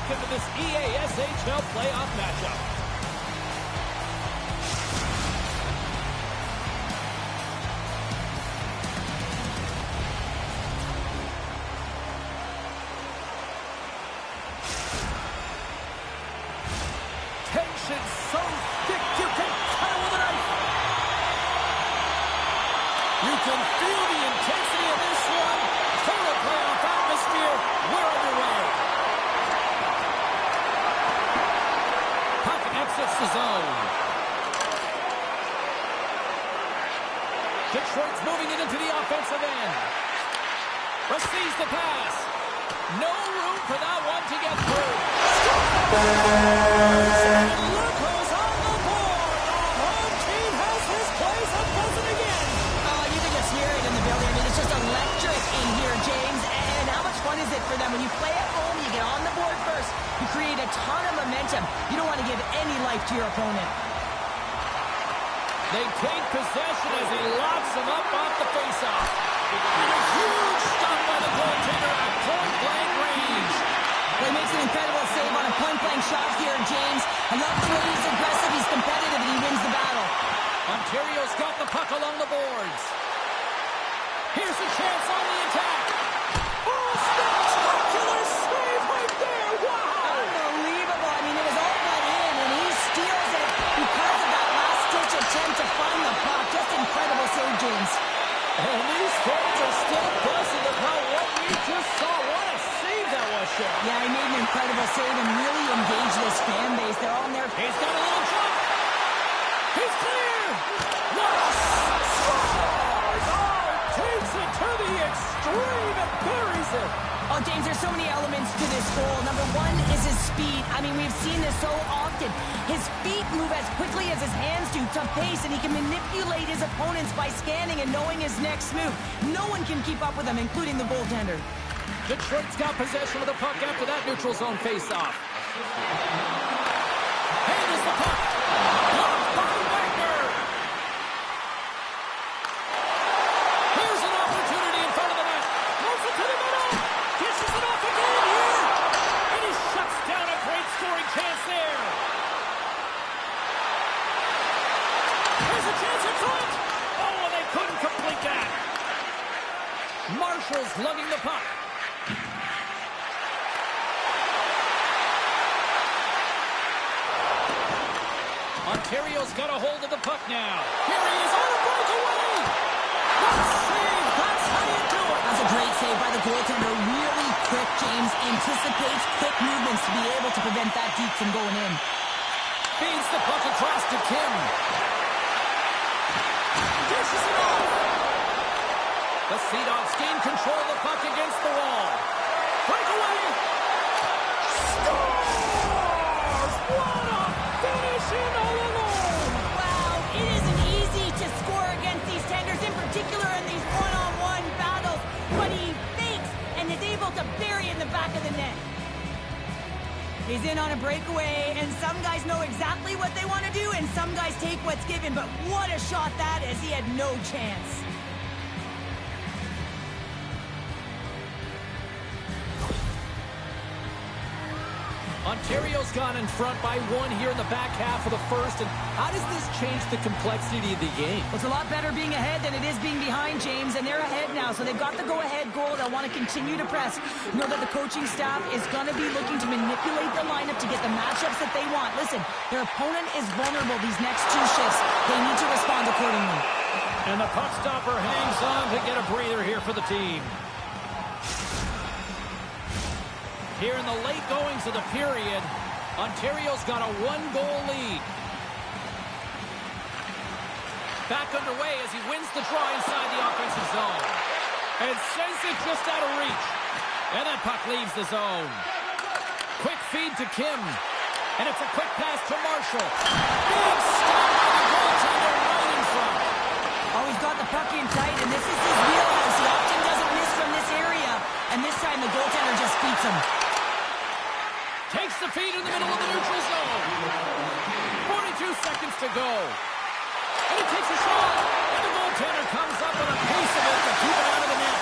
welcome to this EASHL playoff matchup. Tension so thick you can cut it with a knife. You can feel the intensity of this one. Total playoff atmosphere. We're underway. Puck exits the zone. Detroit's moving it into the offensive end. Receives the pass. No room for that one to get through. And look who's on the board. The home team has his place a buzzing again. Oh, you can just hear it in the building. I mean, it's just electric in here, James. And how much fun is it for them? When you play at home, you get on the board first. You create a ton of momentum. You don't want to give any life to your opponent. They take possession as he locks him up off the faceoff. And a huge stop by the goaltender at point-blank range. Well, he makes an incredible save on a point-blank shot here, James. I love the way he's aggressive, he's competitive, and he wins the battle. Ontario's got the puck along the boards. Here's a chance on the attack. Oh, spectacular save right there. Wow. Unbelievable. I mean, it was all but in, and he steals it because of that last-ditch attempt to find the puck. Just incredible save, James. And these fans are still buzzing about what we just saw. What a save that was, Shaq. Yeah, he made an incredible save and really engaged this fan base. They're all in there. He's got a little jump. He's clear. What a scores! Oh, takes it to the extreme and buries it. Oh, James, there's so many elements to this goal. Number one is his speed. I mean, we've seen this so often. His feet move as quickly as his hands do, to pace, and he can manipulate his opponents by scanning and knowing his next move. No one can keep up with him, including the goaltender. Detroit's got possession of the puck after that neutral zone faceoff. Handles the puck. Blocked by Wagner. Here's an opportunity in front of the net. Moves it to the middle. Dishes it off again here. And he shuts down a great scoring chance there. There's a chance in front. Oh, and they couldn't complete that. Marshall's lugging the puck. Ontario's got a hold of the puck now. Here he is on a breakaway. What a save. That's how you do it. That's a great save by the goaltender. Really quick, James. Anticipates quick movements to be able to prevent that deep from going in. Feeds the puck across to Kim. Dishes it off. The Sea Dogs gain control of the puck against the wall. Breakaway. Scores! What a finish in all alone. Wow, it isn't easy to score against these tenders, in particular in these one-on-one battles, but he fakes and is able to bury in the back of the net. He's in on a breakaway, and some guys know exactly what they want to do, and some guys take what's given, but what a shot that is. He had no chance. Ontario's gone in front by one here in the back half of the first. And how does this change the complexity of the game? Well, it's a lot better being ahead than it is being behind, James, and they're ahead now, so they've got the go-ahead goal. They'll want to continue to press. Know that the coaching staff is going to be looking to manipulate the lineup to get the matchups that they want. Listen, their opponent is vulnerable these next two shifts. They need to respond accordingly. And the puck stopper hangs on to get a breather here for the team. Here in the late goings of the period, Ontario's got a one-goal lead. Back underway as he wins the draw inside the offensive zone. And sends it just out of reach. And that puck leaves the zone. Quick feed to Kim. And it's a quick pass to Marshall. Big stop by the goaltender right in front. Oh, he's got the puck in tight, and this is his wheelhouse. He often doesn't miss from this area. And this time the goaltender just beats him. Takes the feed in the middle of the neutral zone. 42 seconds to go. And he takes a shot. And the goaltender comes up with a piece of it to keep it out of the net.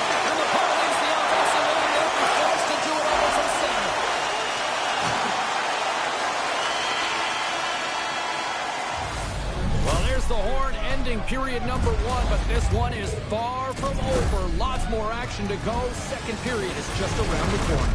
And the puck leaves the offensive end. They'll be forced to do it over from center. period number 1, but this one is far from over. Lots more action to go. Second period is just around the corner.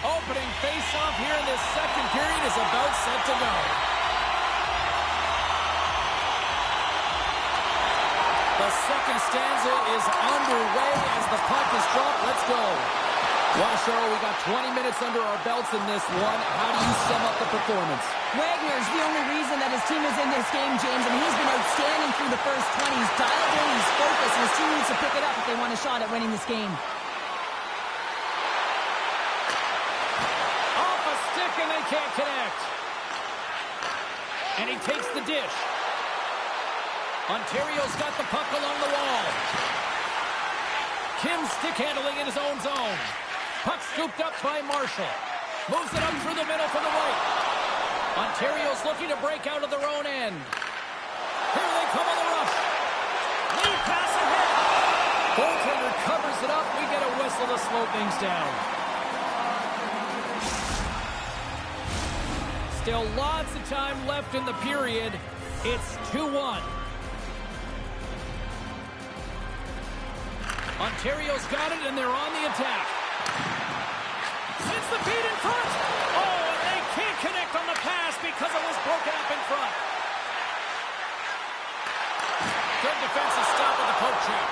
Opening face-off here in this second period is about set to go. The second stanza is underway as the puck is dropped. Let's go. Well, Cheryl, we got 20 minutes under our belts in this one. How do you sum up the performance? Wagner's the only reason that his team is in this game, James, and he's been outstanding through the first 20. He's dialed in, he's focused, and his team needs to pick it up if they want a shot at winning this game. And they can't connect. And he takes the dish. Ontario's got the puck along the wall. Kim stick handling in his own zone. Puck scooped up by Marshall. Moves it up through the middle for the right. Ontario's looking to break out of their own end. Here they come on the rush. Lead pass ahead. Goaltender covers it up. We get a whistle to slow things down. Still lots of time left in the period. It's 2-1. Ontario's got it, and they're on the attack. Sends the feed in front. Oh, and they can't connect on the pass because it was broken up in front. Good defensive stop with the poke check.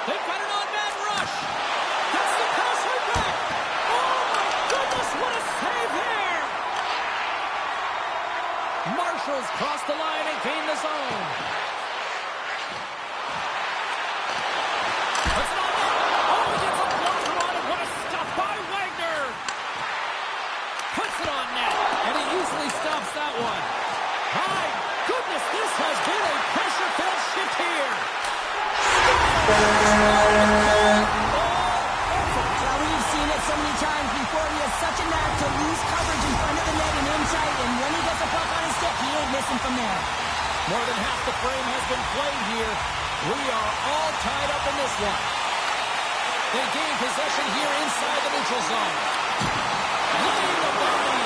They've got an on-man rush. That's the pass right back. Oh, my goodness, what a save here. Marshall's crossed the line and gained the zone. That's not it. Oh, he gets a blocker on it. What a stop by Wagner. Puts it on net, and he usually stops that one. My goodness, this has been a pressure-filled shift here. Well, we've seen it so many times before. He has such a knack to lose coverage in front of the net and inside, and when he gets a puck on his stick, he ain't missing from there. More than half the frame has been played here. We are all tied up in this one. They gain possession here inside the neutral zone. Leading the body.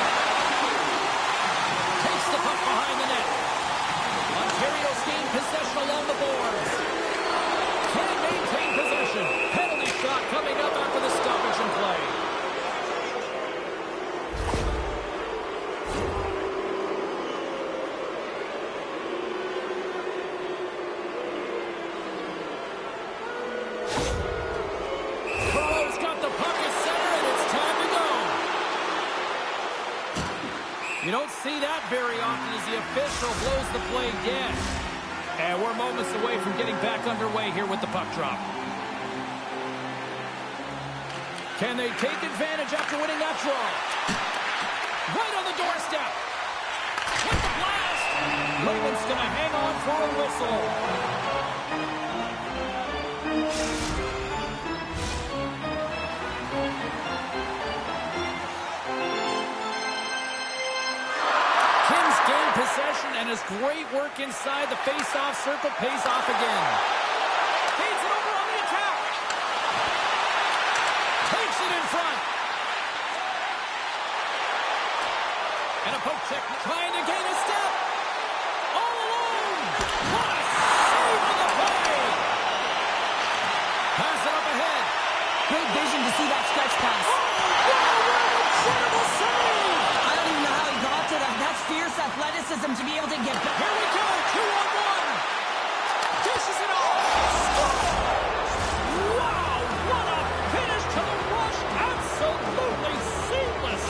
Takes the puck behind the net. Ontario's gained possession along the boards. Can he maintain possession? Penalty shot coming up after the stoppage in play. You don't see that very often as the official blows the play dead. And we're moments away from getting back underway here with the puck drop. Can they take advantage after winning that draw? Right on the doorstep. With the blast. Lehman's going to hang on for a whistle. Possession and his great work inside the face-off circle pays off again. Feeds it over on the attack. Takes it in front. And a poke check trying to gain a step. All alone. What a save on the play. Pass it up ahead. Great vision to see that stretch pass. Oh, what an incredible save. I don't even know how he got to that. That's fierce enough athleticism to be able to get back. Here we go, 2-on-1. Dishes it off. Scores! Wow, what a finish to the rush. Absolutely seamless.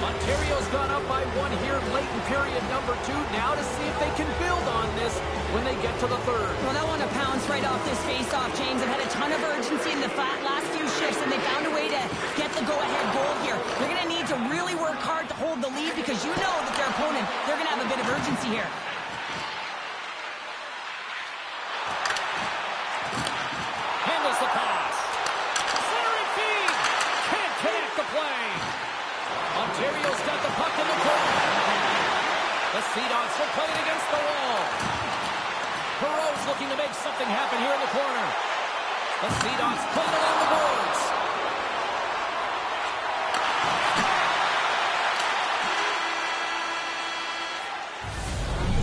Ontario's gone up by 1 here late in period number 2. Now to see if they can build on this when they get to the third. Well, they'll want to pounce right off this face-off, James. They've had a ton of urgency in the last few shifts, and they found a way to get the go-ahead goal here. They're going to need to really work hard to hold the lead because you know that their opponent, they're going to have a bit of urgency here. Handles the pass. Centering feed. Can't connect the play. Ontario's got the puck in the corner. The Sea Dogs are playing against the wall. Perreault's looking to make something happen here in the corner. The Sea Dogs play it along the boards.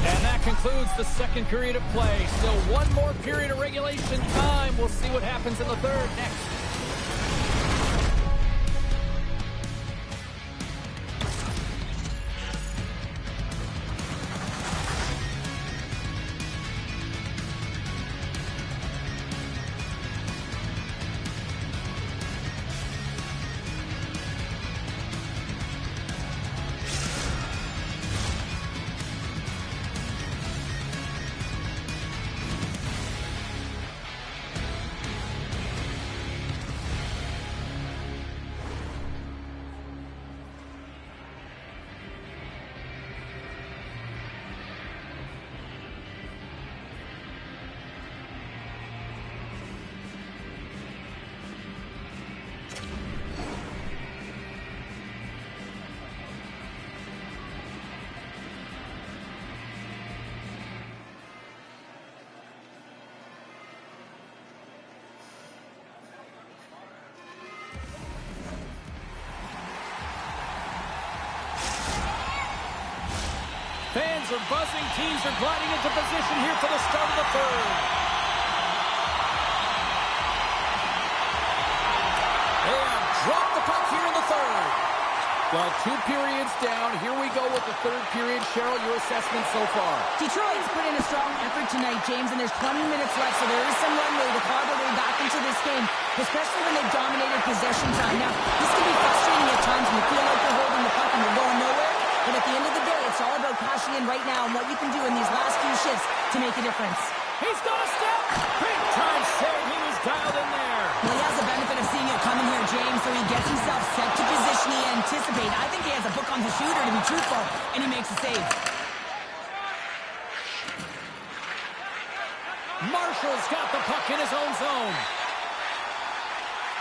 And that concludes the second period of play. Still one more period of regulation time. We'll see what happens in the third next. Fans are buzzing. Teams are gliding into position here for the start of the third. They have dropped the puck here in the third. Well, 2 periods down. Here we go with the third period. Cheryl, your assessment so far? Detroit's put in a strong effort tonight, James, and there's 20 minutes left, so there is some runway to claw their way back into this game, especially when they've dominated possession time. Now, this can be frustrating at times when you feel like you're holding the puck and you're going nowhere, but at the end of the day, it's all about cashing in right now and what you can do in these last few shifts to make a difference. He's got a step. Big time save. He was dialed in there. Well, he has the benefit of seeing it coming here, James, so he gets himself set to position he anticipates. I think he has a book on the shooter, to be truthful, and he makes a save. Marshall's got the puck in his own zone.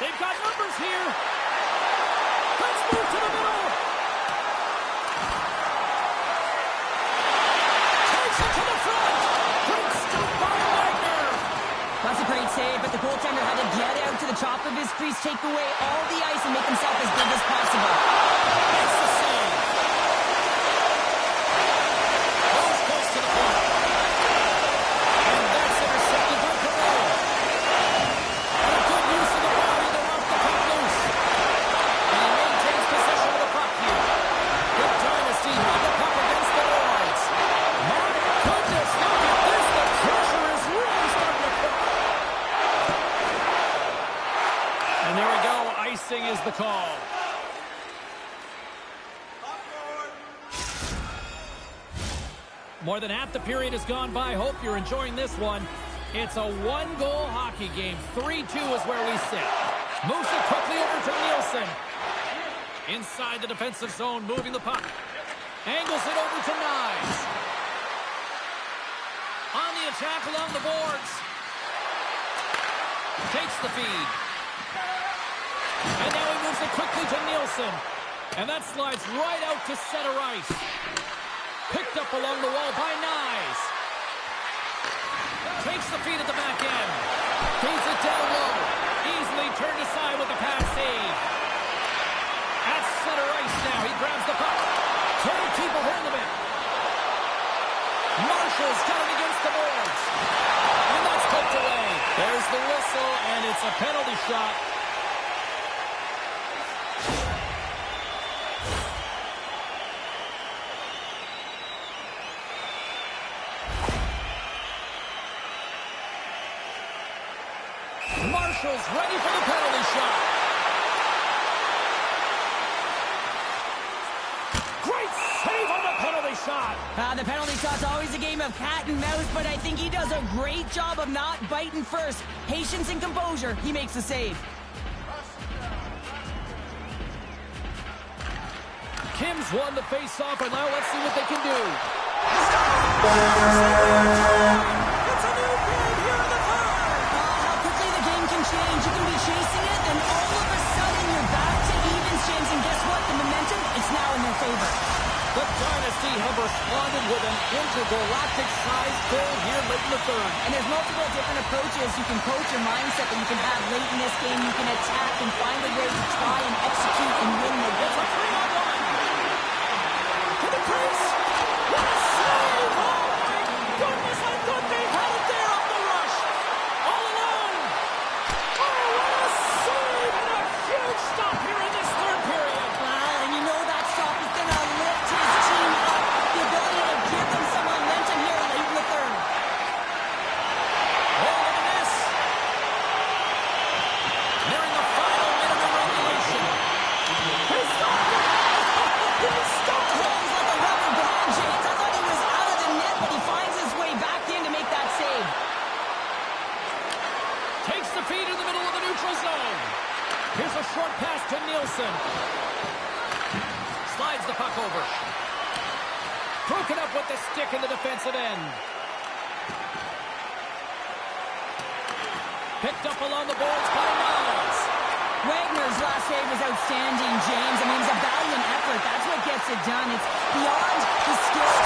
They've got numbers here. Let's move to the middle. Takes it to the front. Great stop by Wagner. That's a great save, but the goaltender had to get out to the top of his crease, take away all the ice, and make himself as big as possible. That's the save. Goes close to the point. And that's intercepted by Perreault. And a good use of the body to knock the puck loose. And he maintains possession of the puck here. Good time to see how the puck against the boards. My goodness, look at this. The pressure is really starting to put. And there we go. Icing is the call. More than half the period has gone by. Hope you're enjoying this one. It's a one-goal hockey game. 3-2 is where we sit. Moves it quickly over to Nielsen. Inside the defensive zone, moving the puck. Angles it over to Knives. On the attack along the boards. Takes the feed. And now he moves it quickly to Nielsen. And that slides right out to center ice. Picked up along the wall by Knives. Takes the feed at the back end. Feeds it down low. Easily turned aside with a pass save. At center ice now. He grabs the puck. 20 people in the net. Marshall's got it against the boards. And that's poked away. There's the whistle, and it's a penalty shot. Marshall's ready for the penalty shot. Great save on the penalty shot. The penalty shot's always a game of cat and mouse, but I think he does a great job of not biting first. Patience and composure, he makes the save. Kim's won the face-off, and now let's see what they can do. It's a new game here in the third. How quickly the game can change. You can be chasing it, and all of a sudden you're back to evens, James. And guess what? The momentum, it's now in their favor. The Dynasty have responded with an intergalactic-sized goal here late in the third. And there's multiple different approaches. You can coach your mindset that you can have late in this game. You can attack and find a way to try and execute and win the game. It's a 3-on-1. To the crease. What a save! Oh, my goodness, I thought they had it there on the rush. All alone. Oh, what a save and a huge stop here in this third period. Wow, and you know that stop is going to lift his team up. The ability to give them some momentum here late in the third. Oh, look at this. Nearing the final minute of regulation. He stopped it. He stopped it. He's like a rubber band, James. I thought he was out of the net, but he finds his way back in to make that save. Takes the feed in the middle of the neutral zone. Here's a short pass to Nielsen. Slides the puck over. Broken up with the stick in the defensive end. Picked up along the boards by Miles. Wagner's last save was outstanding, James. I mean, it's a valiant effort. That's what gets it done. It's beyond the skill.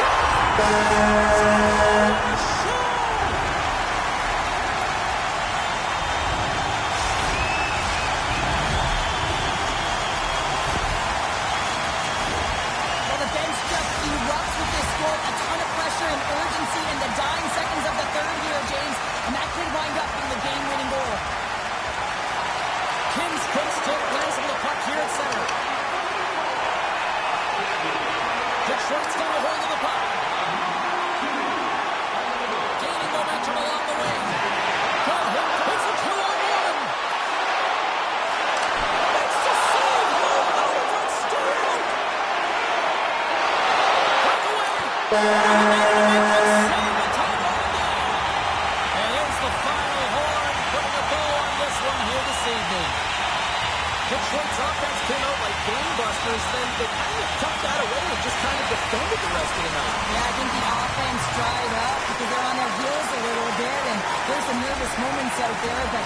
Well, the bench just erupts with this score. A ton of pressure and urgency in the dying seconds of the third here, James. And that could wind up being the game-winning goal. Kim's quick stick lands with the puck here at center. Detroit's got a hold of the puck. Gaining momentum along the wing. Good hit. It's a 2-on-1. Makes the save. Oh, it's steal. Puck away. Save the tieball again. And there's the final horn, putting a bow on this one here this evening. Detroit's offense came out like gangbusters, then they kind of tucked that away and just kind of defended the rest of the night. Yeah, I think the offense dried up because they're on their heels a little bit, and there's some nervous moments out there, but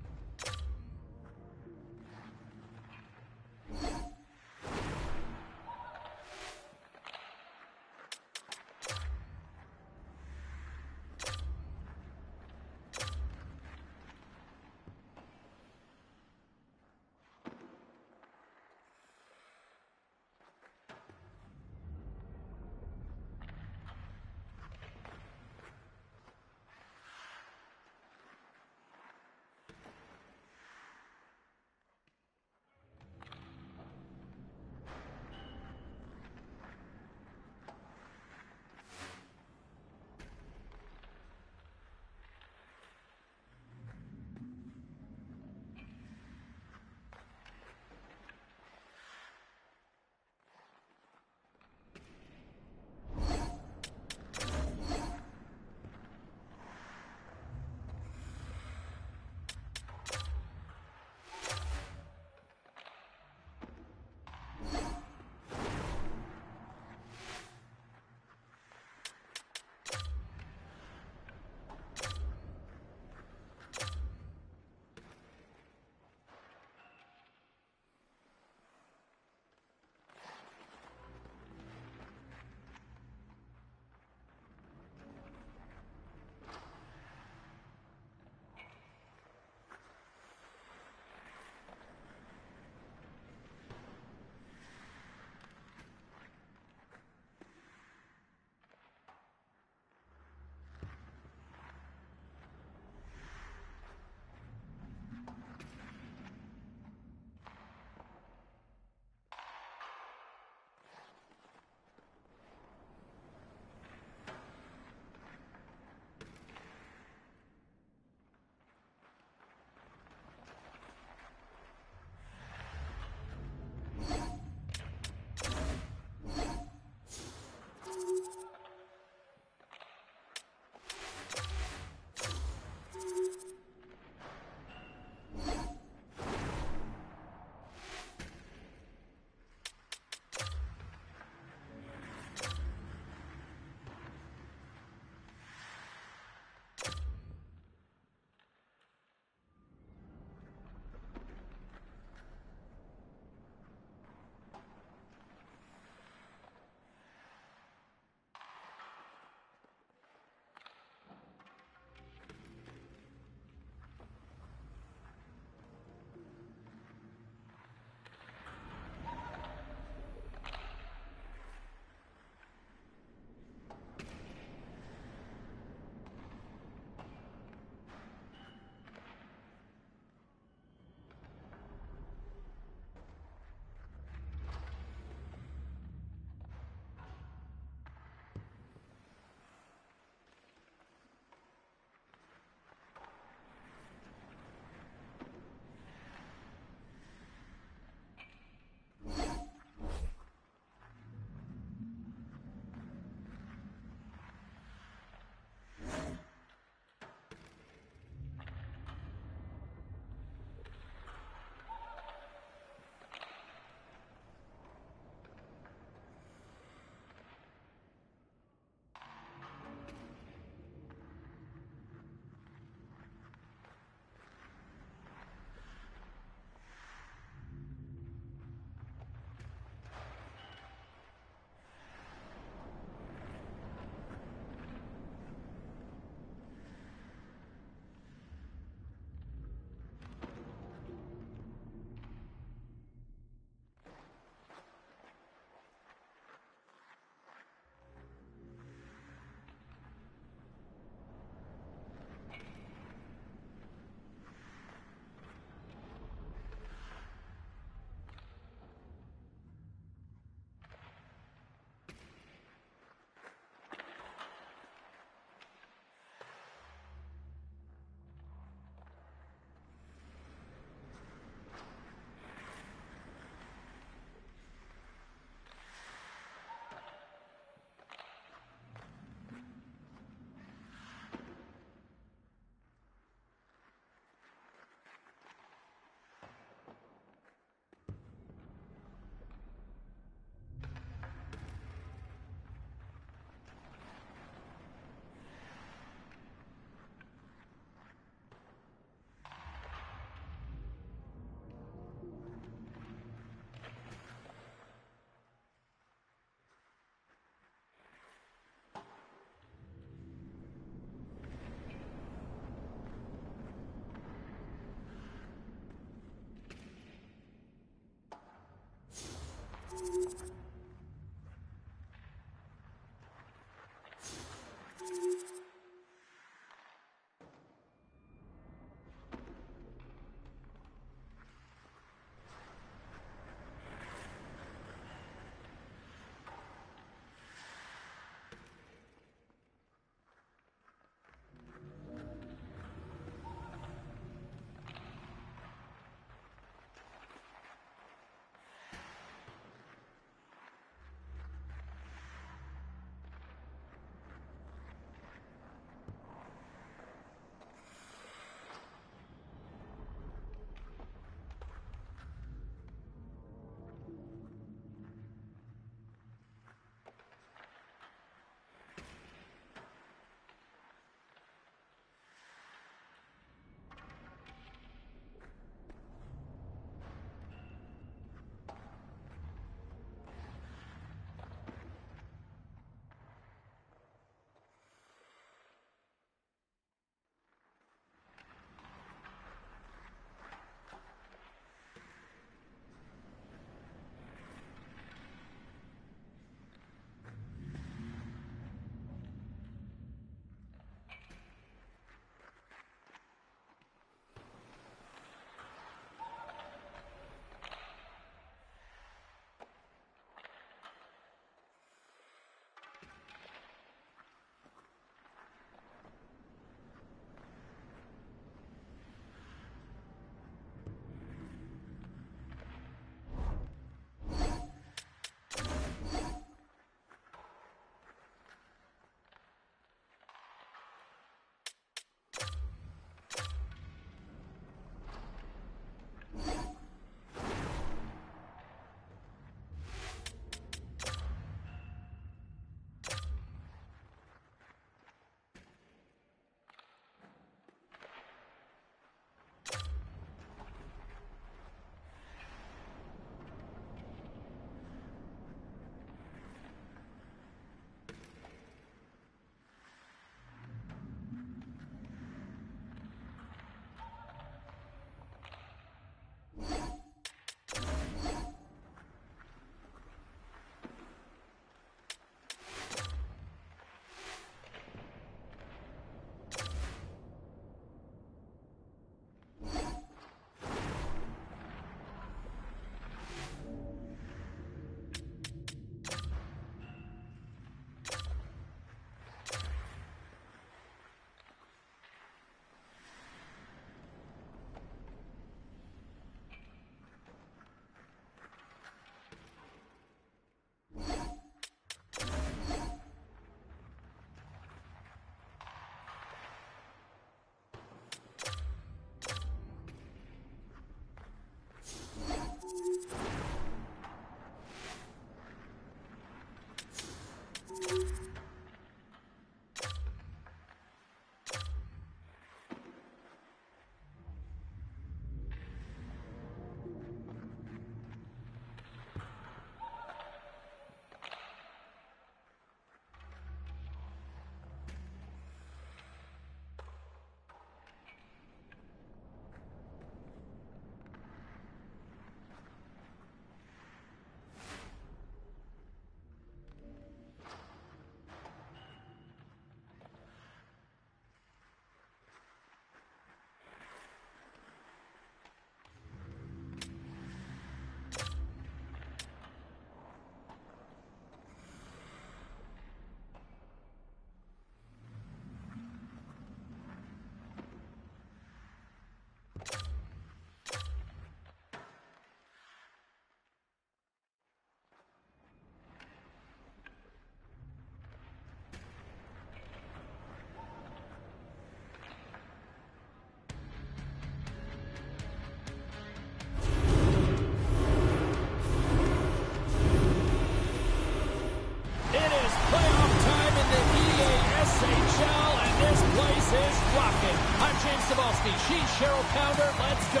She's Cheryl Pounder. Let's go.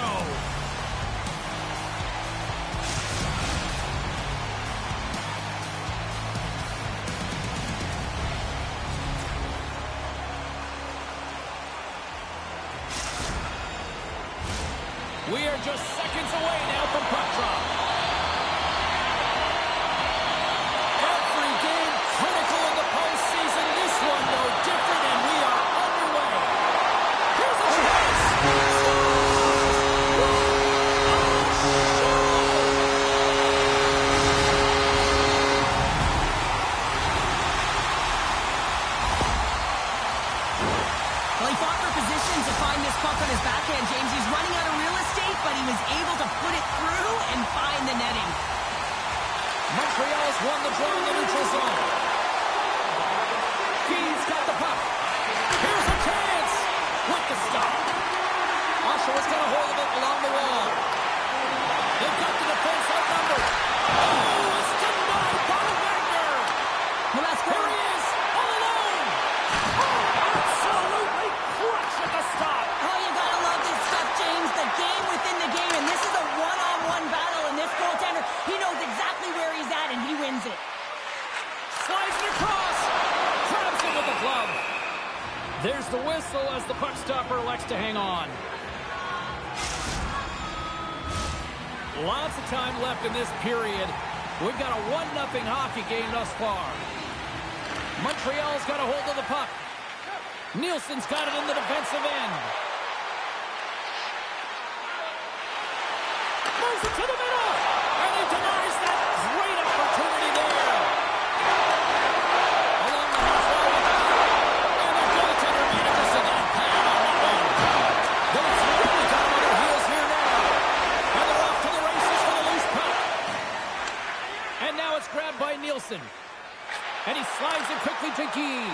We are just seconds away now from puck drop. Well, he fought for position to find this puck on his backhand, James. He's running out of real estate, but he was able to put it through and find the netting. Montreal's won the draw in the neutral zone. He's got the puck. Here's a chance with the stop. Oshawa's got a hold of it along the wall. They've got the defense outnumbered. Oh, it's denied by Wagner. Well, that's Here he is, all alone. Oh, absolutely crushed at the stop. Oh, you gotta love this stuff, James. The game within the game, and this is a one-on-one battle, and this goaltender, he knows exactly where he's at, and he wins it. Slides it across. Grabs it with the glove. There's the whistle as the puck stopper elects to hang on. Lots of time left in this period. We've got a 1-0 hockey game thus far. Montreal's got a hold of the puck. Nielsen's got it in the defensive end. Moves it to the middle. And he denies that great opportunity there. Along the half wall. And the goaltender manages to get pad on that one. Then it's really got him on their heels here now. And they're off to the races for the loose puck. And now it's grabbed by Nielsen. And he slides it quickly to Guy.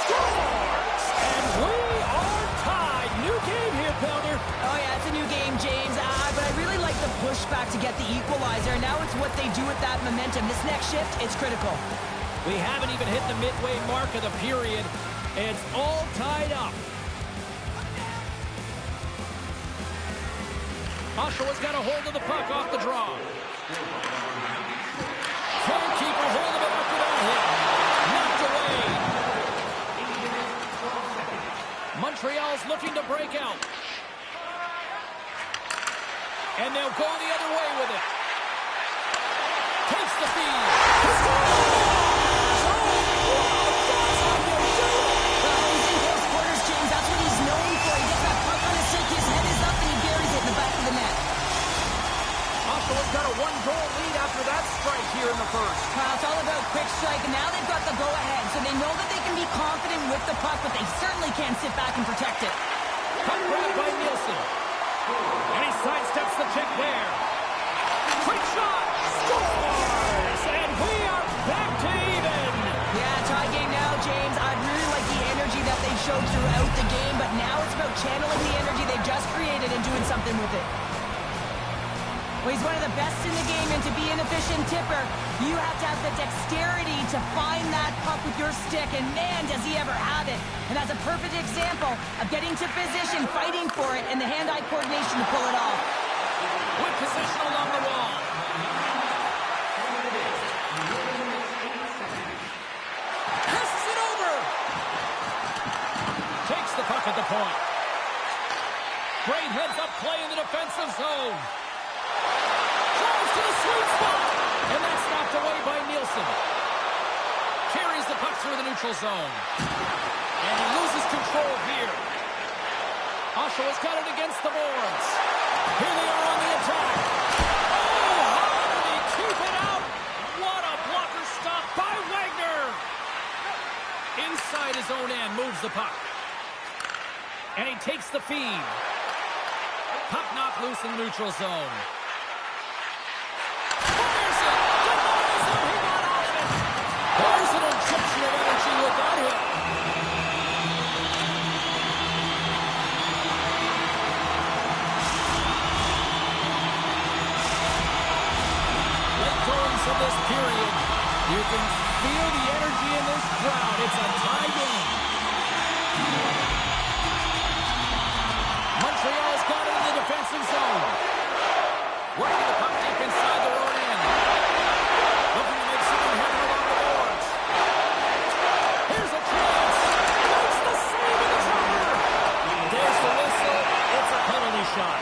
Scores! And we are tied. New game here, Pelder. Oh, yeah, it's a new game, James. But I really like the pushback to get the equalizer. Now it's what they do with that momentum. This next shift, it's critical. We haven't even hit the midway mark of the period. It's all tied up. Oshawa's got a hold of the puck off the draw. Can't keep a hold of it after that hit. Knocked away. Montreal's looking to break out. And they'll go the other way with it. Takes the feed. Oshawa's got a 1-goal lead after that strike here in the first. It's all about quick strike, and now they've got the go-ahead, so they know that they can be confident with the puck, but they certainly can't sit back and protect it. Puck grabbed by Nielsen. And he sidesteps the check there. Quick shot! Scores! And we are back to even! Yeah, tie game now, James. I really like the energy that they showed throughout the game, but now it's about channeling the energy they've just created and doing something with it. Well, he's one of the best in the game, and to be an efficient tipper, you have to have the dexterity to find that puck with your stick, and man, does he ever have it. And that's a perfect example of getting to position, fighting for it, and the hand-eye coordination to pull it off. With position along the wall. Passes it over. Takes the puck at the point. Great heads-up play in the defensive zone. To the sweet spot, and that's knocked away by Nielsen. Carries the puck through the neutral zone, and he loses control here. Oshawa's got it against the boards. Here they are on the attack. Oh, how did he keep it out? What a blocker stop by Wagner. Inside his own end, moves the puck, and he takes the feed. Puck knocked loose in the neutral zone. There's an injection of energy with that hit. Late goings of this period. You can feel the energy in this crowd. It's a tie game. Montreal's got it in the defensive zone. Working the puck deep inside their own end. Looking to make something happen along the boards. Here's a chance. Makes the save with the trigger. There's the whistle. It's a penalty shot.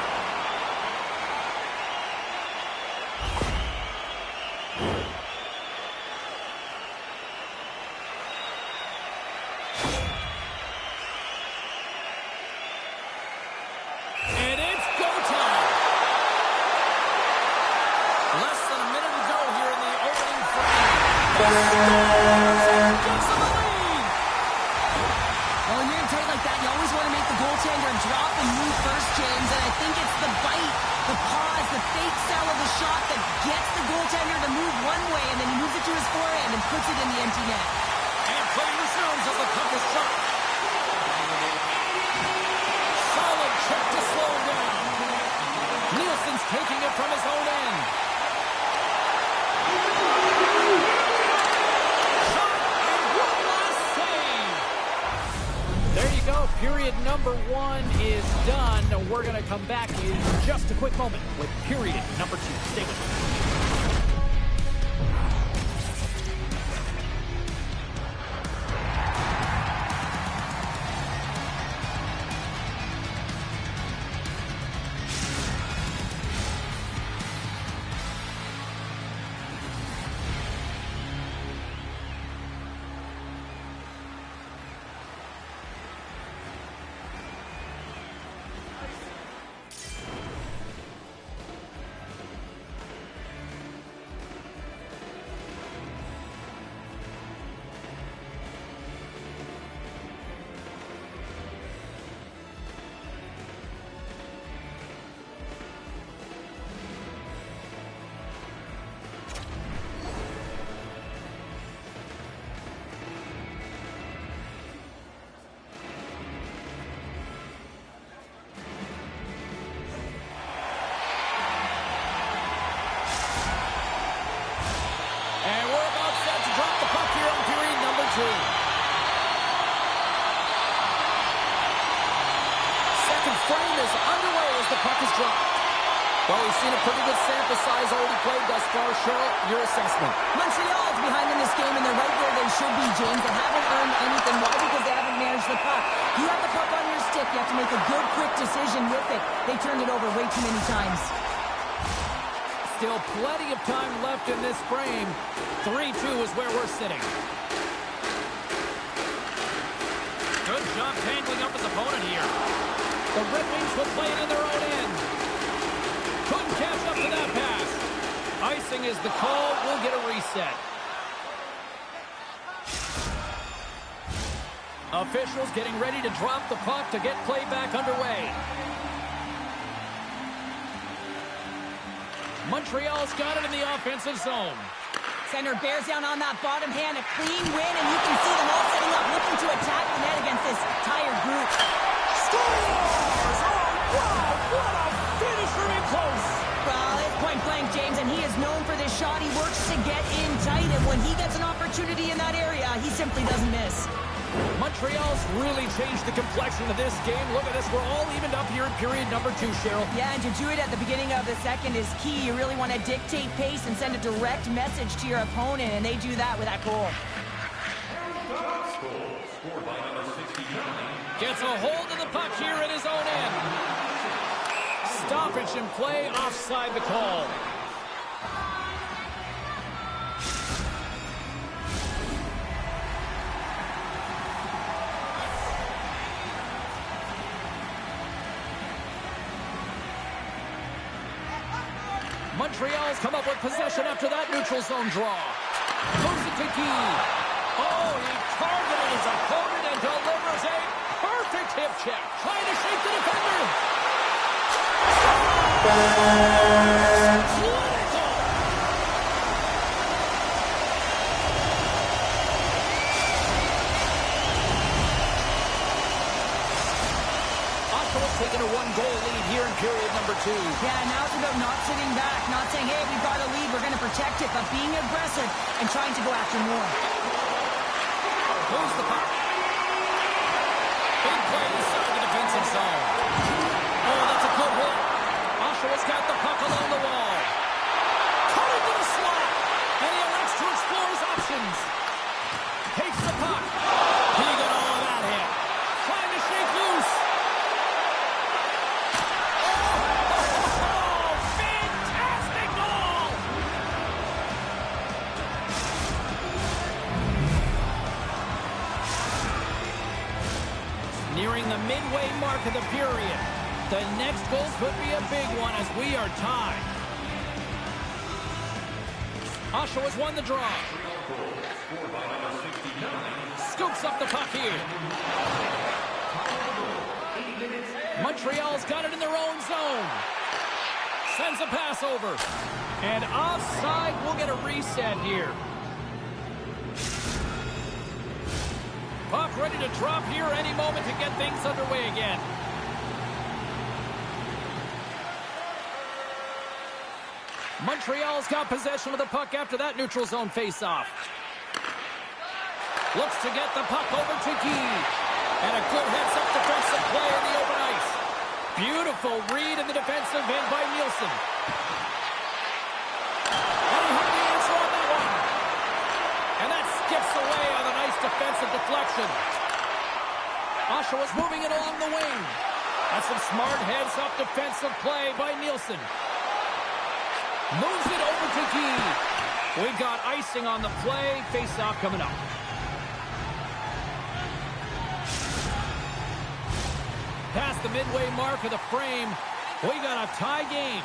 a move one way, and then he moves it to his forehand and puts it in the empty net. And play resumes as the puck is dropped. Solid check to slow him down. Nielsen's taking it from his own end. Shot and one last save. There you go. Period number 1 is done. We're going to come back in just a quick moment with period number 2. Stay with us. Second frame is underway as the puck is dropped. Well, we've seen a pretty good sample size already played thus far. Cheryl, your assessment. Montreal's behind in this game, and they're right where they should be, James. They haven't earned anything. Why? Because they haven't managed the puck. You have the puck on your stick. You have to make a good, quick decision with it. They turned it over way too many times. Still plenty of time left in this frame. 3-2 is where we're sitting. Good job tangling up his opponent here. The Red Wings will play it in their own end. Couldn't catch up to that pass. Icing is the call. We'll get a reset. Officials getting ready to drop the puck to get play back underway. Montreal's got it in the offensive zone. Center bears down on that bottom hand, a clean win, and you can see them all setting up, looking to attack the net against this tired group. Scores! Oh, wow! What a finish from in close! Well, it's point blank, James, and he is known for this shot. He works to get in tight, and when he gets an opportunity in that area, he simply doesn't miss. Montreal's really changed the complexion of this game. Look at this. We're all evened up here in period number 2, Cheryl. Yeah, and to do it at the beginning of the second is key. You really want to dictate pace and send a direct message to your opponent, and they do that with that goal. Gets a hold of the puck here in his own end. Stoppage in play, offside the call. Montreal's come up with possession after that neutral zone draw. Goes it to Guy. Oh, he targeted his opponent and delivers a perfect hip check. Trying to shake the defender. Oshawa's taking a 1-goal lead here in period number 2. Yeah, now it's about not sitting back, not saying, hey, we've got a lead, we're going to protect it, but being aggressive and trying to go after more. Moves the puck. Big play inside the defensive zone. Oh, that's a good hit. Oshawa's got the puck along the wall. Cut into the slot. And he elects to explore his options. Takes the puck. He got all of that hit. Trying to shake loose. Oh, fantastic goal! Nearing the midway mark of the period. The next goal could be a big one as we are tied. Oshawa's won the draw. Scoops up the puck here. Montreal's got it in their own zone. Sends a pass over. And offside, we'll get a reset here. Puck ready to drop here any moment to get things underway again. Montreal's got possession of the puck after that neutral zone face-off. Looks to get the puck over to Guy. And a good heads-up defensive play in the open ice. Beautiful read in the defensive end by Nielsen. And he heard the answer on that one. And that skips away on a nice defensive deflection. Oshawa's moving it along the wing. That's some smart heads-up defensive play by Nielsen. Moves it over to Guy. We've got icing on the play. Face-off coming up. Past the midway mark of the frame, we got a tie game.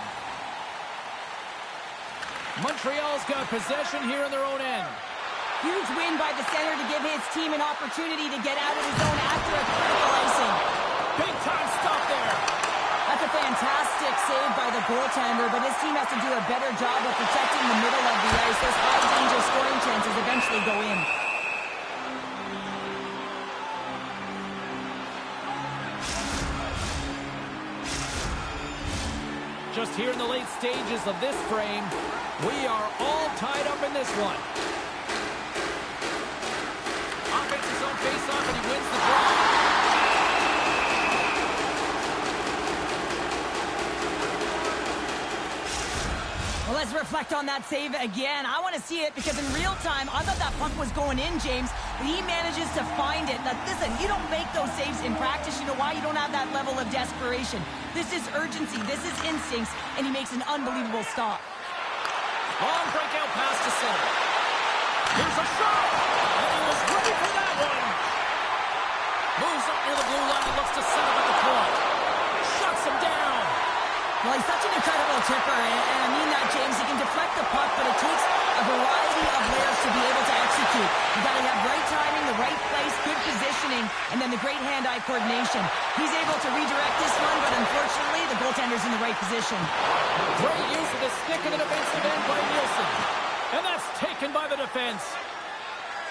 Montreal's got possession here in their own end. Huge win by the center to give his team an opportunity to get out of his zone after a critical icing. Big time stop there. That's a fantastic save by the goaltender, but his team has to do a better job of protecting the middle of the ice. Those high-danger scoring chances eventually go in. Just here in the late stages of this frame, we are all tied up in this one. Offenses on face-off, and he wins the draw. Well, let's reflect on that save again. I want to see it because in real time, I thought that puck was going in, James, but he manages to find it. Now, listen, you don't make those saves in practice. You know why? You don't have that level of desperation. This is urgency. This is instincts, and he makes an unbelievable stop. Long breakout pass to center. Here's a shot, and he was ready for that one. Moves up near the blue line and looks to set up at the point. Shuts him down. Well, he's such an incredible tipper, and I mean that, James. He can deflect the puck, but it takes a variety of layers to be able to execute. You've got to have right timing, the right place, good positioning, and then the great hand-eye coordination. He's able to redirect this one, but unfortunately, the goaltender's in the right position. Great use of the stick in the defensive end by Nielsen. And that's taken by the defense.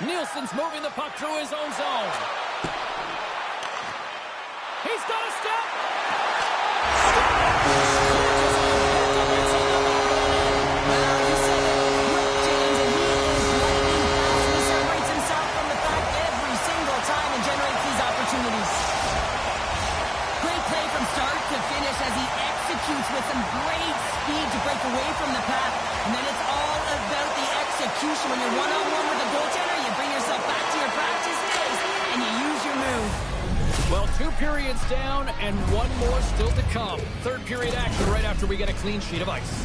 Nielsen's moving the puck through his own zone. He's got a step. As he executes with some great speed to break away from the path. And then it's all about the execution. When you're one-on-one with the goaltender, you bring yourself back to your practice days, and you use your move. Well, 2 periods down, and 1 more still to come. Third period action right after we get a clean sheet of ice.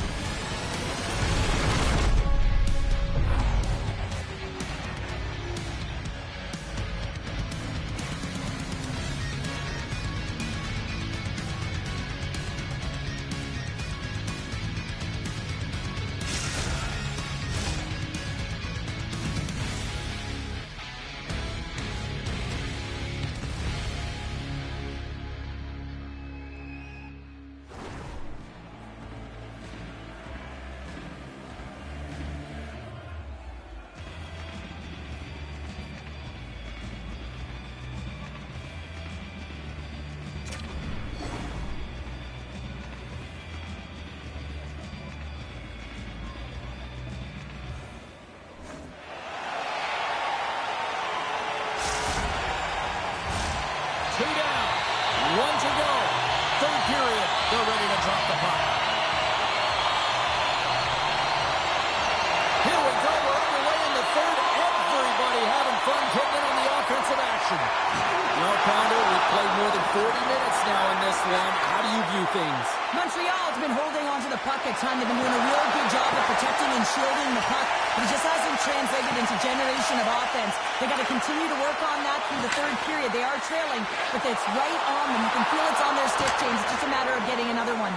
Montreal's been holding on to the puck at time. They've been doing a real good job of protecting and shielding the puck, but it just hasn't translated into generation of offense. They got to continue to work on that through the third period. They are trailing, but it's right on them. You can feel it's on their stick, James. It's just a matter of getting another one.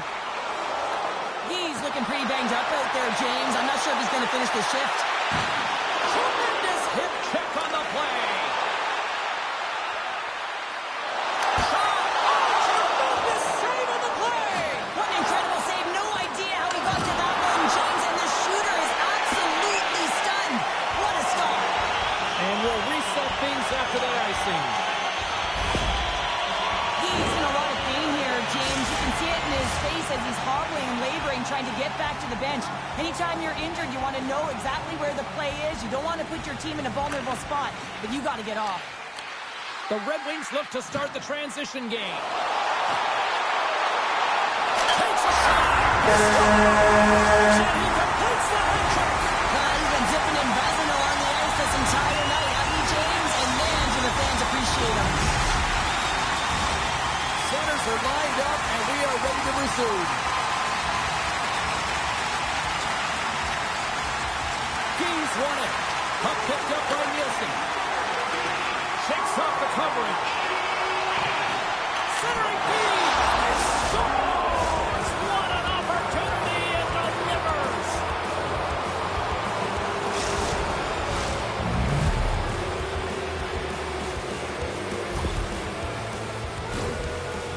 He's looking pretty banged up out there, James. I'm not sure if he's going to finish the shift. Tremendous hip check on the play. after that icing. He's in a lot of pain here, James. You can see it in his face as he's hobbling and laboring, trying to get back to the bench. Anytime you're injured, you want to know exactly where the play is. You don't want to put your team in a vulnerable spot, but you got to get off. The Red Wings look to start the transition game. Takes a shot. And he completes the hat trick. He's been dipping and buzzing along the ice this entire night, hasn't he, James? And man, do the fans appreciate him. Centers are lined up, and we are ready to resume. He's won it. Puck picked up by Nielsen. Shakes off the coverage. Centering feed. Scores! What an opportunity and delivers!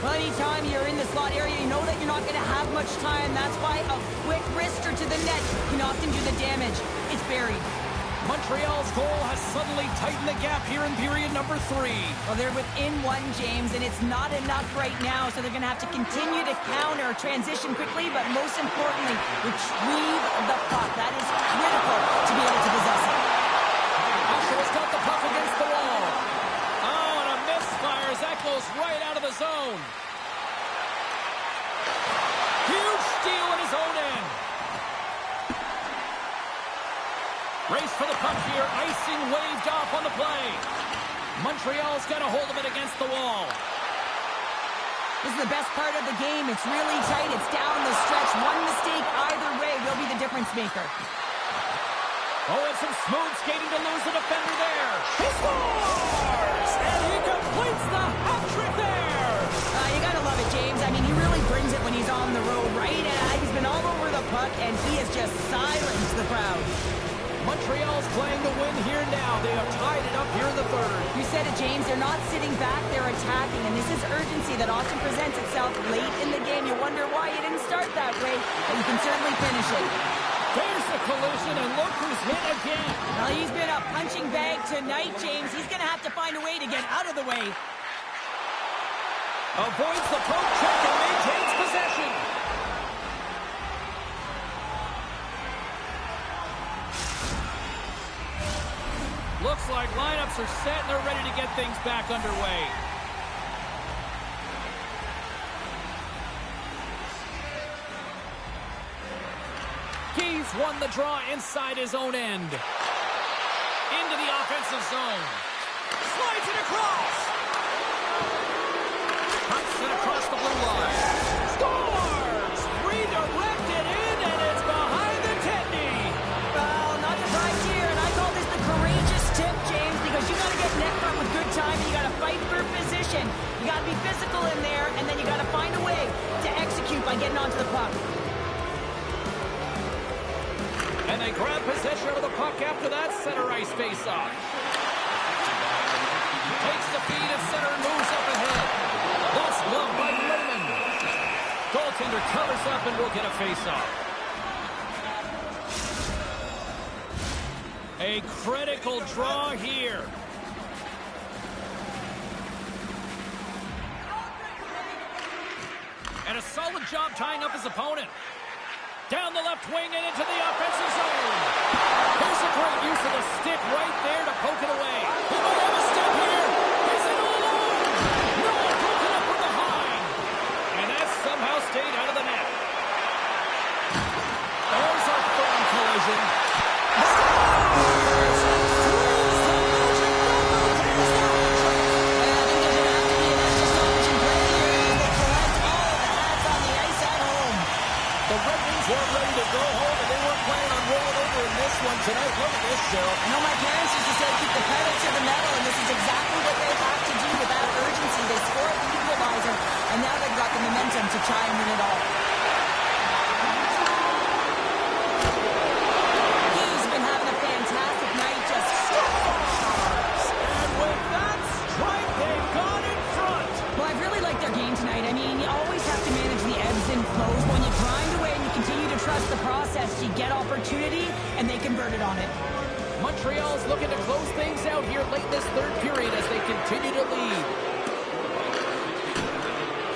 Well, anytime you're in the slot area, you know that you're not going to have much time. That's why a quick wrister to the net can often do the damage. It's buried. Montreal's goal has suddenly tightened the gap here in period number 3. Well, they're within one, James, and it's not enough right now, so they're going to have to continue to counter, transition quickly, but most importantly, retrieve the puck. That is critical to be able to possess it. Oshawa's got the puck against the wall. Oh, and a misfire as that goes right out of the zone. Huge steal at his own end. Race for the puck here. Icing waved off on the play. Montreal's got a hold of it against the wall. This is the best part of the game. It's really tight. It's down the stretch. One mistake either way will be the difference maker. Oh, and some smooth skating to lose the defender there. He scores! And he completes the hat trick there. You gotta love it, James. I mean, he really brings it when he's on the road, right? He's been all over the puck, and he has just silenced the crowd. Montreal's playing the win here now. They have tied it up here in the third. You said it, James. They're not sitting back. They're attacking. And this is urgency that often presents itself late in the game. You wonder why you didn't start that way, but you can certainly finish it. There's the collision, and look who's hit again. Well, he's been a punching bag tonight, James. He's going to have to find a way to get out of the way. Avoids the poke check and maintains possession. Looks like lineups are set and they're ready to get things back underway. He's won the draw inside his own end. Into the offensive zone. Slides it across. Puts it across the blue line. Scores! Redirected in, and it's behind the Tedney. Well, not surprised here, and I call this the courageous tip, James, because you got to get net front with good time, and you got to fight for position. You got to be physical in there, and then you got to find a way to execute by getting onto the puck. And they grab possession of the puck after that center ice face-off. Takes the feed at center and moves up ahead. That's gloved by Lehman. Goaltender covers up and will get a face-off. A critical draw here. And a solid job tying up his opponent. Down the left wing and into the offensive zone. Here's a great use of the stick right there to poke it away. He might have a step here. He's in all alone. No, broken up from behind. And that somehow stayed out of the net. There's a firm collision. Weren't ready to go home, and they weren't planning on rolling over in this one tonight. Look at this, Cheryl. I know my parents used to say keep the pedal to the metal, and this is exactly what they have to do with that urgency. They scored the equalizer, and now they've got the momentum to try and win it all. He's been having a fantastic night, just scores! And with that strike, they've gone in front. Well, I really like their game tonight. I mean, you always have to manage the ebbs and flows. When you grind away and you continue to trust the process, you get opportunity, and they converted on it. Montreal's looking to close things out here late in this third period as they continue to lead.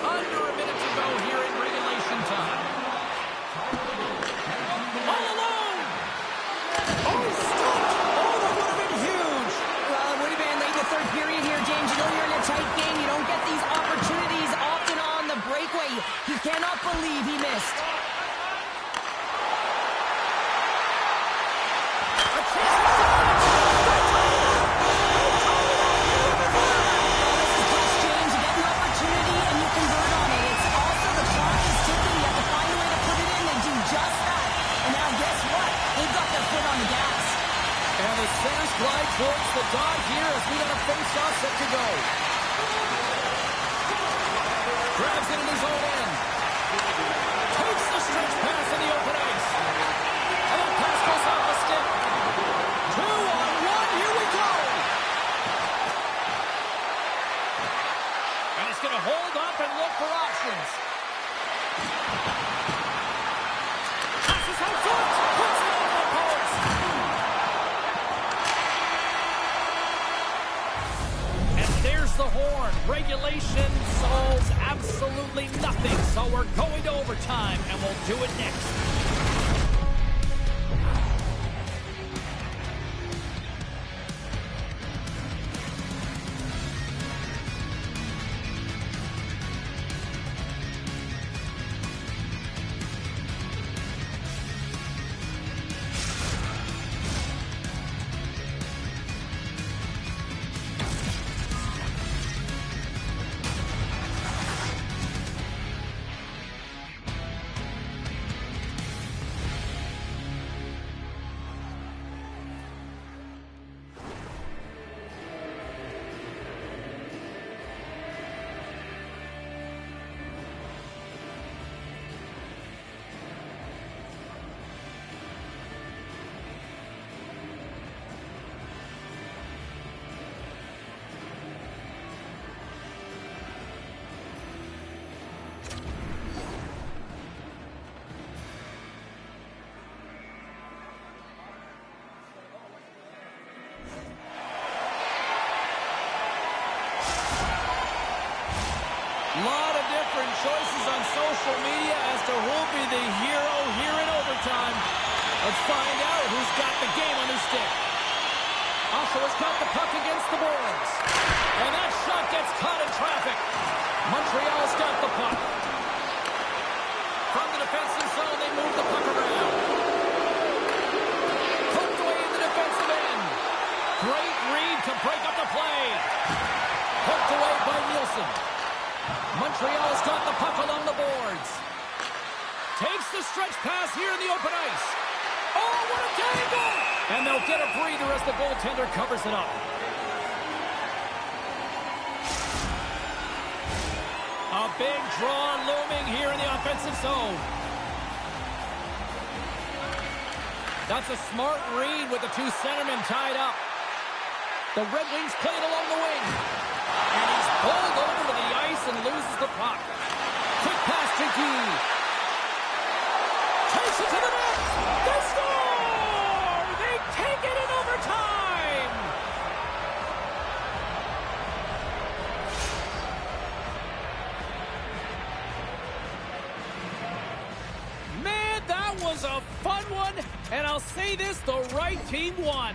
Under a minute to go here in regulation time. All alone! Oh, stopped! Oh, that would have been huge! Well, it would have been late in the third period here, James. You know you're in a tight game. You don't get these opportunities often on the breakaway. He cannot believe he missed. Centers glide towards the dot here as we got a face-off set to go. Grabs it in his own end. Takes the stretch pass in the open ice. And the pass goes off the stick. 2-on-1, here we go. And he's going to hold up and look for options. Passes out front. Puts it over the post. There's the horn. Regulation solves absolutely nothing, so we're going to overtime, and we'll do it next. Lot of different choices on social media as to who'll be the hero here in overtime. Let's find out who's got the game on their stick. Oshawa's got the puck against the boards. And that shot gets caught in traffic. Montreal's got the puck. From the defensive zone, they move the puck around. Poked away in the defensive end. Great read to break up the play. Poked away by Nielsen. Montreal's got the puck along the boards. Takes the stretch pass here in the open ice. Oh, what a dangle! And they'll get a breather as the goaltender covers it up. A big draw looming here in the offensive zone. That's a smart read with the two centermen tied up. The Red Wings play it along the wing. And he's pulled over to the ice and loses the puck. Quick pass to Guy. Takes it to the net. They score! They take it in overtime! Man, that was a fun one. And I'll say this, the right team won.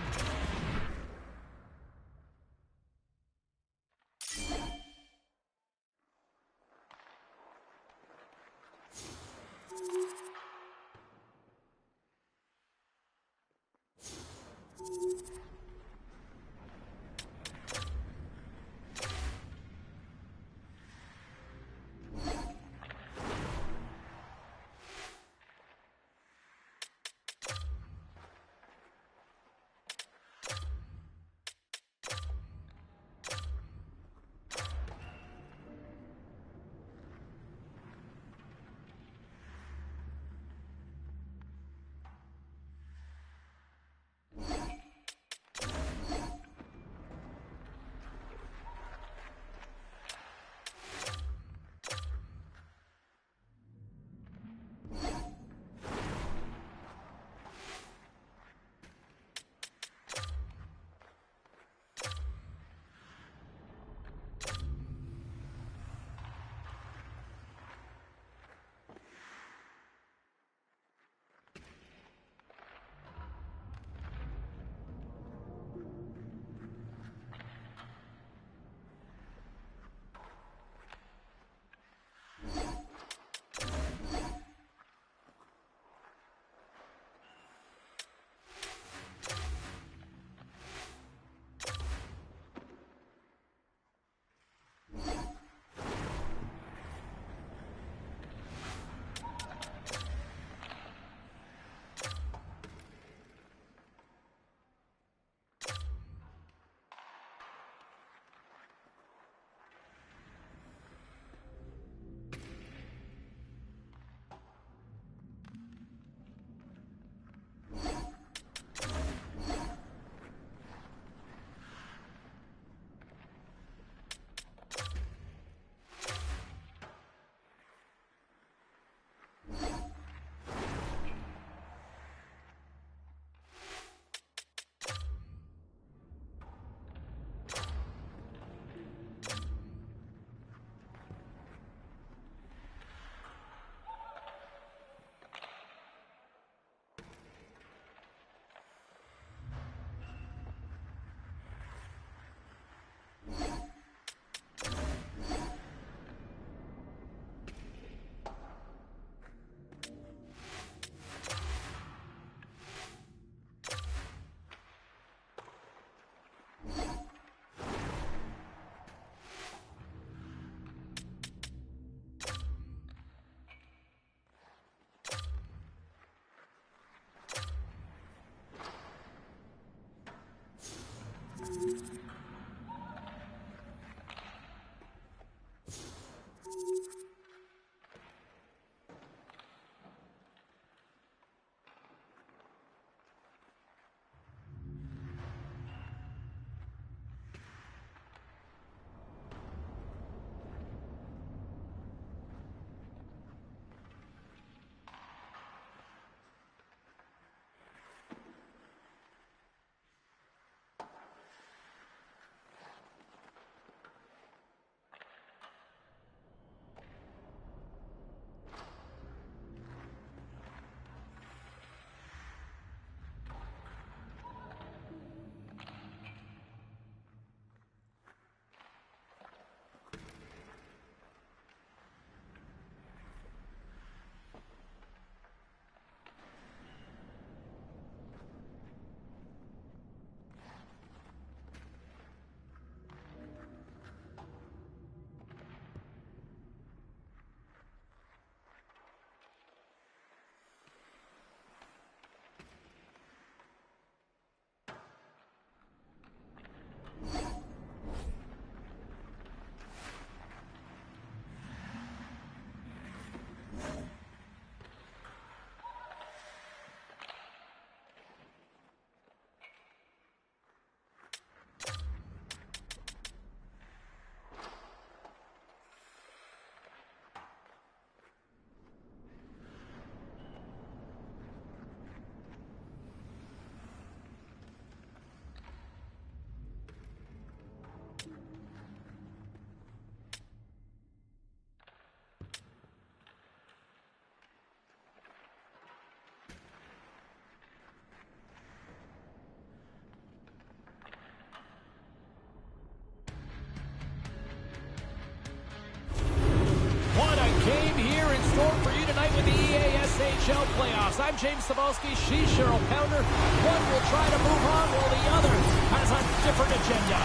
Game here in store for you tonight with the EASHL playoffs. I'm James Cebulski. She's Cheryl Pounder. One will try to move on while the other has a different agenda.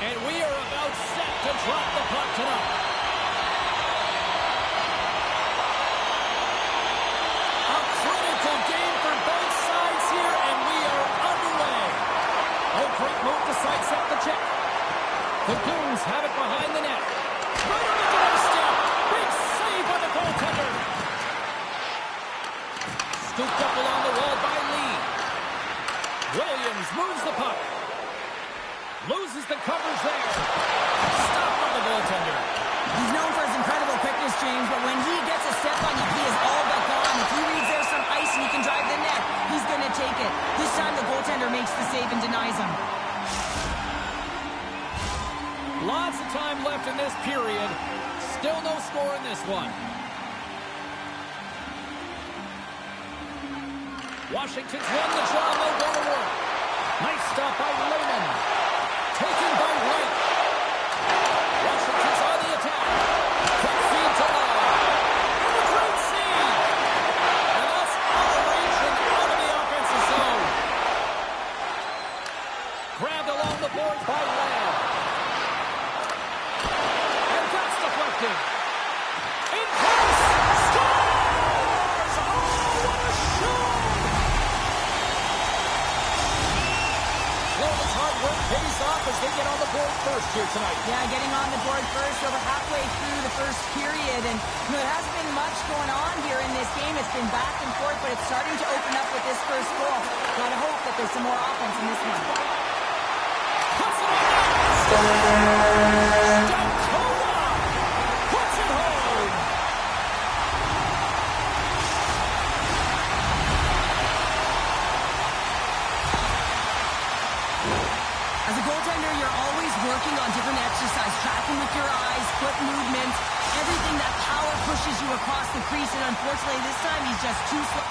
And we are about set to drop the puck tonight. A critical game for both sides here, and we are underway. Oh, great move to sidestep the check. The Goons have it behind the net. Right on the doorstep. Big save by the goaltender. Scooped up along the wall by Lee. Williams moves the puck. Loses the coverage there. Stopped by the goaltender. He's known for his incredible quickness, James, but when he gets a step on you, he is all but gone. If he reads there's some ice and he can drive the net, he's going to take it. This time the goaltender makes the save and denies him. Lots of time left in this period. Still no score in this one. Washington's won the draw. They'll go to work. Nice stop by Lehman. Taken by White. Washington's on the attack. Quick feed to Lowe. And a great save. And that's out of reach and out of the offensive zone. Grabbed along the boards by Lamb. And that's deflected. In place. Scores! Oh, what a shot! Florida's hard work pays off as they get on the board first here tonight. Yeah, getting on the board first over halfway through the first period. And there hasn't been much going on here in this game. It's been back and forth, but it's starting to open up with this first goal. Gotta hope that there's some more offense in this one. Puts it on. Stamkova puts it home. As a goaltender, you're always working on different exercise, tracking with your eyes, foot movements, everything that power pushes you across the crease, and unfortunately this time he's just too slow.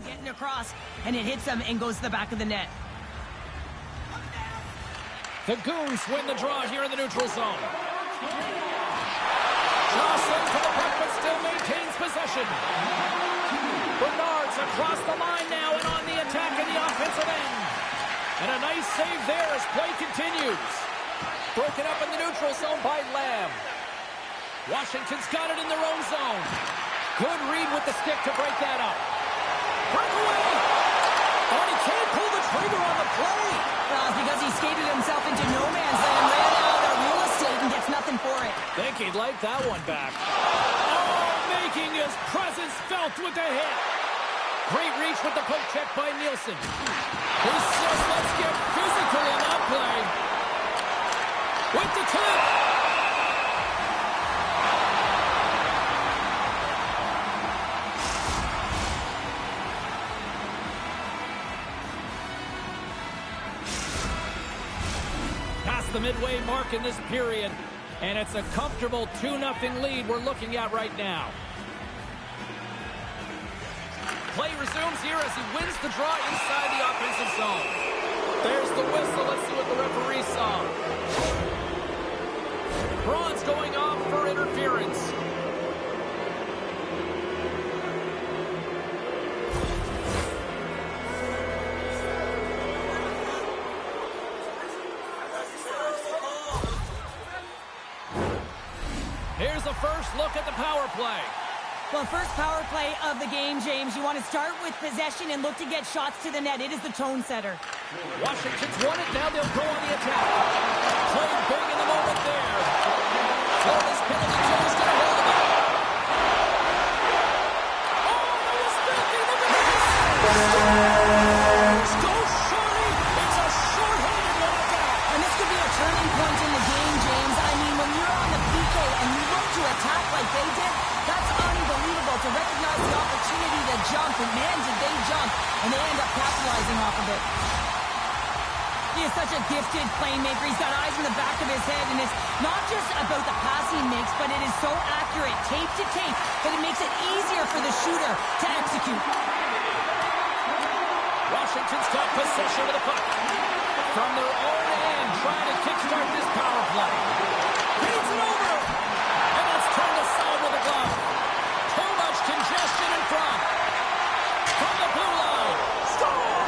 Getting across, and it hits him and goes to the back of the net. The Goons win the draw here in the neutral zone. Jocelyn to the puck, but still maintains possession. Bernard's across the line now and on the attack in the offensive end. And a nice save there as play continues. Broken up in the neutral zone by Lamb. Washington's got it in their own zone. Good read with the stick to break that up. Breakaway! Oh, he can't pull the trigger on the play. Well, it's because he skated himself into no man's land, ran out of real estate, and gets nothing for it. Think he'd like that one back. Oh, making his presence felt with the hit. Great reach with the poke check by Nielsen. He says, let's get physical in that play. With the tip. Past the midway mark in this period, and it's a comfortable 2-0 lead we're looking at right now. Play resumes here as he wins the draw inside the offensive zone. There's the whistle. Let's see what the referee saw. Braun's going off for interference. Here's the first look at the power play. Well, first power play of the game, James. You want to start with possession and look to get shots to the net. It is the tone setter. Washington's won it. Now they'll go on the attack. Played big in the moment there. the opportunity to jump, and man, did they jump, and they end up capitalizing off of it. He is such a gifted playmaker. He's got eyes in the back of his head, and it's not just about the pass he makes, but it is so accurate, tape to tape, that it makes it easier for the shooter to execute. Washington's got possession of the puck. From their own end, trying to kickstart this power play. Feeds it over! And that's turned aside with a glove. Too much congestion in front. From the blue line. Score!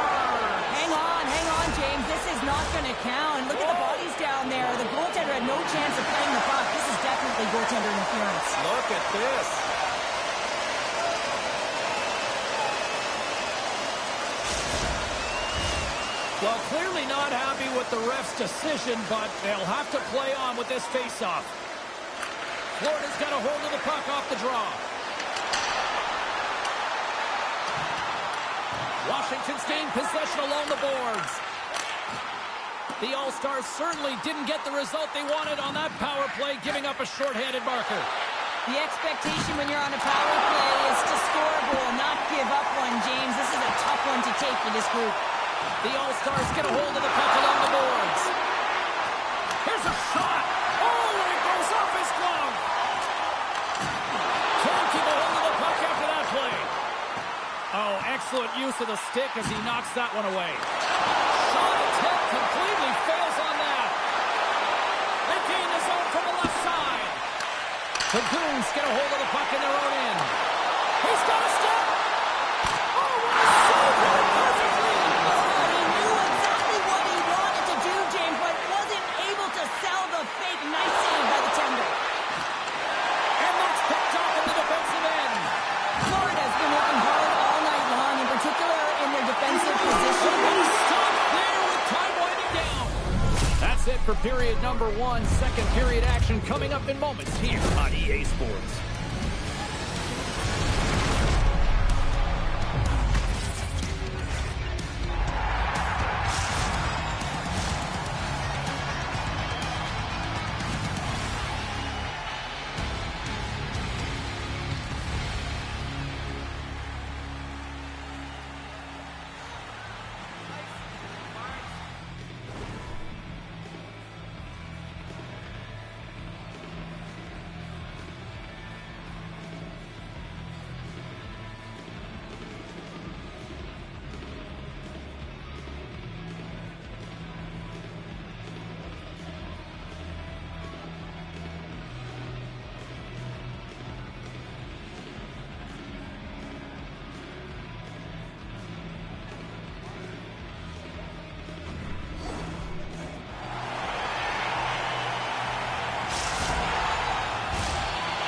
Hang on, James. This is not going to count. Look at the bodies down there. The goaltender had no chance of playing the puck. This is definitely goaltender interference. Look at this. Well, clearly not happy with the ref's decision, but they'll have to play on with this faceoff. Florida's got a hold of the puck off the draw. Washington's gained possession along the boards. The All-Stars certainly didn't get the result they wanted on that power play, giving up a shorthanded marker. The expectation when you're on a power play is to score a goal, not give up one, James. This is a tough one to take for this group. The All-Stars get a hold of the puck along the boards. Here's a shot. Oh, and it goes off his glove. Can't keep a hold of the puck after that play. Oh, excellent use of the stick as he knocks that one away. Shot attempt completely fails on that. They gain the zone from the left side. The Goons get a hold of the puck in their own end. He's got a step. Oh, what a save! What a perfectly. He knew exactly what he wanted to do, James, but wasn't able to sell the fake. Nice save by the tender. And that's picked off in the defensive end. Florida's been working hard all night long, in particular in their defensive position. Stop there with time winding down. That's it for period number 1. Second period action coming up in moments here on EA Sports.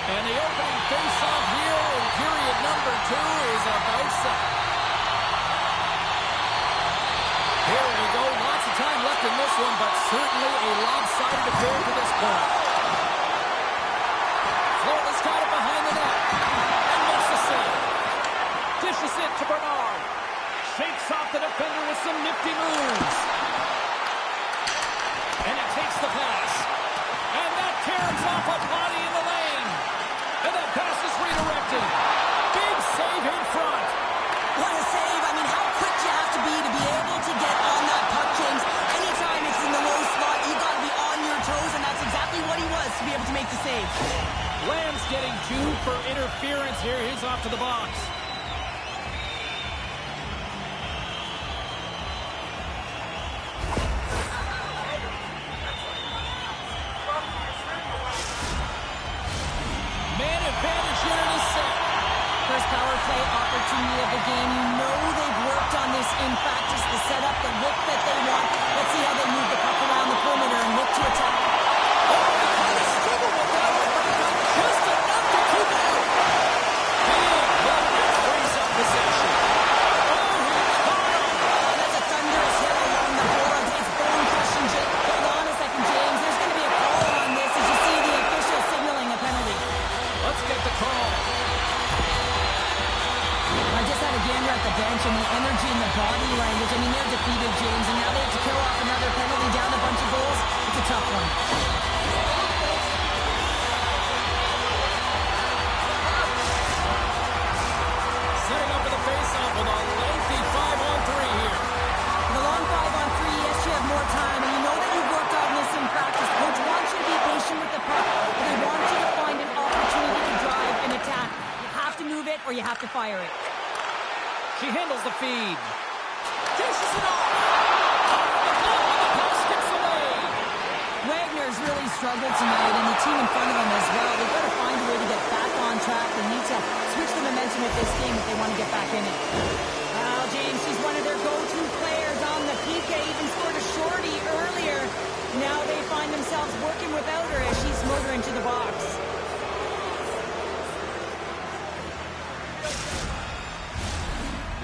And the opening face-off here in period number 2 is about set. Here we go. Lots of time left in this one, but certainly a lopsided affair to this point. Florida's got it behind the net. And makes the save. Dishes it to Bernard. Shakes off the defender with some nifty moves. And it takes the pass. And that tears off a body in the lane. And that pass is redirected. Big save in front. What a save. I mean, how quick you have to be able to get on that puck, James. Anytime it's in the low slot, you got to be on your toes, and that's exactly what he was to be able to make the save. Lamb's getting 2 for interference here. He's off to the box. Man advantage here in the set. First power play opportunity of the game. You know they've worked on this in practice to set up the look that they want. Let's see how they move the puck around the perimeter and look to attack. Oh, they kind of struggled with that one, but he got just enough to keep it out. Big left that frees up possession. Oh, he caught him. That's a thunderous hit along the boards. It's bone crushing. Hold on a second, James. There's going to be a call on this as you see the official signaling a penalty. Let's get the call. I just had a gander at the bench and the energy and the body language. I mean, they're defeated, James, and now they have to kill off another penalty down a bunch of fire it. She handles the feed. Dishes it off. The ball skips away. Wagner's really struggled tonight, and the team in front of him as well. They've got to find a way to get back on track. They need to switch the momentum of this game if they want to get back in it. Well, James, she's one of their go-to players on the PK. Even scored a shorty earlier. Now they find themselves working without her as she's motoring to the box.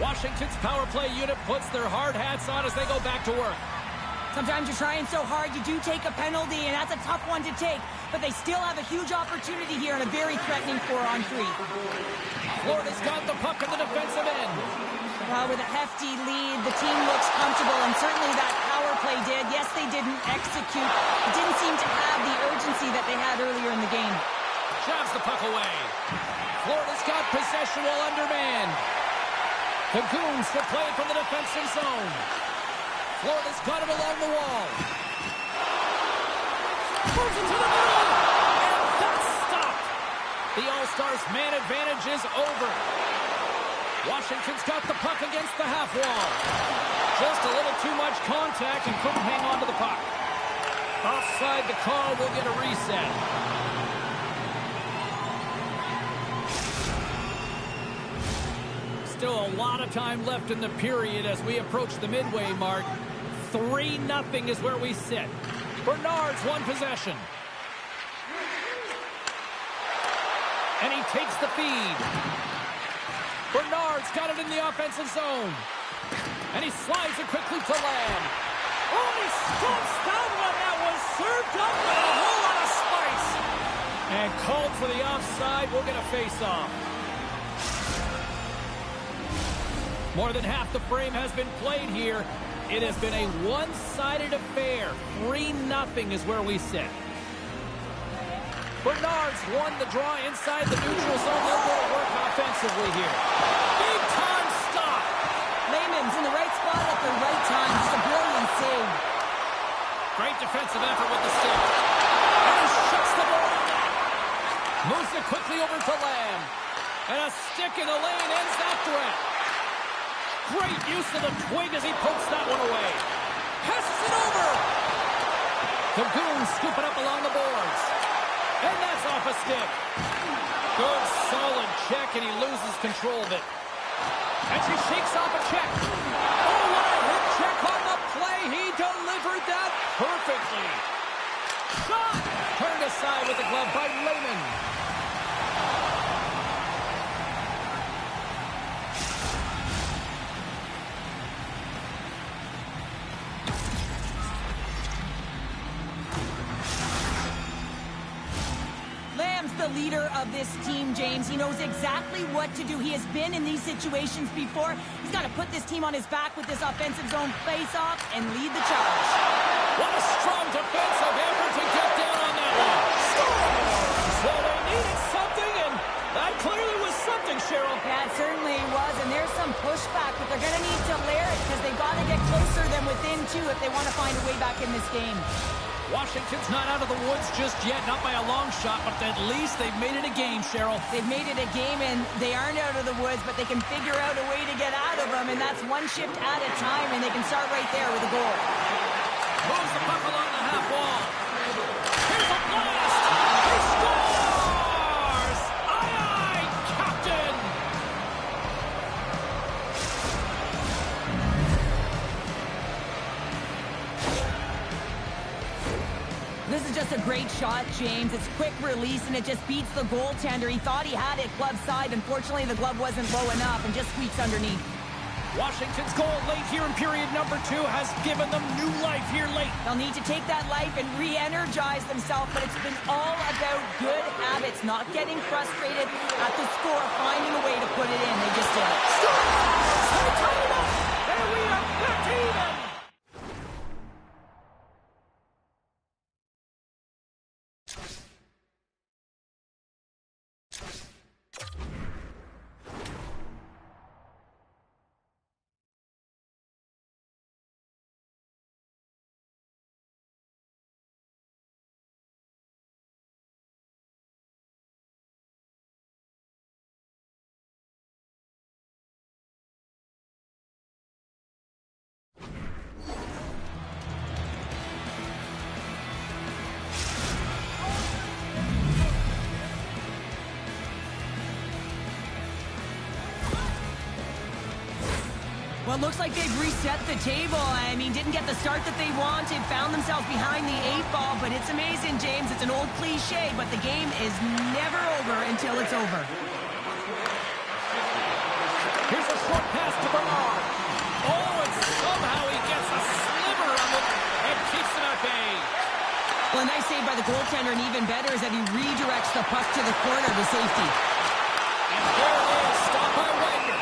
Washington's power play unit puts their hard hats on as they go back to work. Sometimes you're trying so hard, you do take a penalty, and that's a tough one to take. But they still have a huge opportunity here in a very threatening 4-on-3. Florida's got the puck in the defensive end. Well, with a hefty lead, the team looks comfortable, and certainly that power play did. Yes, they didn't execute. It didn't seem to have the urgency that they had earlier in the game. Jabs the puck away. Florida's got possession while undermanned. The Goons will play it from the defensive zone. Florida's got it along the wall. Moves it to the middle. And that's stopped. The All-Stars' man advantage is over. Washington's got the puck against the half wall. Just a little too much contact and couldn't hang on to the puck. Offside the call will get a reset. Still a lot of time left in the period as we approach the midway mark. 3-0 is where we sit. Bernard's won possession. And he takes the feed. Bernard's got it in the offensive zone. And he slides it quickly to Lamb. Oh, he stomps that one. That was served up with a whole lot of spice. And called for the offside. We'll get a face-off. More than half the frame has been played here. It has been a one-sided affair. 3-0 is where we sit. Bernard's won the draw inside the neutral zone. They'll go to work offensively here. Big time stop. Lehman's in the right spot at the right time. Just a brilliant save. Great defensive effort with the stick. And he shuts the ball. Moves it quickly over to Lamb. And a stick in the lane ends that threat. Great use of the twig as he pokes that one away. Passes it over. The Goons scoop it up along the boards. And that's off a stick. Good, solid check, and he loses control of it. And she shakes off a check. Oh, what a hit check on the play. He delivered that perfectly. Shot! Turned aside with the glove by Lehman. The leader of this team, James. He knows exactly what to do. He has been in these situations before. He's got to put this team on his back with this offensive zone face-off and lead the charge. What a strong defensive effort to get down on that one. So they needed something, and that clearly was something, Cheryl. Yeah, it certainly was, and there's some pushback, but they're going to need to layer it because they've got to get closer than within two if they want to find a way back in this game. Washington's not out of the woods just yet, not by a long shot, but at least they've made it a game, Cheryl. They've made it a game, and they aren't out of the woods, but they can figure out a way to get out of them, and that's one shift at a time, and they can start right there with a goal. Moves the puck along the half wall. Here's a blast! He scores! Aye, aye, Captain! This is just a great shot, James. It's quick release, and it just beats the goaltender. He thought he had it glove side. Unfortunately, the glove wasn't low enough and just squeaks underneath. Washington's goal late here in period number 2 has given them new life here late. They'll need to take that life and re-energize themselves, but it's been all about good habits, not getting frustrated at the score, finding a way to put it in. They just did it. And we are back to even. Well, it looks like they've reset the table. I mean, didn't get the start that they wanted, found themselves behind the 8 ball, but it's amazing, James. It's an old cliche, but the game is never over until it's over. Here's a short pass to Bernard. Oh, and somehow he gets a sliver of it and keeps it at bay. Well, a nice save by the goaltender, and even better is that he redirects the puck to the corner to safety. And there it is, stopped by Wagner.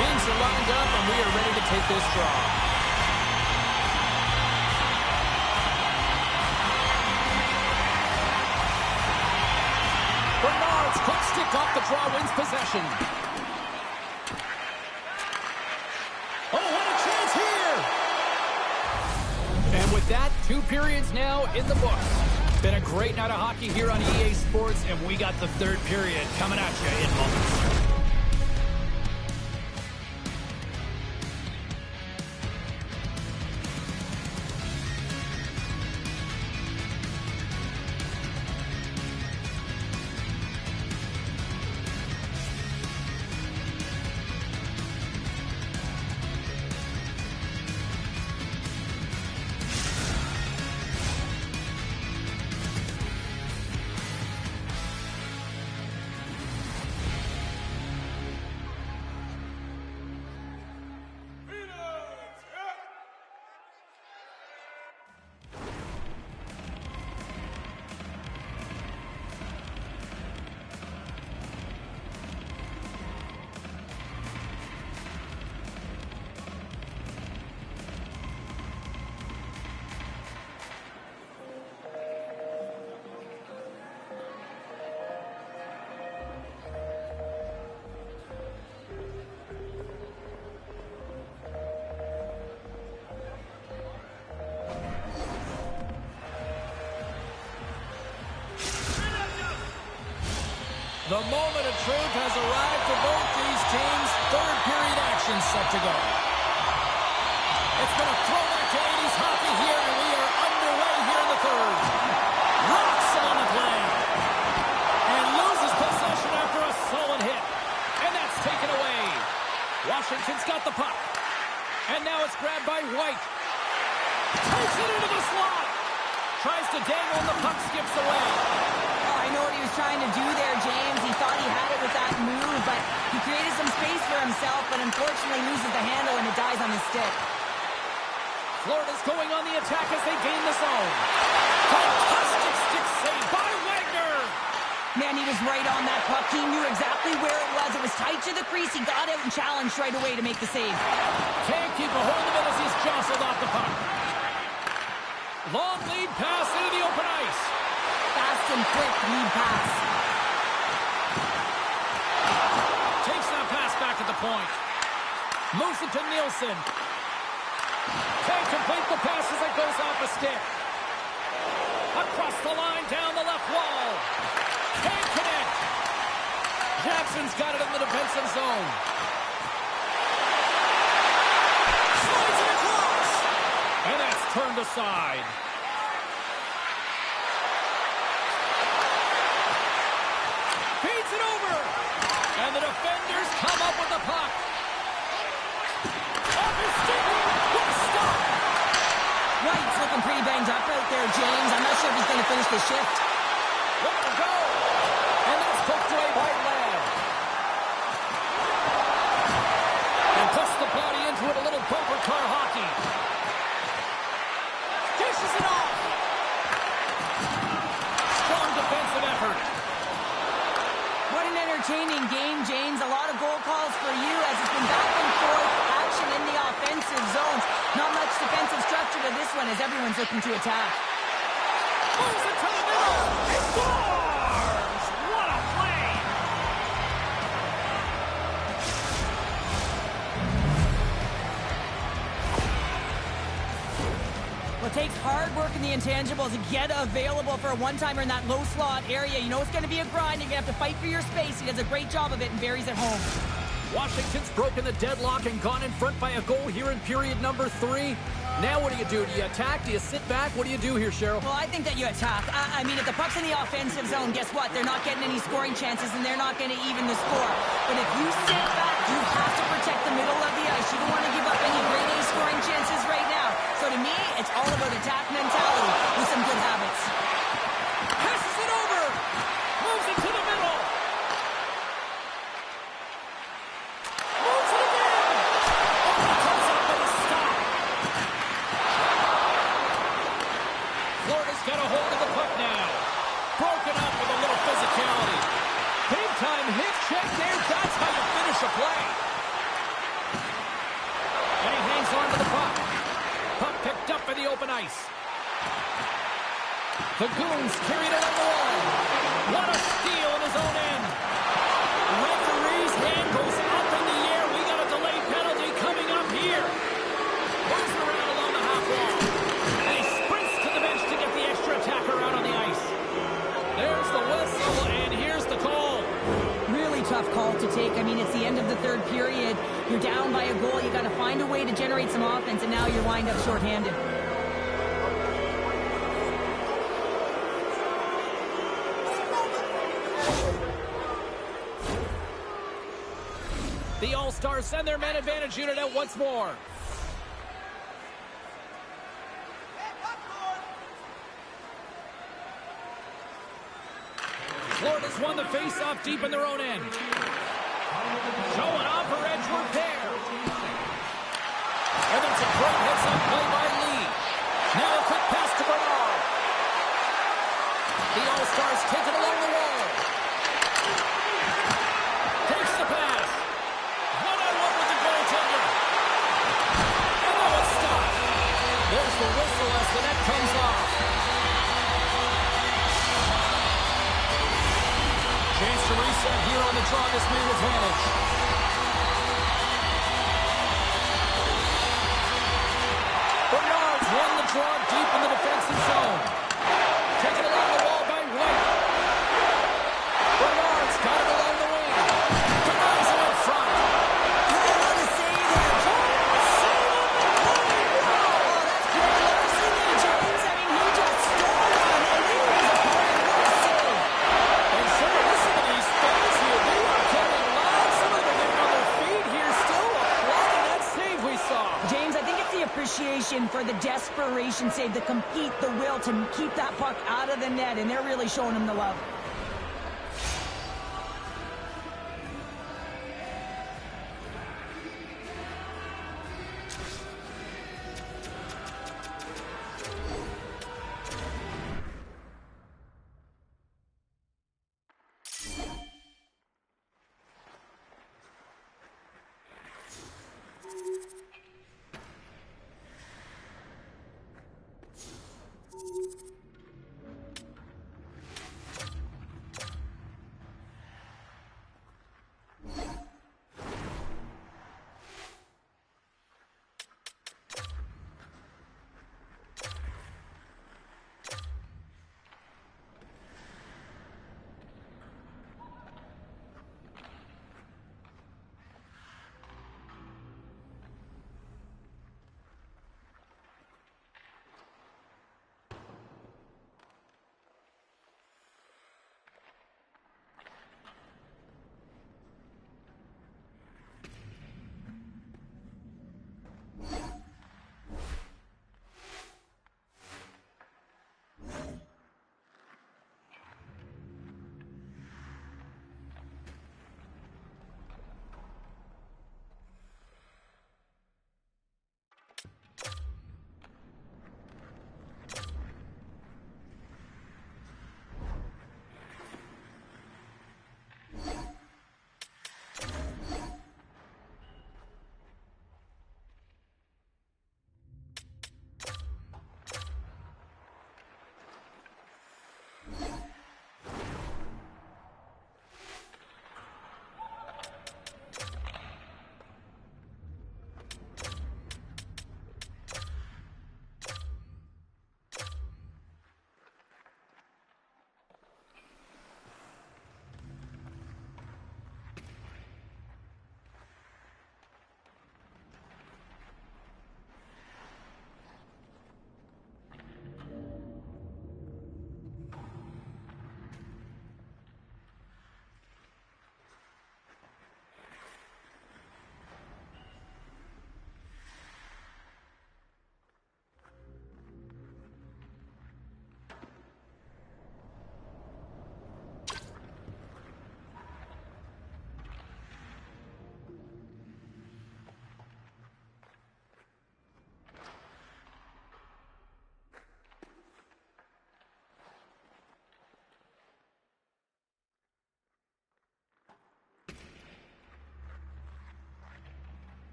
Teams are lined up, and we are ready to take this draw. Bernard's quick stick off the draw wins possession. Oh, what a chance here! And with that, 2 periods now in the books. Been a great night of hockey here on EA Sports, and we got the 3rd period coming at you in moments. The moment of truth has arrived for both these teams. 3rd period action set to go. It's been a throwback to 80s hockey here, and we are underway here in the 3rd. Rocks on the play. And loses possession after a solid hit. And that's taken away. Washington's got the puck. And now it's grabbed by White. Takes it into the slot. Tries to dangle, and the puck skips away. I know what he was trying to do there, James. He thought he had it with that move, but he created some space for himself, but unfortunately loses the handle and it dies on his stick. Florida's going on the attack as they gain the zone. Fantastic stick save by Wagner. Man, he was right on that puck. He knew exactly where it was. It was tight to the crease. He got out and challenged right away to make the save. Can't keep a hold of it as he's jostled off the puck. Long lead pass into the open ice. Fast and quick lead pass. Takes that pass back at the point. Moves it to Nielsen. Can't complete the pass as it goes off a stick. Across the line, down the left wall. Can't connect. Jackson's got it in the defensive zone. Slides it across. And that's turned aside. Feeds it over. And the defenders come up with the puck. Off his stick. What a stop. White's looking pretty banged up out there, James. I'm not sure if he's going to finish the shift. Let it go. And that's poked away by Ladd. And puts the body into it, a little bumper car hockey. Dishes it off. Strong defensive effort. What an entertaining game, James. A lot of goal calls for you as it's been back and forth action in the offensive zones. Not much defensive structure to this one as everyone's looking to attack. Moves it to the middle. Scores! What a play! Well, it takes hard work in the intangibles to get available for a one-timer in that low slot area. You know it's going to be a grind. You're going to have to fight for your space. He does a great job of it and buries it home. Washington's broken the deadlock and gone in front by a goal here in period number 3. Now what do? Do you attack? Do you sit back? What do you do here, Cheryl? Well, I think that you attack. I mean, if the puck's in the offensive zone, guess what? They're not getting any scoring chances, and they're not going to even the score. But if you sit back, you have to protect the middle of the ice. You don't want to give up any grade A scoring chances right now. So to me, it's all about attack mentality with some good habits. Passes it over. Moves it to the middle. Moves it again. Oh, he comes up with a stop. Florida's got a hold of the puck now. Broken up with a little physicality. Big time hit check there. That's how you finish a play. And he hangs on to the puck. Puck picked up for the open ice. The Goons carried it on the wall. What a steal in his own end. Referee's hand goes up in the air. We got a delayed penalty coming up here. Moves around along the half wall. And he sprints to the bench to get the extra attacker out on the ice. There's the whistle, and here's the call. Really tough call to take. I mean, it's the end of the third period. You're down by a goal. You got to find a way to generate some offense, and now you're wind up shorthanded. The All-Stars send their man advantage unit out once more. Florida's won the face-off deep in their own end. Showing off her edge repair. And it's a great heads-up play by Lee. Now a quick pass to Bernard. The All-Stars take it along the wall. Takes the pass. One-on-one with the goaltender. And now it's stopped. There's the whistle as the net comes off. Chance to reset here on the draw, this man advantage. Bernard's won the draw deep in the defensive zone. Taken along the wall by White. Bernard's got it along the wing. Denies it in front. What a save there, James. Save on the play. Oh, that's great larceny, James. I mean, he just stole one, and he was a point. What a save. And sure, listen to these fans here. They are coming live. Some of them are getting on their feet here still applauding that save we saw. James, I think it's the appreciation for the desperation save, the compete, the will to keep that puck out of the net, and they're really showing him the love.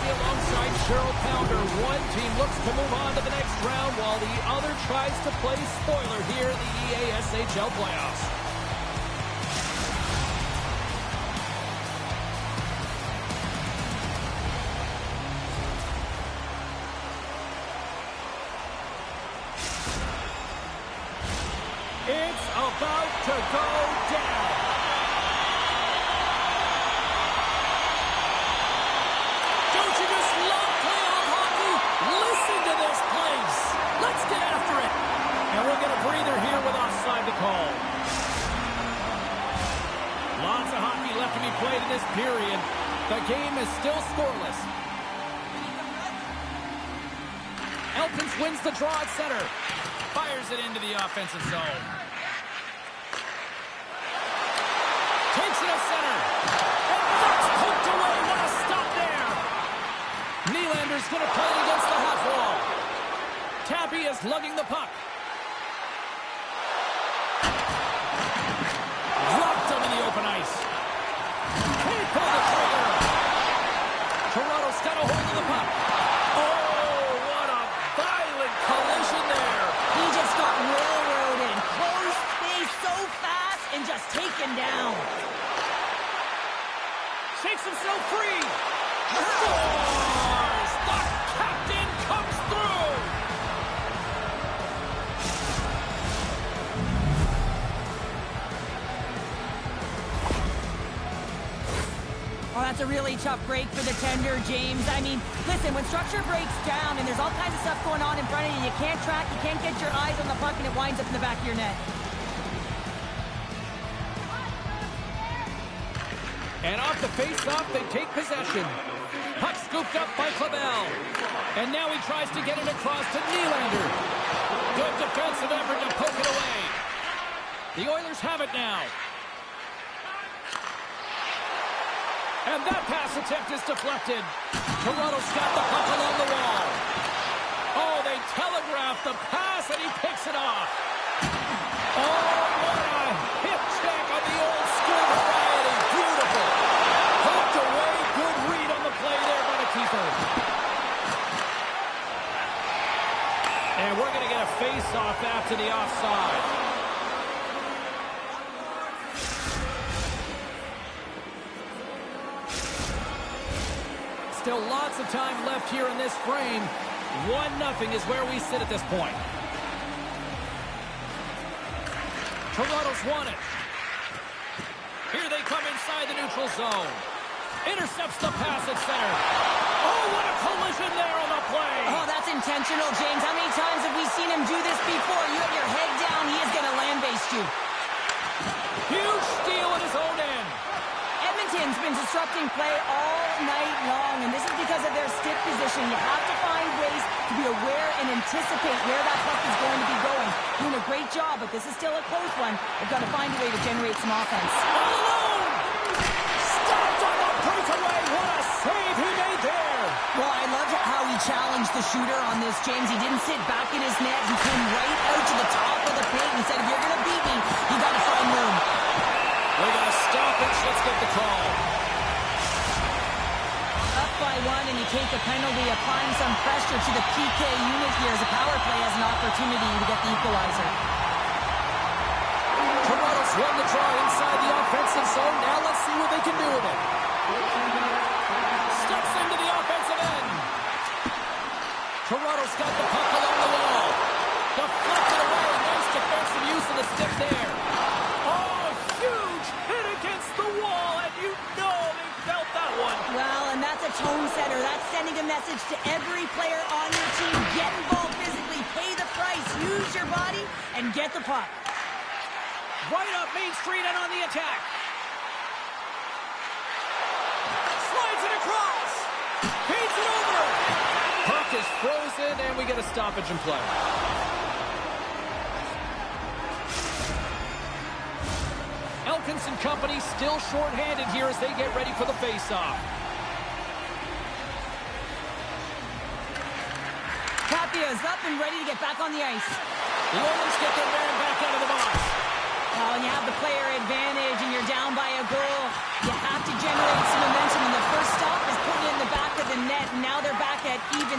Tapia alongside Cheryl Pounder. One team looks to move on to the next round while the other tries to play spoiler here in the EASHL playoffs. It's about to go down. Don't you just love playoff hockey? Listen to this place. Let's get after it. And we'll get a breather here with offside to call. Lots of hockey left to be played in this period. The game is still scoreless. Elkins wins the draw at center. Fires it into the offensive zone. Takes it at center. And that's poked away. What a stop there. Nylander's going to play it against the half wall. Tappy is lugging the puck. Dropped him in the open ice. Can't pull the trigger. Toronto's got a hold of the puck. Oh, what a violent collision there. He just got railroaded. Closed space so fast and just taken down. Shakes himself free. Scores! The captain comes through. Oh, that's a really tough break for the tender, James. I mean, listen, when structure breaks down and there's all kinds of stuff going on in front of you, you can't track, you can't get your eyes on the puck, and it winds up in the back of your net. And off the face-off, they take possession. Puck scooped up by Clavel. And now he tries to get it across to Nylander. Good defensive effort to poke it away. The Oilers have it now. And that pass attempt is deflected. Toronto's got the puck along the wall. Oh, they telegraph the pass, and he picks it off. Oh, what a hip check on the old school variety. Beautiful. Poked away. Good read on the play there by the keeper. And we're going to get a face-off after the offside. Still lots of time left here in this frame. 1-0 is where we sit at this point. Toronto's won it. Here they come inside the neutral zone. Intercepts the pass at center. Oh, what a collision there on the play. Oh, that's intentional, James. How many times have we seen him do this before? You have your head down, he is going to land-base you. Huge steal at his own end. Edmonton's been disrupting play all night long, and this is because of their stick position. You have to find ways to be aware and anticipate where that puck is going to be going. Doing a great job, but this is still a close one. They've got to find a way to generate some offense. All alone! Stopped on the breakaway. What a save he made there! Well, I loved how he challenged the shooter on this, James. He didn't sit back in his net. He came right out to the top of the paint and said, if you're going to beat me, you got to find room. We're going to stop it. Let's get the call. Up by one, and you take a penalty, applying some pressure to the PK unit here as a power play has an opportunity to get the equalizer. Toronto's won the draw inside the offensive zone. Now let's see what they can do with it. Steps into the offensive end. Toronto's got the puck along the wall. Deflected away. Nice defensive use of the stick there. Oh, huge hit against the wall, and you know they felt that one. Well, and that's a tone setter. That's sending a message to every player on your team. Get involved physically, pay the price, use your body, and get the puck. Right up Main Street and on the attack. Slides it across. Feeds it over. Puck is frozen, and we get a stoppage in play. Elkins and company still shorthanded here as they get ready for the face-off. Tapia is up and ready to get back on the ice. The Oilers get their man back out of the box. Well, when you have the player advantage and you're down by a goal, you have to generate some momentum, and the first stop is putting it in the back of the net.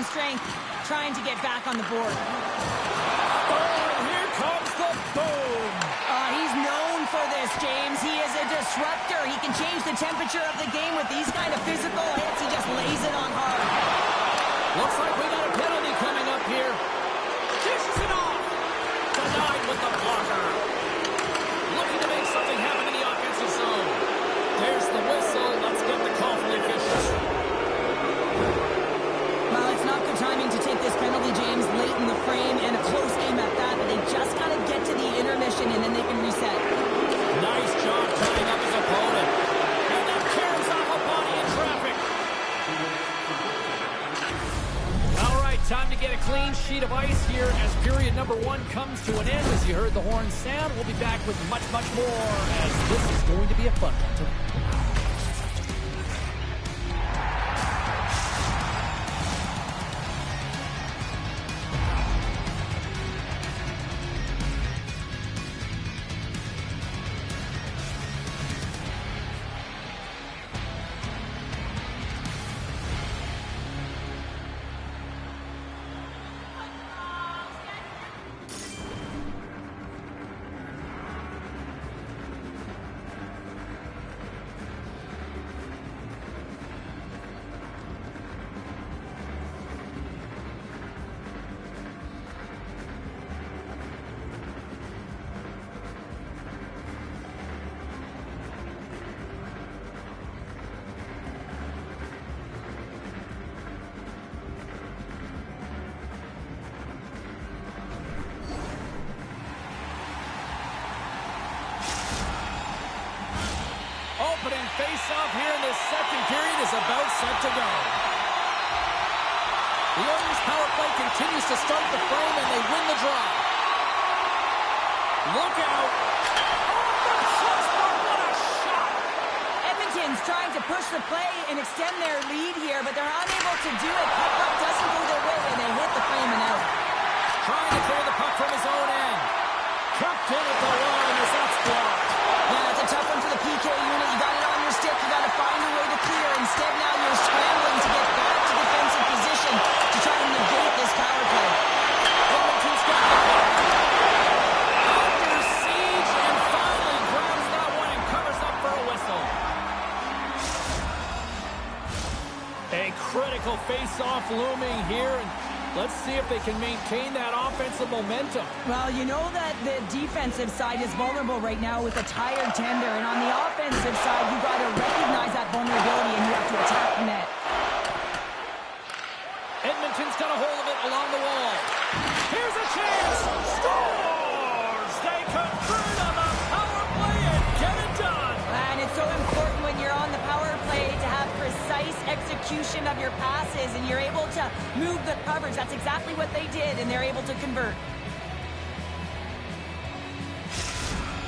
own strength, trying to get back on the board. Oh, here comes the boom! He's known for this, James. He is a disruptor. He can change the temperature of the game with these kind of physical hits. He just lays it on hard. Looks like we got a penalty coming up here. Dishes it off. Denied with the blocker. Looking to make something happen in the offensive zone. There's the whistle. Let's get the call from the officials. Well, it's not good timing to take this penalty, James, late in the frame, and a close game at that, but they just got to get to the intermission, and then they can reset. Nice job tying up his opponent. And then tears off a body in traffic. All right, time to get a clean sheet of ice here as period number 1 comes to an end. As you heard the horn sound, we'll be back with much, much more, as this is going to be a fun one tonight. Opening face-off here in this second period is about set to go. The Oilers' power play continues to start the frame, and they win the draw. Look out. What a shot! Edmonton's trying to push the play and extend their lead here, but they're unable to do it. Puck doesn't go their way, and they hit the frame and out. Trying to clear the puck from his own end. Tucked in at the line as that's blocked. Yeah, it's a tough one for the PK unit. You got it on your stick. You got to find a way to clear. Instead, now you're scrambling to get back to defensive position to try to negate this power play. Edmonton's got the puck. Under siege, and finally grabs that one and covers up for a whistle. A critical face-off looming here, and let's see if they can maintain that offensive momentum. Well, you know that the defensive side is vulnerable right now with a tired tender, and on the offensive side, you got to recognize that vulnerability and you have to attack the net. Edmonton's got a hold of it along the wall. Here's a chance. Scores! They convert on the power play and get it done. And it's so important when you're on the power play to have precise execution of your passes, and you're able to move the coverage. That's exactly what they did, and they're able to convert.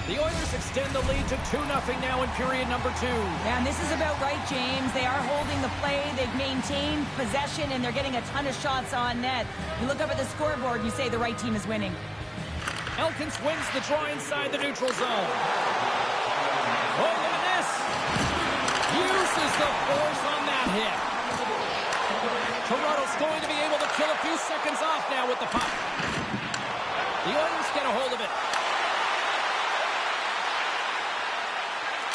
The Oilers extend the lead to 2-0 now in period number 2. And this is about right, James. They are holding the play. They've maintained possession, and they're getting a ton of shots on net. You look up at the scoreboard, and you say the right team is winning. Elkins wins the draw inside the neutral zone. Oh, look at this. Uses the force on that hit. Toronto's going to be able to kill a few seconds off now with the puck. The Oilers get a hold of it.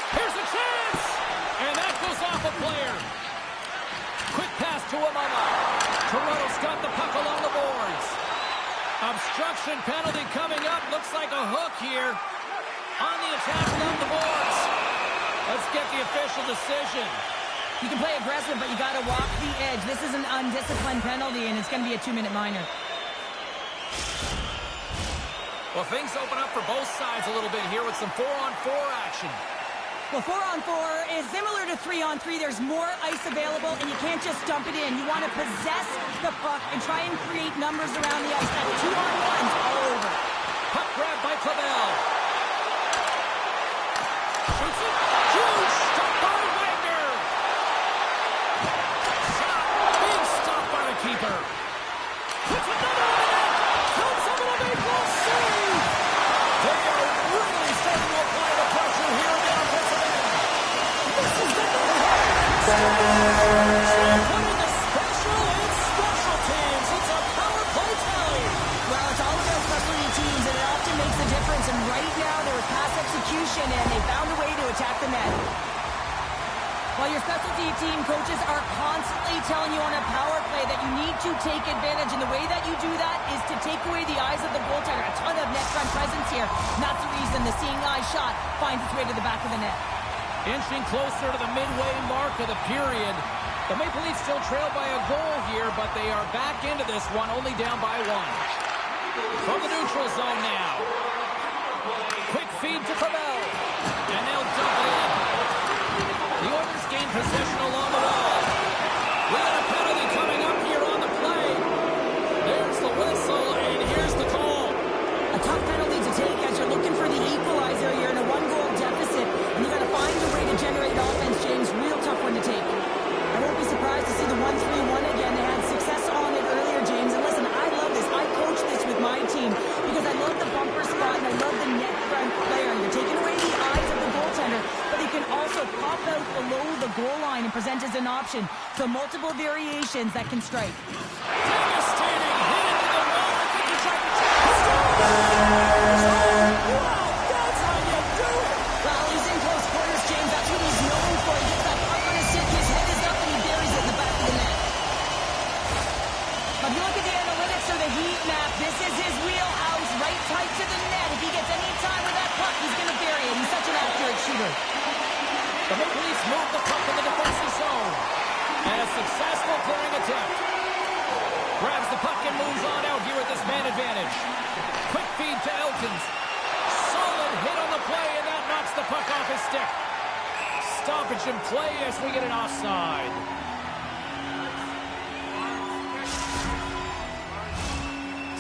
Here's a chance! And that goes off a player. Quick pass to Amama. Toronto's got the puck along the boards. Obstruction penalty coming up. Looks like a hook here on the attack along the boards. Let's get the official decision. You can play aggressive, but you got to walk the edge. This is an undisciplined penalty, and it's going to be a 2-minute minor. Well, things open up for both sides a little bit here with some 4-on-4 action. Well, 4-on-4 is similar to 3-on-3. There's more ice available, and you can't just dump it in. You want to possess the puck and try and create numbers around the ice. That's 2-on-1s all over. Puck grab by Clavel. Shoots it. Huge stop by Wagner. Shot. Big stop by the keeper. Puts another on the net. Comes up with a big goal save. They are really starting to apply the pressure here in the offensive end. This is the no-hitter. Putting the special in special telling you on a power play that you need to take advantage, and the way that you do that is to take away the eyes of the goaltender. A ton of net front presence here, and that's the reason the seeing eye shot finds its way to the back of the net. Inching closer to the midway mark of the period. The Maple Leafs still trail by a goal here, but they are back into this one, only down by one. From the neutral zone now. Quick feed to Clavell. And they'll dump it in. The Oilers gain possession along the wall. We got a penalty coming up here on the play. There's the whistle, and here's the call. A tough penalty to take as you're looking for the equalizer. You're in a one-goal deficit, and you got to find a way to generate offense, James. Real tough one to take. I won't be surprised to see the 1-3-1 again. They had success on it earlier, James. And listen, I love this. I coach this with my team because I love the bumper spot and I love the net front player. You're taking away the eyes of the goaltender, but he can also pop out below the goal line and present as an option. So multiple variations that can strike. Devastating hit into the wall. I think he tried to wow, that's how you do it. Well, he's in close quarters, James. That's what he's known for. He gets that pucker to stick. His head is up and he buries it in the back of the net. If you look at the analytics or the heat map, this is his wheelhouse, right tight to the net. If he gets any time with that puck, he's going to bury it. He's such an accurate shooter. The Maple Leafs move the puck in the defensive zone. And a successful clearing attempt. Grabs the puck and moves on out here with this man advantage. Quick feed to Elkins. Solid hit on the play, and that knocks the puck off his stick. Stoppage in play as we get an offside.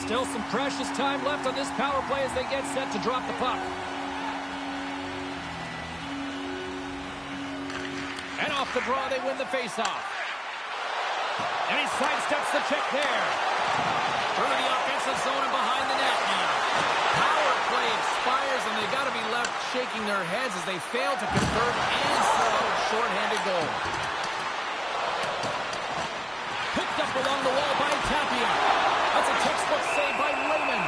Still some precious time left on this power play as they get set to drop the puck. And off the draw, they win the faceoff. And he sidesteps the check there. Through the offensive zone and behind the net now. Power play expires, and they've got to be left shaking their heads as they fail to convert and settle a shorthanded goal. Picked up along the wall by Tapia. That's a textbook save by Lehman.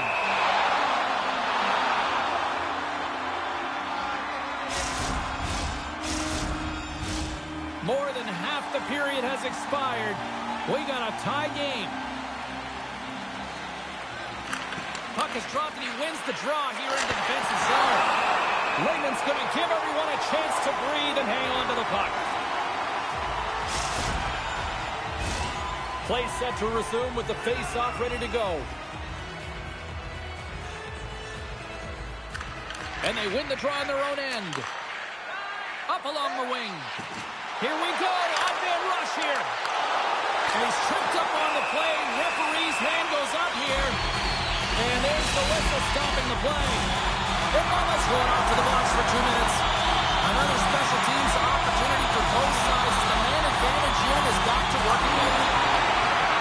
More than half the period has expired. We got a tie game. Puck is dropped and he wins the draw here in the defensive zone. Lehman's going to give everyone a chance to breathe and hang on to the puck. Play set to resume with the face-off ready to go. And they win the draw on their own end. Up along the wing. Here we go. Odd man rush here. And he's tripped up on the play. Referee's hand goes up here. And there's the whistle stopping the play. Irma's going off to the box for 2 minutes. Another special teams opportunity for both sides. The man advantage unit has got to work together.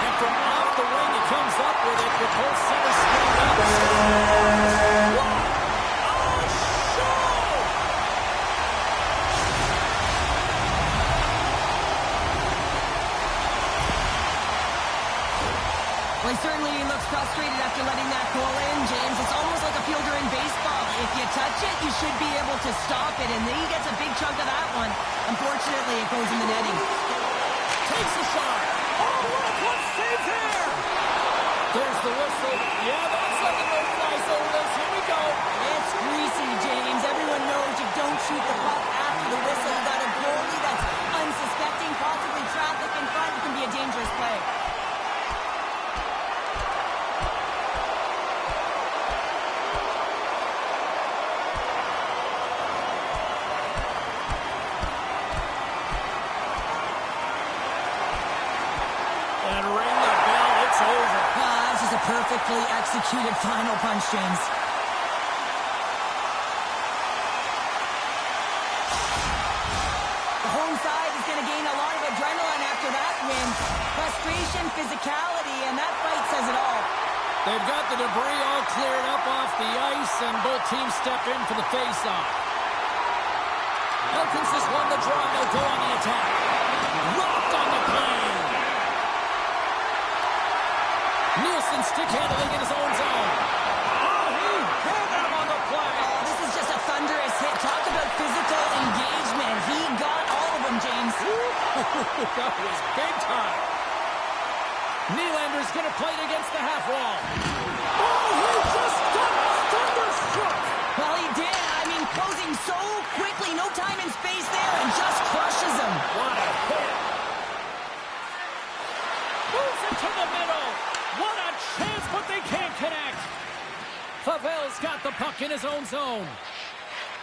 And from off the wing, he comes up with it with both centers spinning up. What a show! Well, he certainly looks frustrated after letting that goal in, James. It's almost like a fielder in baseball. If you touch it, you should be able to stop it, and he gets a big chunk of that one. Unfortunately, it goes in the netting. Takes a shot. Oh, what a clutch save there! There's the whistle. Yeah, that's like a no-fly zone list. Here we go. It's greasy, James. Everyone knows you don't shoot the puck after the whistle. You got a goalie that's unsuspecting, possibly traffic in front. It can be a dangerous play. And ring the bell. It's over. This is a perfectly executed final punch, James. The home side is going to gain a lot of adrenaline after that win. Frustration, physicality, and that fight says it all. They've got the debris all cleared up off the ice, and both teams step in for the face-off. Elkins has won the draw, and they'll go on the attack. Rocked on the plane. Nielsen stick handling in his own zone. Oh, he hit him on the play. Oh, this is just a thunderous hit. Talk about physical engagement. He got all of them, James. That was big time. Nylander's going to play it against the half wall. Oh, he just got thunderstruck. Well, he did. I mean, closing so quickly, no time and space there, and just crushes him. What a hit. Moves it to the middle. What a chance, but they can't connect. Pavel's got the puck in his own zone.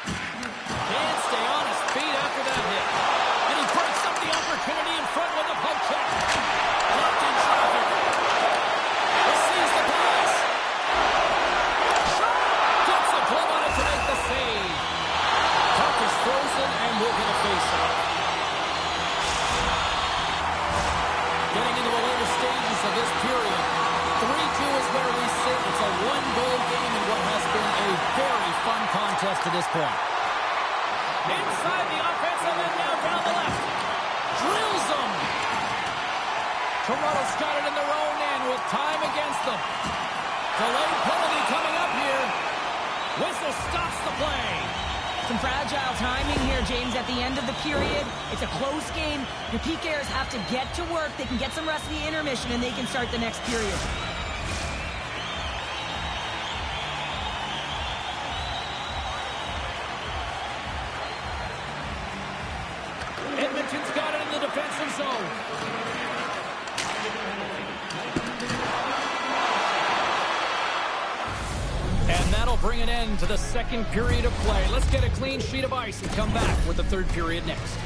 Can't stay on his feet after that hit. And he breaks up the opportunity in front with a poke check. Blocked in traffic. Receives the pass. Shot! Gets a glove on it to make the save. Puck is frozen and we'll get a face-off. Getting into the later stages of this period. 3-2 is where we sit. It's a one-goal game in what has been a very fun contest to this point. Inside the offense and then now down the left. Drills them. Toronto's got it in their own end with time against them. Delayed penalty coming up here. Whistle stops the play. Some fragile timing here, James, at the end of the period. It's a close game. Your PKers have to get to work. They can get some rest in the intermission, and they can start the next period. Edmonton's got it in the defensive zone. And that'll bring an end to the second period of play. Let's get a clean sheet of ice and come back with the third period next.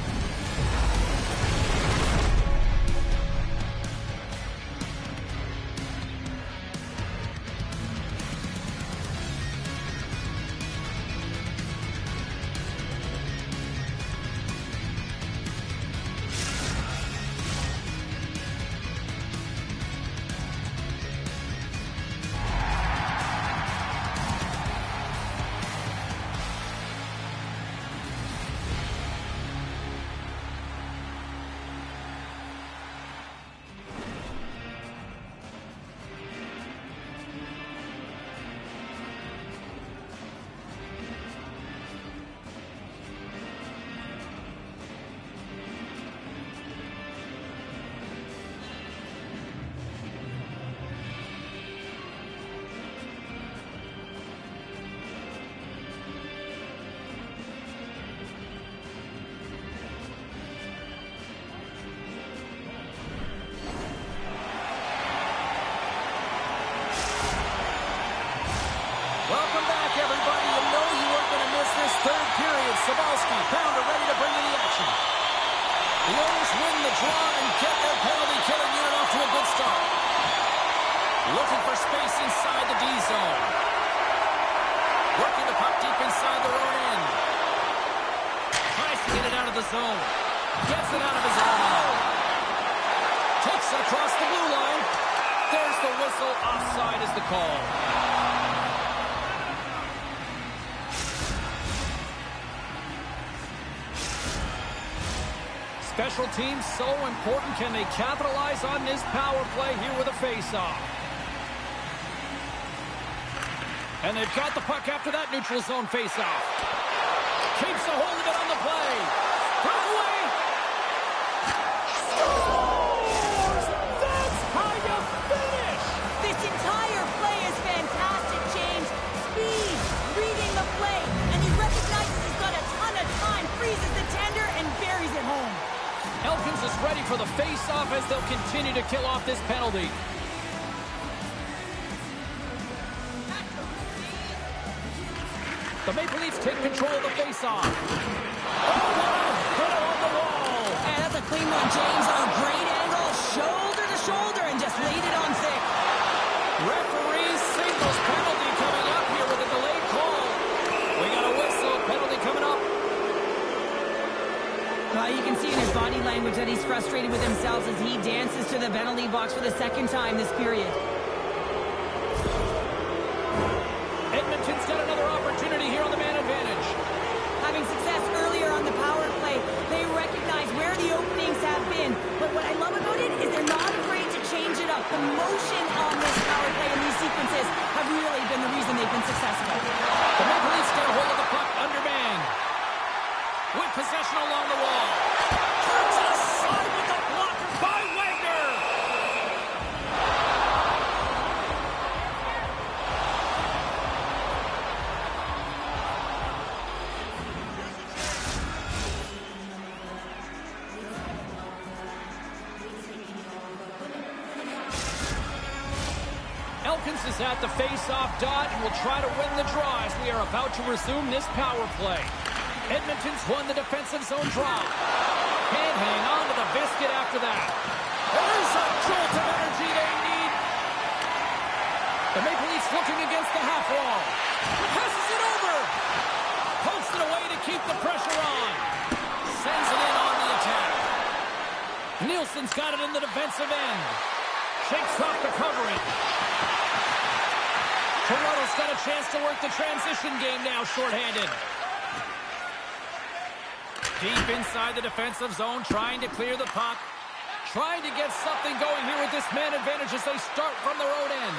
Welcome back, everybody. You know you weren't going to miss this third period. Sabalski, Pounder ready to bring in the action. The Oilers win the draw and get their penalty-killing unit off to a good start. Looking for space inside the D zone. Working the puck deep inside their own end. Tries to get it out of the zone. Gets it out of his own end. Takes it across the blue line. There's the whistle. Offside is the call. Special teams so important. Can they capitalize on this power play here with a face-off? And they've got the puck after that neutral zone face-off. Keeps a hold of it on the play. Breakaway. Scores! That's how you finish! This entire play is fantastic, James. Speed, reading the play, and he recognizes he's got a ton of time, freezes the tender, and buries it home. Elkins is ready for the face-off as they'll continue to kill off this penalty. The Maple Leafs take control of the face-off. Oh, what a on the wall. And that's a clean one, James, on a great angle, shoulder to shoulder, and just laid it on thick. Referee signals penalty coming up here with a delayed call. We got a whistle, penalty coming up. You can see in his body language that he's frustrated with himself as he dances to the penalty box for the second time this period. Edmonton's got another opportunity here on the man advantage. Having success earlier on the power play, they recognize where the openings have been. But what I love about it is they're not afraid to change it up. The motion on this power play and these sequences have really been the reason they've been successful. The Maple Leafs get a hold of the puck undermanned. With possession along the wall. Turns it aside with the blocker by Wagner. Elkins is at the face-off dot and will try to win the draw as we are about to resume this power play. Edmonton's won the defensive zone draw. Can't hang on to the biscuit after that. There's a jolt of energy they need. The Maple Leafs looking against the half wall. Passes it over. Pokes it away to keep the pressure on. Sends it in on the attack. Nielsen's got it in the defensive end. Shakes off the covering. Toronto's got a chance to work the transition game now, shorthanded. Deep inside the defensive zone, trying to clear the puck. Trying to get something going here with this man advantage as they start from their own end.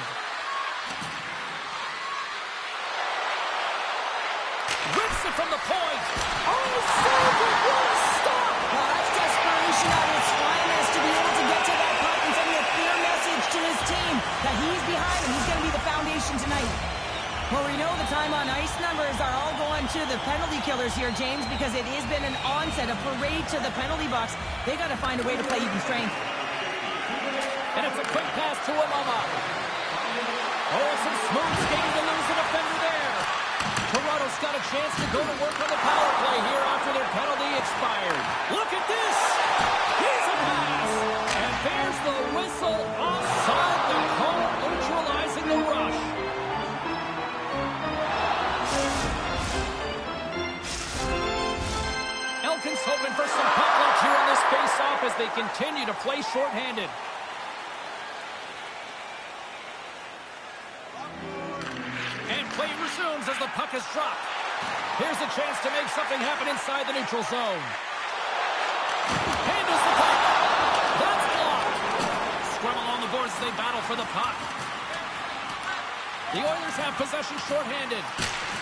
Rips it from the point. Oh, so good. What a stop. Well, that's desperation at its finest to be able to get to that puck and send a clear message to his team that he's behind and he's going to be the foundation tonight. Well, we know the time on ice numbers are all going to the penalty killers here, James, because it has been an onset, a parade to the penalty box. They got to find a way to play even strength. And it's a quick pass to Amama. Oh, some smooth skating to lose a defender there. Toronto's got a chance to go to work on the power play here after their penalty expired. Look at this. Here's a pass. And there's the whistle offside, the call neutralizing the rush. Elkins hoping for some puck luck here on this face-off as they continue to play shorthanded. And play resumes as the puck is dropped. Here's a chance to make something happen inside the neutral zone. Handles the puck. That's blocked. Scrum along the boards as they battle for the puck. The Oilers have possession shorthanded.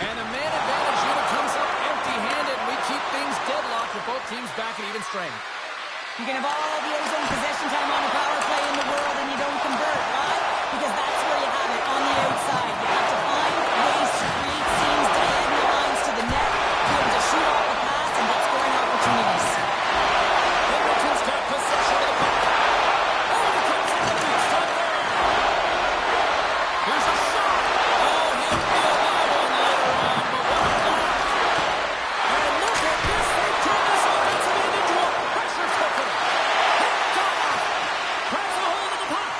And the man advantage unit comes up empty-handed. We keep things deadlocked with both teams back at even strength. You can have all the ozone possession time on the power play in the world and you don't convert. Why? Because that's where you have it, on the outside. You have to find ways to create seams, diagonal lines to the net, be able to shoot off the pass and get scoring opportunities. Edmonton's got possession of the puck. Oh, he comes in the deep shot there. Here's a shot. Oh, he'll feel that one later on, but what a block. And look at this. They turn this offensive end into a pressure cooker. Grabs a hold of the puck.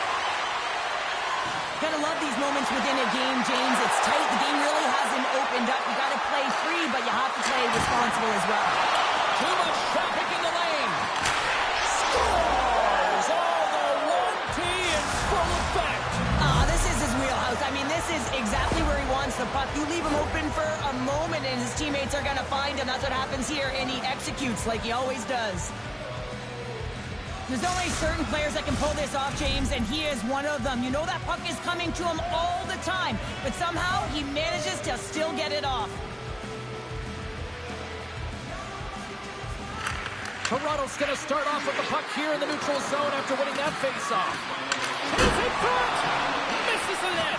Gotta love these moments within a game, James. It's tight. The game really hasn't opened up. You gotta play free, but you have to play responsible as well. Too much traffic in the lane. Scores! Oh, the 1T in full effect. This is his wheelhouse. I mean, this is exactly where he wants the puck. You leave him open for a moment, and his teammates are gonna find him. That's what happens here, and he executes like he always does. There's only certain players that can pull this off, James, and he is one of them. You know that puck is coming to him all the time, but somehow he manages to still get it off. Toronto's going to start off with the puck here in the neutral zone after winning that face-off. He's in front! Misses the net!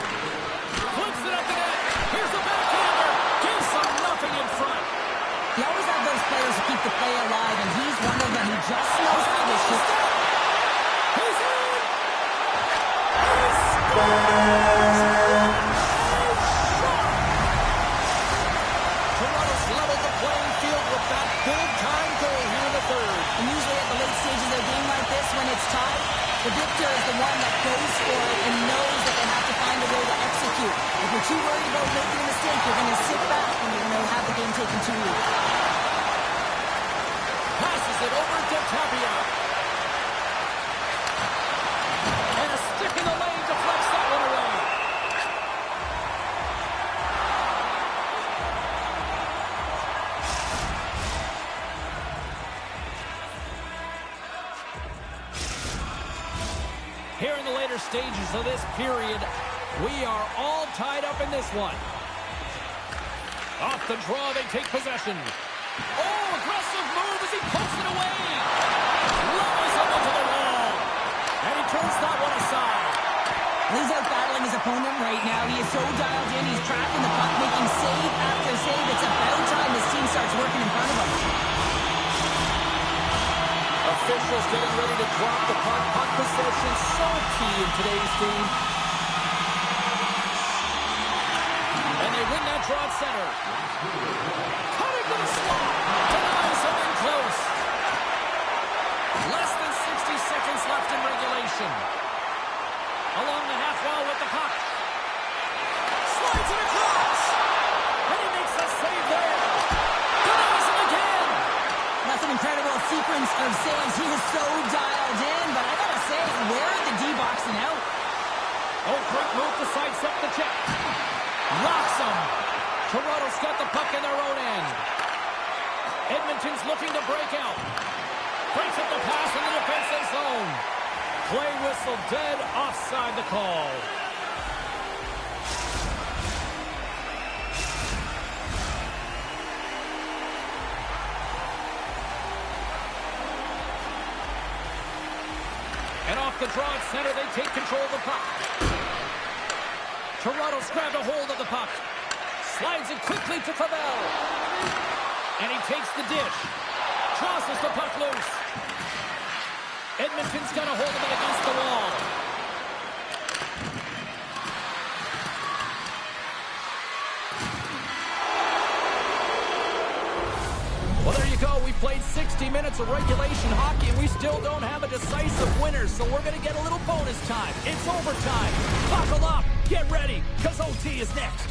Flips it up the net! Here's the backhander! Gives them nothing in front! You always have those players who keep the play alive, and he's one of them. He just knows how to shoot. He's in! He scores! Toronto's leveled the playing field with that big-time goal here in the third. And usually at the late stages of a game like this, when it's tied, the victor is the one that goes for it and knows that they have to find a way to execute. If you're too worried about making a mistake, you're going to sit back and you're going to have the game taken to you. Passes it over to Tapia. And a stick in the lane deflects that one away. Here in the later stages of this period, we are all tied up in this one. Off the draw, they take possession. Oh, aggressive move as he pokes it away. Levels up into the wall. And he turns that one aside. He's out battling his opponent right now. He is so dialed in. He's tracking the puck, making save after save. It's about time his team starts working in front of him. Officials getting ready to drop the puck. Puck possession so key in today's game. win that draw at center. Cutting to the slot. Denies him in close. Less than 60 seconds left in regulation. Along the half wall with the puck. Slides it across. And he makes a save there. Denies him again. That's an incredible sequence of saves. He is so dialed in, but I gotta say, where are the D-boxing out? Oh, great move to sidestep the check. Locks him. Toronto's got the puck in their own end. Edmonton's looking to break out. Breaks up the pass in the defensive zone. Play whistle dead, offside the call. And off the draw at center, they take control of the puck. Toronto's grabbed a hold of the puck. Slides it quickly to Pavel. And he takes the dish. Tosses the puck loose. Edmonton's got a hold of it against the wall. Well, there you go. We played 60 minutes of regulation hockey, and we still don't have a decisive winner, so we're going to get a little bonus time. It's overtime. Buckle up. Get ready, because OT is next.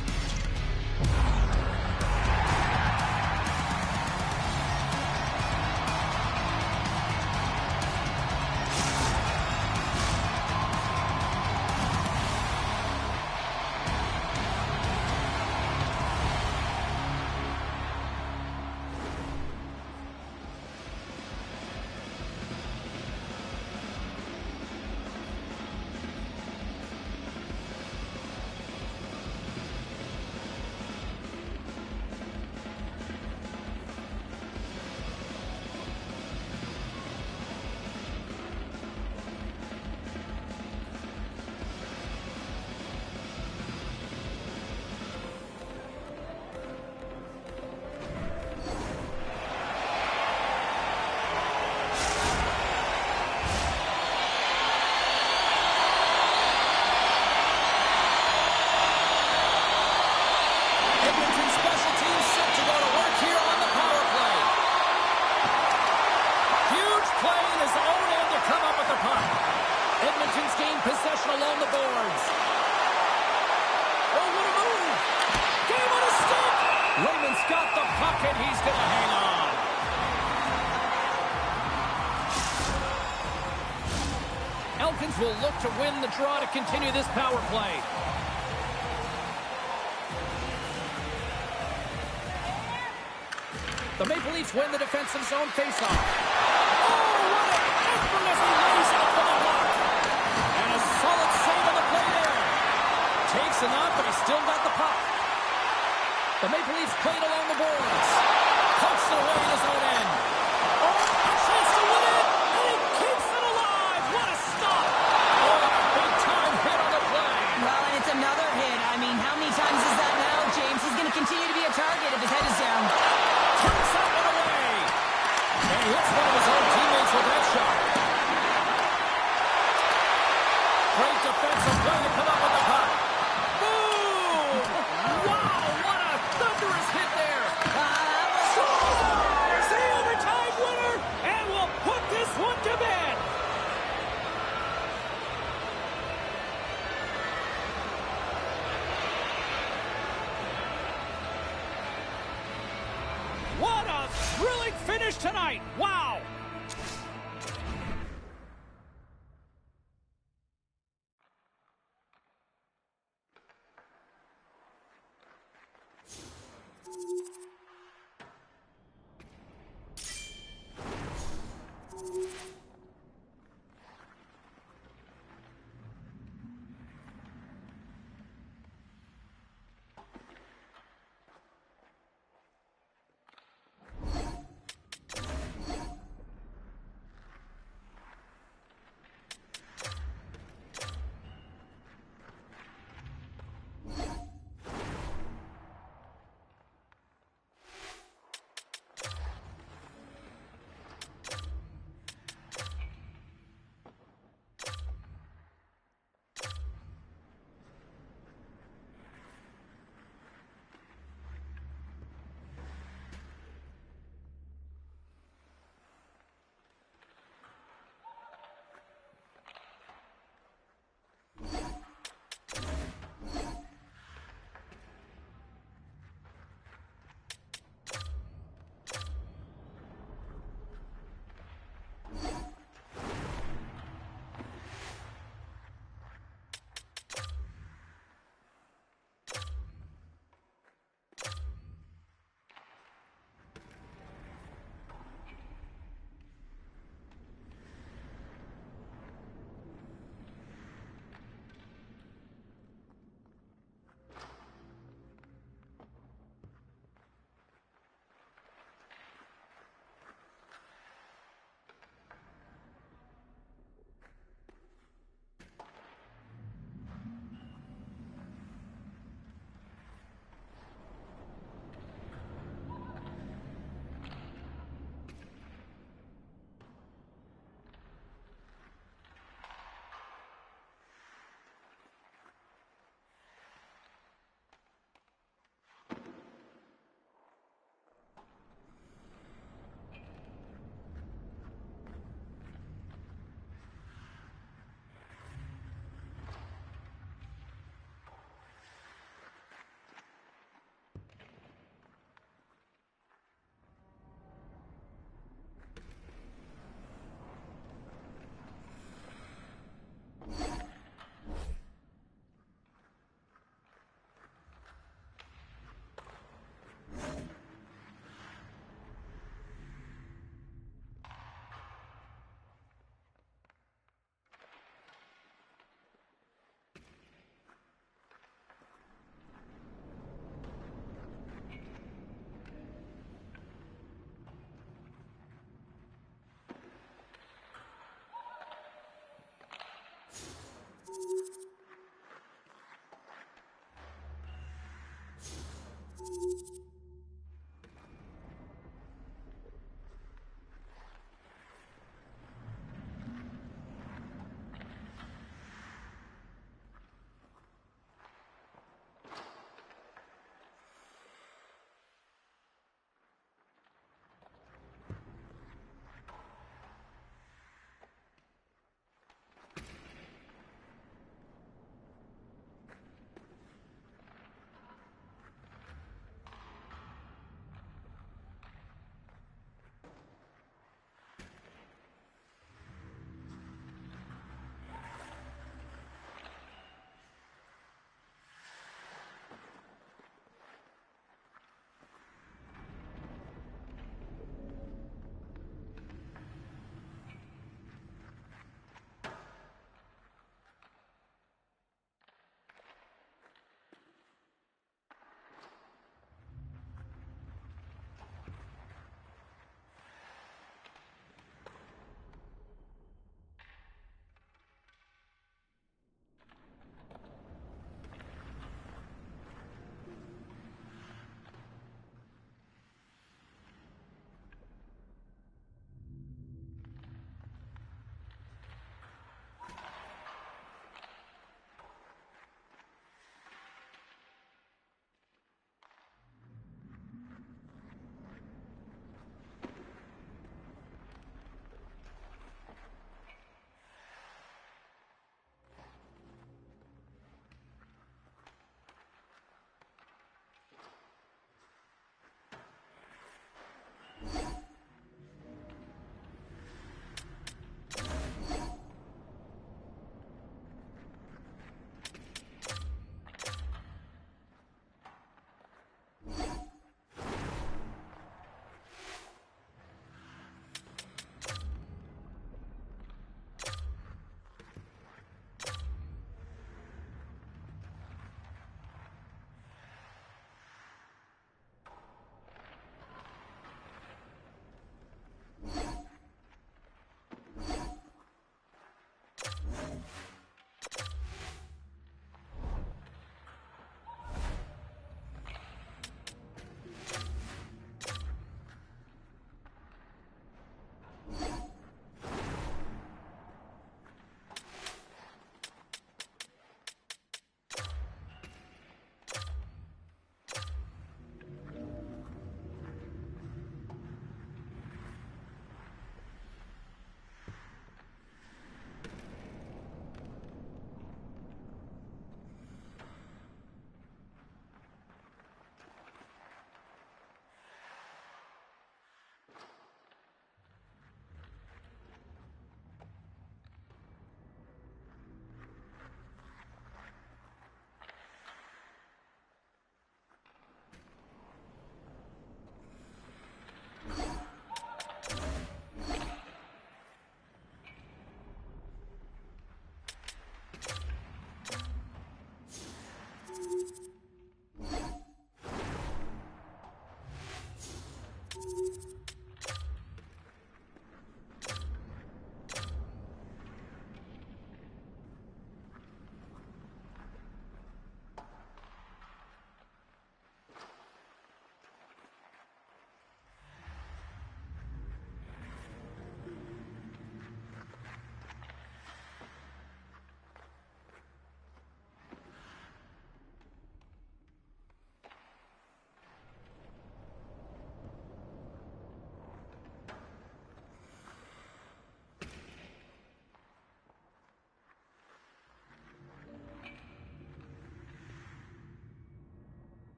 Will look to win the draw to continue this power play. The Maple Leafs win the defensive zone faceoff. Oh, what an effortless release off of the block. And a solid save on the play there. Takes him out, but he's still got the puck. The Maple Leafs played along the boards. Pokes it away in his own end. Oh, a chance to win it, and he keeps it alive. What a stop. Well, and it's another hit. I mean, how many times is that now, James? He's going to continue to be a target if his head is down. Turns that one away. And he hits one of his own teammates with that shot. Great defensive play to come up with the puck. Boom! Wow, what a thunderous hit there. Scores the overtime winner, and we'll put this one to bed. What a thrilling finish tonight. Wow.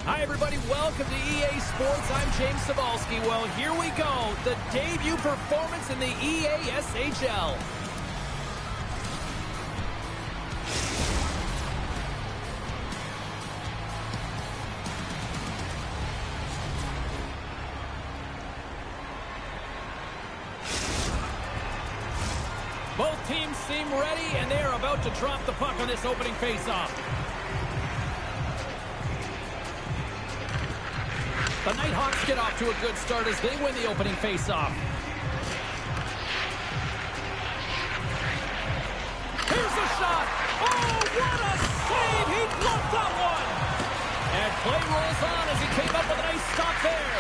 Hi, everybody. Welcome to EA Sports. I'm James Cebulski. Well, here we go. The debut performance in the EASHL. Both teams seem ready, and they are about to drop the puck on this opening faceoff. The Nighthawks get off to a good start as they win the opening faceoff. Here's a shot. Oh, what a save! He blocked that one. And play rolls on as he came up with a nice stop there.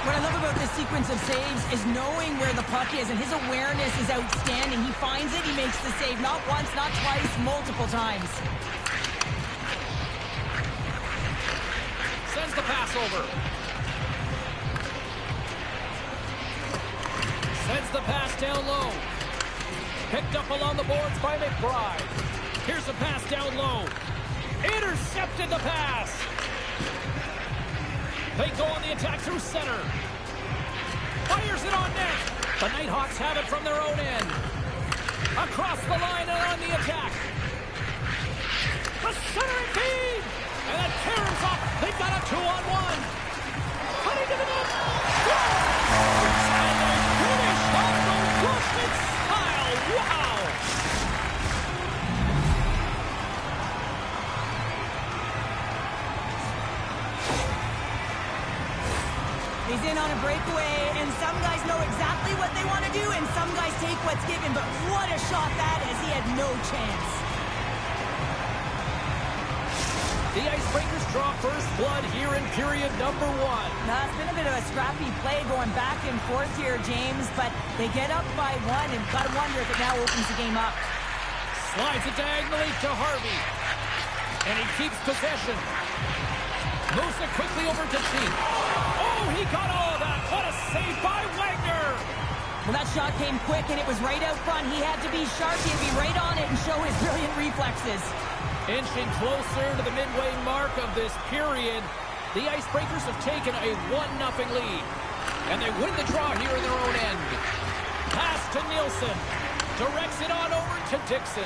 What I love about this sequence of saves is knowing where the puck is, and his awareness is outstanding. He finds it, he makes the save. Not once, not twice, multiple times. Sends the pass over. Sends the pass down low. Picked up along the boards by McBride. Here's a pass down low. Intercepted the pass. They go on the attack through center. Fires it on net. The Nighthawks have it from their own end. Across the line and on the attack. The centering feed. And that tears off. They've got a 2-on-1. Cutting to the net. And they finish off the Rushman style. Wow. He's in on a breakaway, and some guys know exactly what they want to do, and some guys take what's given. But what a shot that is. He had no chance. The Icebreakers draw first blood here in period number 1. Now, it's been a bit of a scrappy play going back and forth here, James, but they get up by 1, and got to wonder if it now opens the game up. Slides it diagonally to Harvey. And he keeps possession. Moves it quickly over to Cheek. Oh, he got all of that. What a save by Wagner. Well, that shot came quick, and it was right out front. He had to be sharp. He had to be right on it and show his brilliant reflexes. Inching closer to the midway mark of this period, the Icebreakers have taken a 1-0 lead. And they win the draw here in their own end. Pass to Nielsen. Directs it on over to Dixon.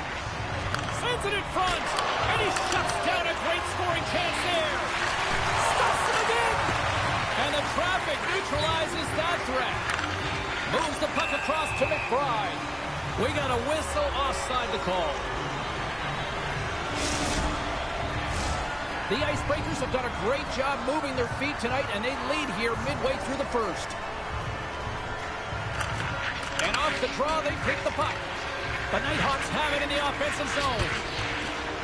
Sends it in front. And he shuts down a great scoring chance there. Stuffs it again. And the traffic neutralizes that threat. Moves the puck across to McBride. We got a whistle offside the call. The Icebreakers have done a great job moving their feet tonight, and they lead here midway through the first. And off the draw, they pick the puck. The Nighthawks have it in the offensive zone.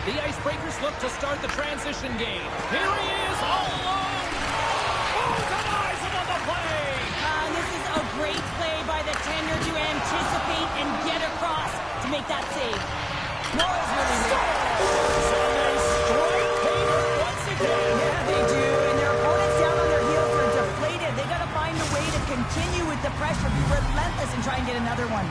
The Icebreakers look to start the transition game. Here he is, all alone. Oh, denies him on the play. This is a great play by the tender to anticipate and get across to make that save. No, it's really good. So they strike Taylor once again. Yeah, they do. And their opponents down on their heels are deflated. They got to find a way to continue with the pressure, be relentless, and try and get another one.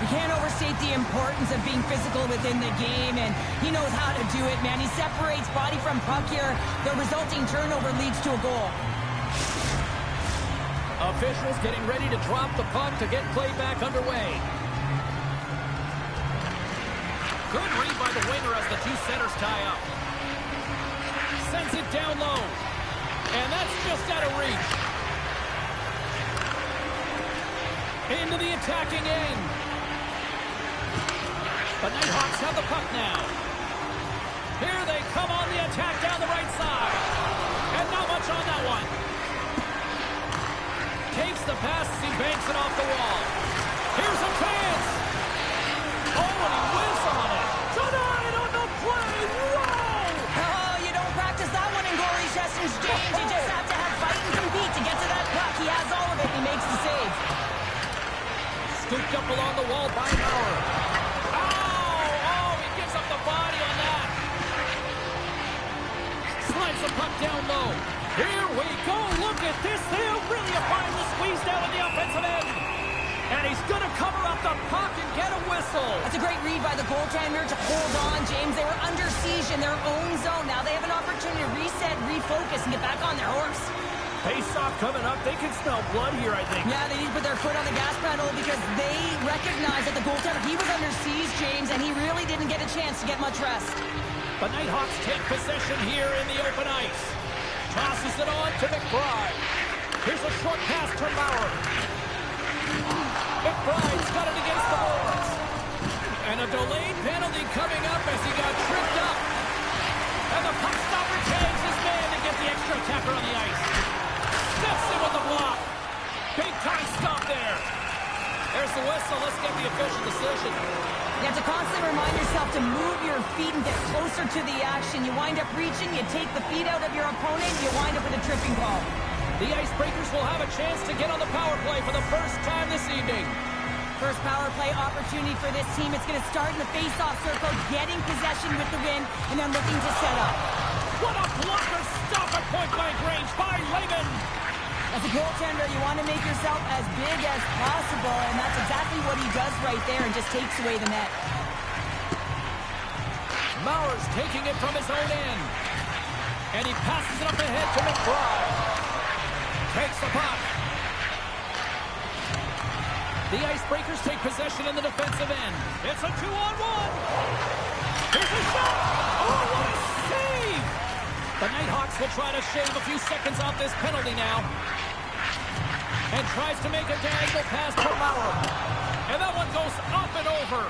You can't overstate the importance of being physical within the game, and he knows how to do it, man. He separates body from puck here. The resulting turnover leads to a goal. Officials getting ready to drop the puck to get play back underway. Good read by the winger as the two centers tie up. Sends it down low. And that's just out of reach. Into the attacking end. The Nighthawks have the puck now. Here they come on the attack down the right side. And not much on that one. Takes the pass as he banks it off the wall. Here's a chance. Oh, and he whizzed on it. Denied on the play. Whoa! Oh, you don't practice that one in goalie sessions, James. You just have to have fight and compete to get to that puck. He has all of it, and he makes the save. Scooped up along the wall by Maurer. Oh, he gives up the body on that. Slides the puck down low. Here we go. Look at this. They're really applying the squeeze down on the offensive end. And he's going to cover up the puck and get a whistle. That's a great read by the goaltender to hold on to James. They were under siege in their own zone. Now they have an opportunity to reset, refocus, and get back on their horse. Face-off coming up. They can smell blood here, I think. Yeah, they need to put their foot on the gas pedal because they recognize that the goaltender, he was under siege, James, and he really didn't get a chance to get much rest. The Nighthawks take possession here in the open ice. Tosses it on to McBride. Here's a short pass to Maurer. McBride's got it against the boards. And a delayed penalty coming up as he got tripped up. And the puck stopper tags his man to get the extra attacker on the ice. Steps in with the block. Big time stop there. There's the whistle. Let's get the official decision. You have to constantly remind yourself to move your feet and get closer to the action. You wind up reaching, you take the feet out of your opponent, you wind up with a tripping call. The Icebreakers will have a chance to get on the power play for the first time this evening. First power play opportunity for this team. It's going to start in the face-off circle, getting possession with the win, and then looking to set up. What a blocker stop at point-blank range by Lehman. As a goaltender, you want to make yourself as big as possible, and that's exactly what he does right there and just takes away the net. Maurer's taking it from his own end. And he passes it up ahead to McBride. Takes the puck. The Icebreakers take possession in the defensive end. It's a 2-on-1. Here's a shot. Oh, what a save! The Nighthawks will try to shave a few seconds off this penalty now. And tries to make a diagonal pass to Maurer. And that one goes up and over.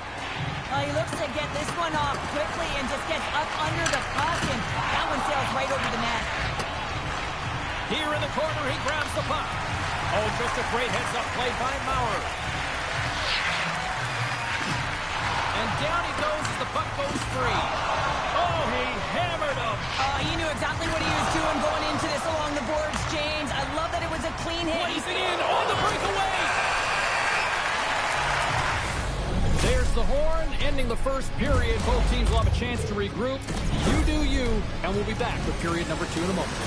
He looks to get this one off quickly and just gets up under the puck, and that one sails right over the net. Here in the corner, he grabs the puck. Oh, just a great heads-up play by Maurer. And down he goes as the puck goes free. Oh, he hammered him. He knew exactly what he was doing going into this along the boards, James. I love that it was a clean hit. Blazing in on the breakaway. There's the horn, ending the first period. Both teams will have a chance to regroup. You do you, and we'll be back with period number 2 in a moment.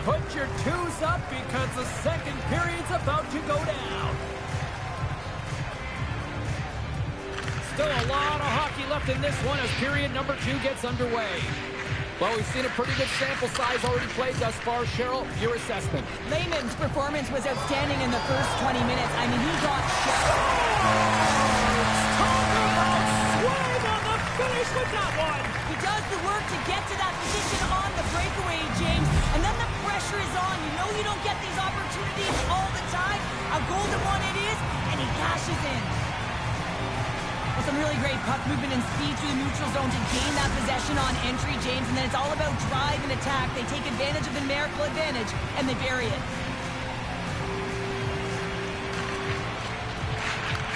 Put your twos up because the second period's about to go down. Still a lot of hockey left in this one as period number 2 gets underway. Well, we've seen a pretty good sample size already played thus far. Cheryl, your assessment. Lehman's performance was outstanding in the first 20 minutes. I mean, he got shot. Talk about swing on the finish with that one. He does the work to get to that position on the breakaway, James. And then the pressure is on. You know you don't get these opportunities all the time. A golden one it is, and he cashes in. With some really great puck movement and speed through the neutral zone to gain that possession on entry, James. And then it's all about drive and attack. They take advantage of the numerical advantage, and they bury it.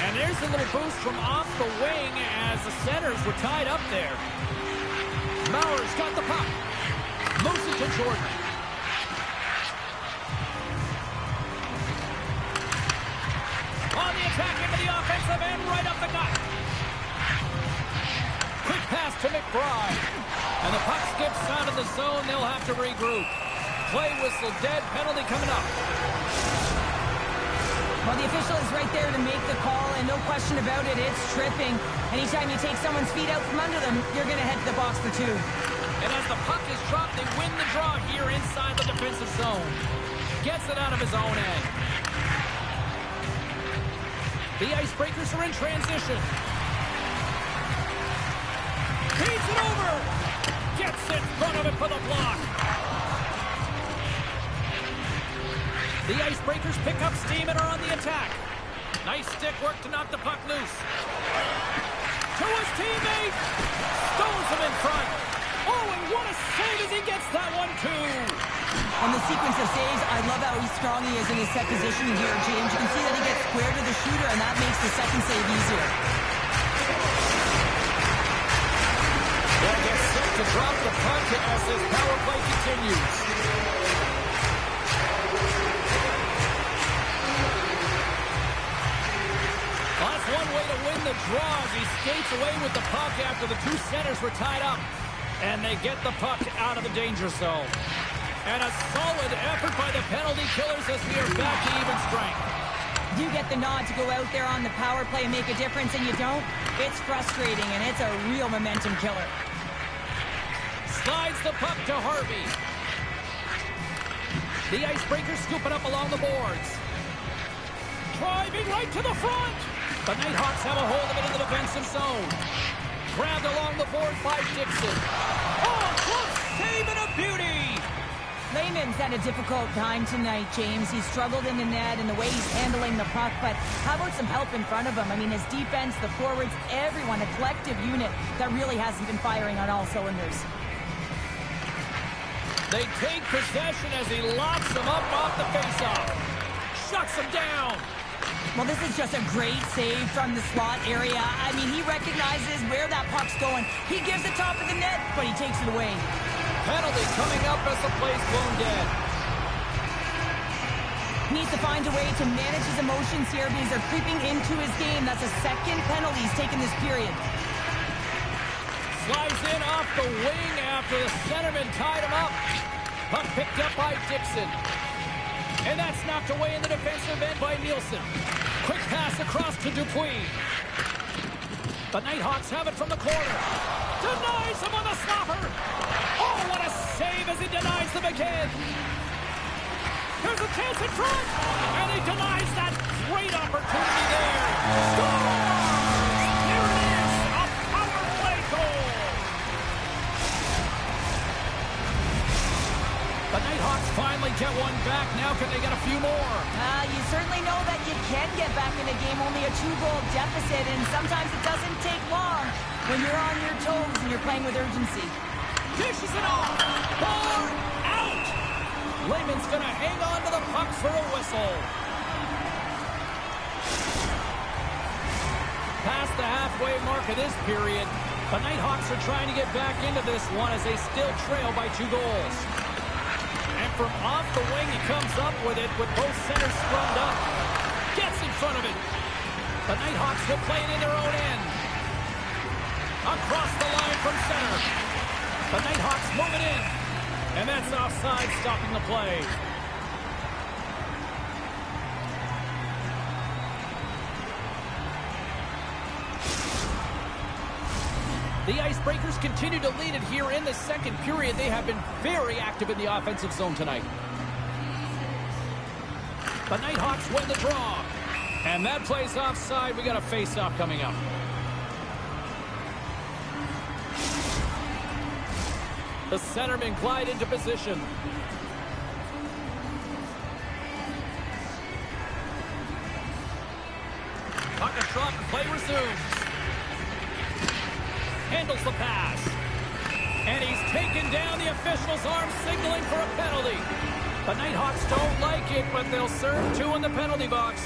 And there's a little boost from off the wing as the centers were tied up there. Maurer's got the puck. Moves it to Jordan. On the attack into the offensive end, right up the gut. Quick pass to McBride. And the puck skips out of the zone. They'll have to regroup. Play whistle dead. Penalty coming up. Well, the official is right there to make the call, and no question about it, it's tripping. Anytime you take someone's feet out from under them, you're going to head to the box for 2. And as the puck is dropped, they win the draw here inside the defensive zone. Gets it out of his own end. The Icebreakers are in transition. Feeds it over. Gets in front of it for the block. The Icebreakers pick up steam and are on the attack. Nice stick work to knock the puck loose. To his teammate. Stones him in front. Oh, and what a save as he gets that one, too. On the sequence of saves, I love how strong he is in his set positioning here, James. You can see that he gets square to the shooter, and that makes the second save easier. That gets set to drop the puck as this power play continues. Well, that's one way to win the draw as he skates away with the puck after the two centers were tied up. And they get the puck out of the danger zone. And a solid effort by the penalty killers as we are back to even strength. You get the nod to go out there on the power play and make a difference, and you don't? It's frustrating, and it's a real momentum killer. Slides the puck to Harvey. The Icebreakers scoop it up along the boards. Driving right to the front. The Nighthawks have a hold of it in the defensive zone. Grabbed along the board by Dixon. Oh, close save and a beauty. Lehman's had a difficult time tonight, James. He's struggled in the net and the way he's handling the puck, but how about some help in front of him? I mean, his defense, the forwards, everyone, a collective unit that really hasn't been firing on all cylinders. They take possession as he locks them up off the faceoff. Shuts them down. Well, this is just a great save from the slot area. I mean, he recognizes where that puck's going. He gives the top of the net, but he takes it away. Penalty coming up as the play's blown dead. He needs to find a way to manage his emotions here because they're creeping into his game. That's a second penalty he's taken this period. Slides in off the wing after the centerman tied him up. Puck picked up by Dixon. And that's knocked away in the defensive end by Nielsen. Quick pass across to Dupuis. The Nighthawks have it from the corner. Denies him on the slapper. Oh, what a save as he denies them again. Here's a chance in front. And he denies that great opportunity there. Scores! Here it is, a power play goal. The Nighthawks finally get one back. Now can they get a few more? You certainly know that you can get back in a game, only a 2-goal deficit, and sometimes it doesn't take long when you're on your toes and you're playing with urgency. Dishes it off. Far out. Lehman's going to hang on to the puck for a whistle. Past the halfway mark of this period, the Nighthawks are trying to get back into this one as they still trail by 2 goals. And from off the wing, he comes up with it with both centers scrummed up. Gets in front of it. The Nighthawks will play it in their own end. Across the line from center. The Nighthawks move it in. And that's offside, stopping the play. The Icebreakers continue to lead it here in the second period. They have been very active in the offensive zone tonight. The Nighthawks win the draw. And that plays offside. We got a face-off coming up. The centermen glide into position. Puck a drop and play resumes. Handles the pass. And he's taken down. The official's arm signaling for a penalty. The Nighthawks don't like it, but they'll serve 2 in the penalty box.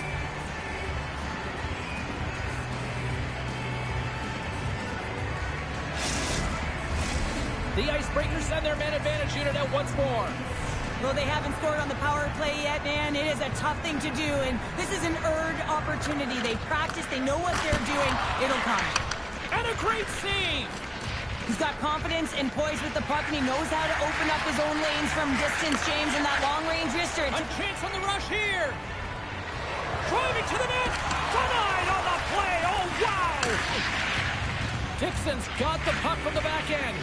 The Icebreakers send their man advantage unit out once more. Well, they haven't scored on the power play yet, man. It is a tough thing to do, and this is an earned opportunity. They practice, they know what they're doing. It'll come. And a great save. He's got confidence and poise with the puck, and he knows how to open up his own lanes from distance, James, in that long-range wrister. A chance on the rush here. Driving to the net. Denied on the play. Oh, wow. Dixon's got the puck from the back end.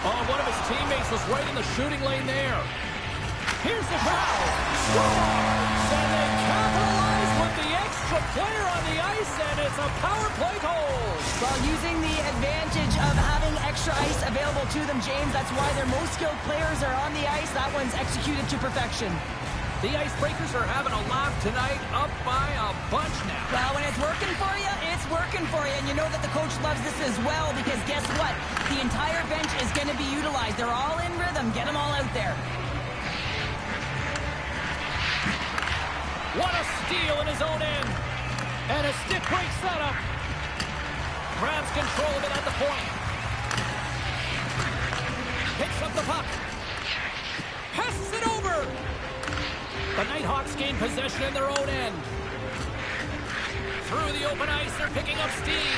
Oh, one of his teammates was right in the shooting lane there. Here's the foul. Scores! And they capitalize with the extra extra player on the ice, and it's a power play goal. Well, using the advantage of having extra ice available to them, James, that's why their most skilled players are on the ice. That one's executed to perfection. The Icebreakers are having a laugh tonight, up by a bunch now. Well, when it's working for you, it's working for you. And you know that the coach loves this as well, because guess what? The entire bench is going to be utilized. They're all in rhythm. Get them all out there. What a steal in his own end. And a stick break setup. Grabs control of it at the point. Picks up the puck. Passes it over. The Nighthawks gain possession in their own end. Through the open ice, they're picking up steam.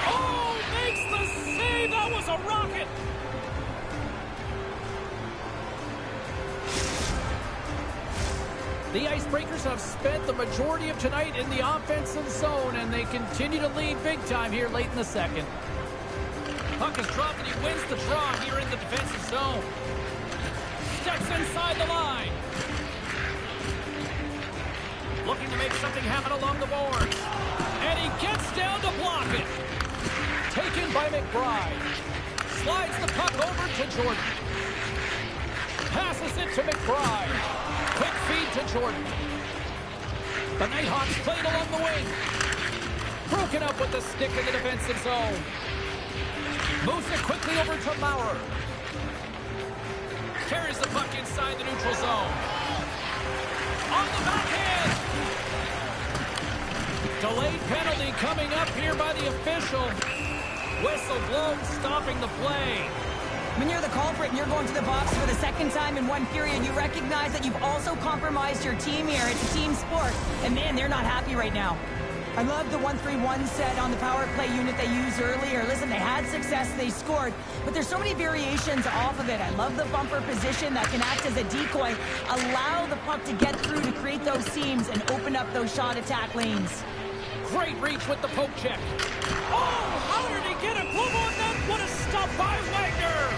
Oh, makes the save. That was a rocket. The Icebreakers have spent the majority of tonight in the offensive zone, and they continue to lead big time here late in the second. Puck is dropped, and he wins the draw here in the defensive zone. Steps inside the line. Looking to make something happen along the boards. And he gets down to block it. Taken by McBride. Slides the puck over to Jordan. Passes it to McBride. Quick feed to Jordan. The Nighthawks played along the wing. Broken up with the stick in the defensive zone. Moves it quickly over to Maurer. Carries the puck inside the neutral zone. On the backhand. Delayed penalty coming up here by the official. Whistle blown, stopping the play. When you're the culprit and you're going to the box for the second time in one period, you recognize that you've also compromised your team here. It's a team sport, and man, they're not happy right now. I love the 1-3-1 set on the power play unit they used earlier. Listen, they had success, they scored, but there's so many variations off of it. I love the bumper position that can act as a decoy, allow the puck to get through to create those seams and open up those shot attack lanes. Great reach with the poke check. Oh, how did he get a glove on that? What a stop by Wagner!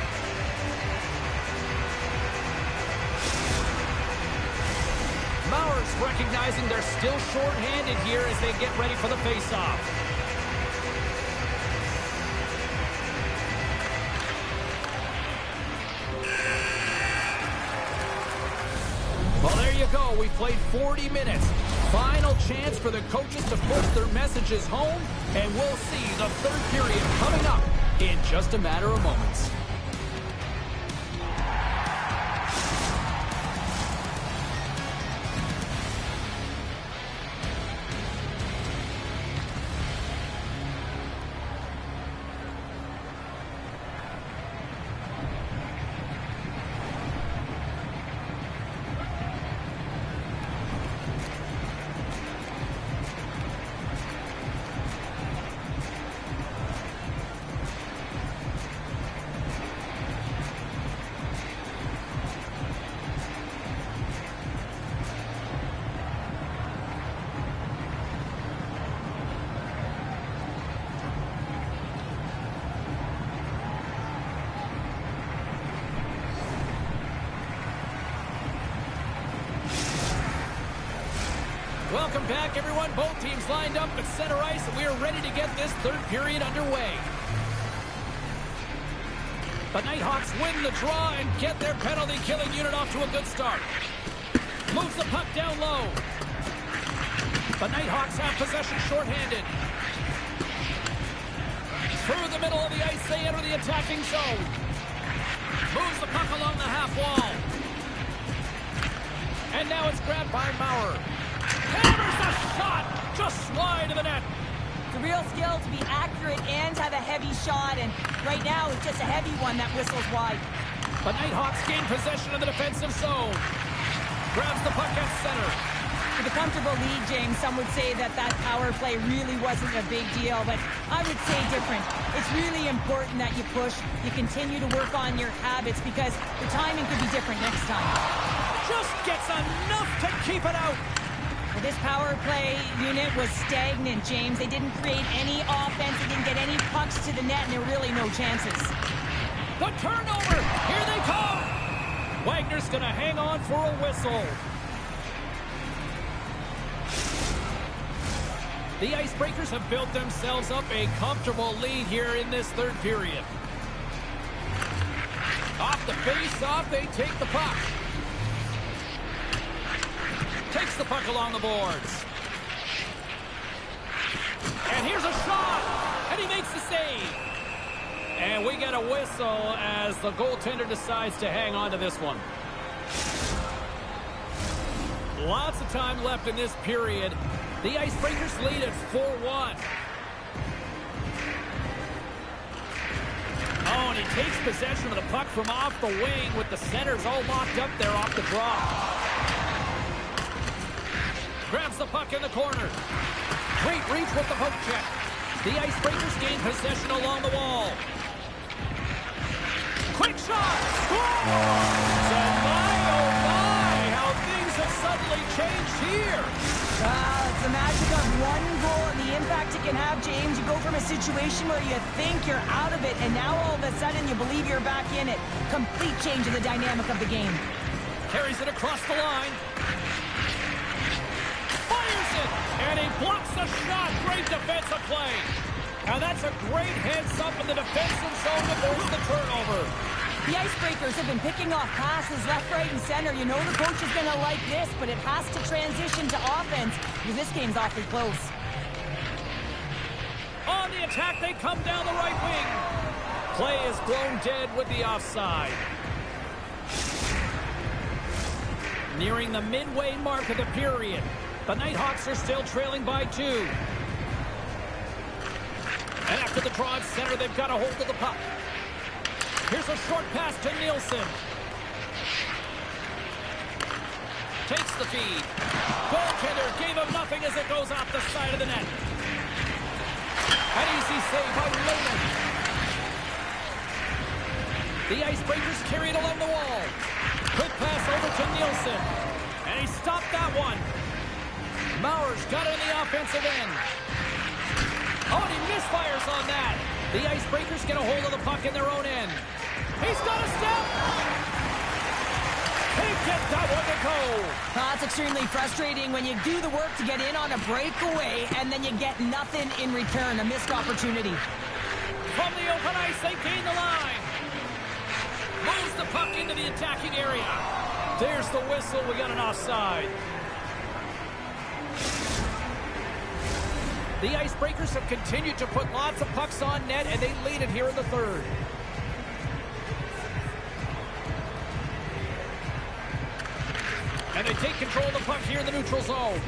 Maurer's recognizing they're still short-handed here as they get ready for the face-off. Well, there you go. We played 40 minutes. Final chance for the coaches to push their messages home, and we'll see the third period coming up in just a matter of moments. Welcome back, everyone. Both teams lined up at center ice, and we are ready to get this third period underway. The Nighthawks win the draw and get their penalty-killing unit off to a good start. Moves the puck down low. The Nighthawks have possession shorthanded. Through the middle of the ice, they enter the attacking zone. Moves the puck along the half wall. And now it's grabbed by Maurer. Hammers the shot just wide of the net. It's a real skill to be accurate and have a heavy shot, and right now it's just a heavy one that whistles wide. The Nighthawks gain possession of the defensive zone. Grabs the puck at center. With a comfortable lead, James, some would say that power play really wasn't a big deal, but I would say different. It's really important that you push, you continue to work on your habits, because the timing could be different next time. Just gets enough to keep it out. Well, this power play unit was stagnant, James. They didn't create any offense. They didn't get any pucks to the net, and there were really no chances. The turnover. Here they come. Wagner's going to hang on for a whistle. The Icebreakers have built themselves up a comfortable lead here in this third period. Off the face-off, they take the puck. Takes the puck along the boards. And here's a shot, and he makes the save. And we get a whistle as the goaltender decides to hang on to this one. Lots of time left in this period. The Icebreakers lead at 4-1. Oh, and he takes possession of the puck from off the wing with the centers all locked up there off the draw. Grabs the puck in the corner. Great reach with the poke check. The Icebreakers gain possession along the wall. Quick shot! Score! So my, oh my, how things have suddenly changed here. It's the magic of one goal and the impact it can have, James. You go from a situation where you think you're out of it, and now all of a sudden you believe you're back in it. Complete change in the dynamic of the game. Carries it across the line. Fires it! And he blocks the shot. Great defensive play. And that's a great heads-up in the defensive zone to force the turnover. The Icebreakers have been picking off passes left, right, and center. You know the coach is going to like this, but it has to transition to offense because this game's awfully close. On the attack, they come down the right wing. Play is blown dead with the offside. Nearing the midway mark of the period. The Nighthawks are still trailing by 2. And after the draw at center, they've got a hold of the puck. Here's a short pass to Nielsen. Takes the feed. Goaltender gave him nothing as it goes off the side of the net. An easy save by Lehman. The Icebreakers carry it along the wall. Quick pass over to Nielsen. And he stopped that one. Mauer's got it in the offensive end. Oh, and he misfires on that. The Icebreakers get a hold of the puck in their own end. He's got a step. He gets that one to go. It's extremely frustrating when you do the work to get in on a breakaway and then you get nothing in return, a missed opportunity. From the open ice, they gain the line. Moves the puck into the attacking area. There's the whistle. We got an offside. The Icebreakers have continued to put lots of pucks on net, and they lead it here in the third. And they take control of the puck here in the neutral zone.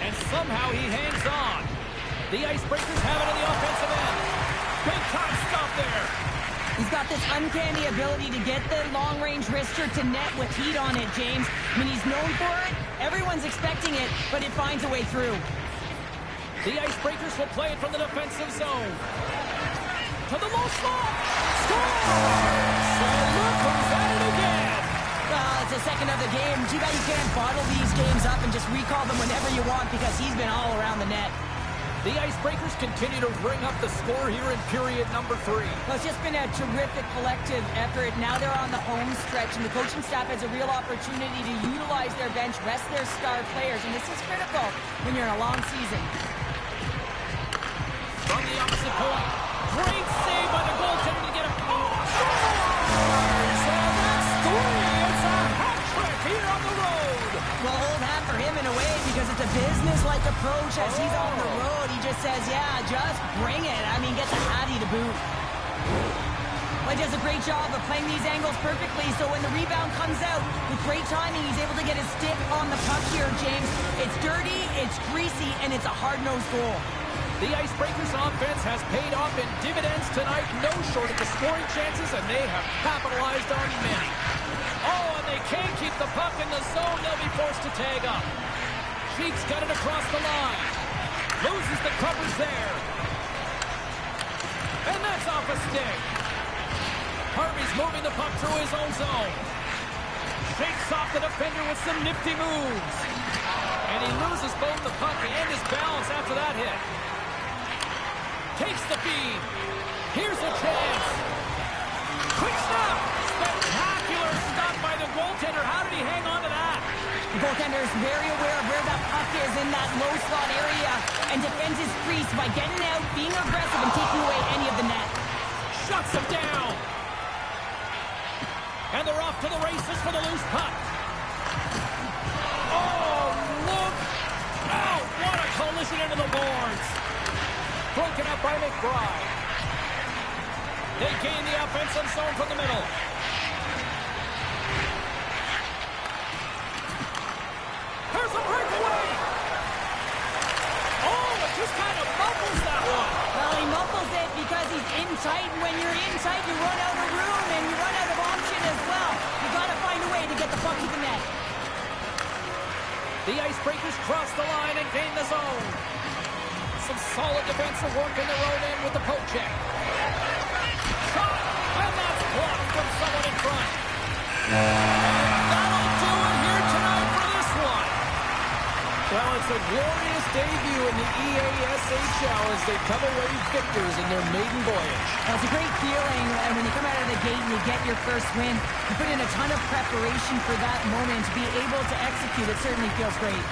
And somehow he hangs on. The Icebreakers have it in the offensive end. Big time stop there. He's got this uncanny ability to get the long-range wrister to net with heat on it, James. I mean, he's known for it. Everyone's expecting it, but it finds a way through. The Icebreakers will play it from the defensive zone. To the low slot. Score! So look who's at it again. It's the second of the game. Too bad you can't bottle these games up and just recall them whenever you want because he's been all around the net. The Icebreakers continue to bring up the score here in period number 3. Well, it's just been a terrific collective effort. Now they're on the home stretch, and the coaching staff has a real opportunity to utilize their bench, rest their star players, and this is critical when you're in a long season. From the opposite point, great save by the goaltender to get him. Oh, so that's 3. It's a hat trick here on the road. Well, old hat for him in a way because it's a business-like approach as he's on the road. He just says, yeah, just bring it. I mean, get the hattie to boot. Well, he does a great job of playing these angles perfectly, so when the rebound comes out, with great timing, he's able to get his stick on the puck here, James. It's dirty, it's greasy, and it's a hard-nosed goal. The Icebreakers offense has paid off in dividends tonight, no shortage of scoring chances, and they have capitalized on many. Oh, and they can't keep the puck in the zone. They'll be forced to tag up. Cheeks got it across the line. Loses the covers there. And that's off a stick. Harvey's moving the puck through his own zone. Shakes off the defender with some nifty moves. And he loses both the puck and his balance after that hit. Takes the feed. Here's a chance. Quick stop. Spectacular stop by the goaltender. How did he hang on to that? The goaltender is very aware of where that puck switches in that low slot area and defends his crease by getting out, being aggressive, and taking away any of the net. Shuts him down. And they're off to the races for the loose puck. Oh, look out! What a collision into the boards. Broken up by McBride. They gain the offensive zone from the middle. Here's a breakaway. Oh, it just kind of muffles that one. Well, he muffles it because he's in tight, and when you're in tight, you run out of room, and you run out of option as well. You got to find a way to get the puck to the net. The Icebreakers cross the line and gain the zone. Some solid defensive work in their own end with the poke check. Shot, and that's blocked from someone in front. That'll do it here tonight for this one. Well, it's a glorious debut in the EASHL as they come away victors in their maiden voyage. Well, it's a great feeling, and when you come out of the gate and you get your first win, you put in a ton of preparation for that moment. To be able to execute it certainly feels great.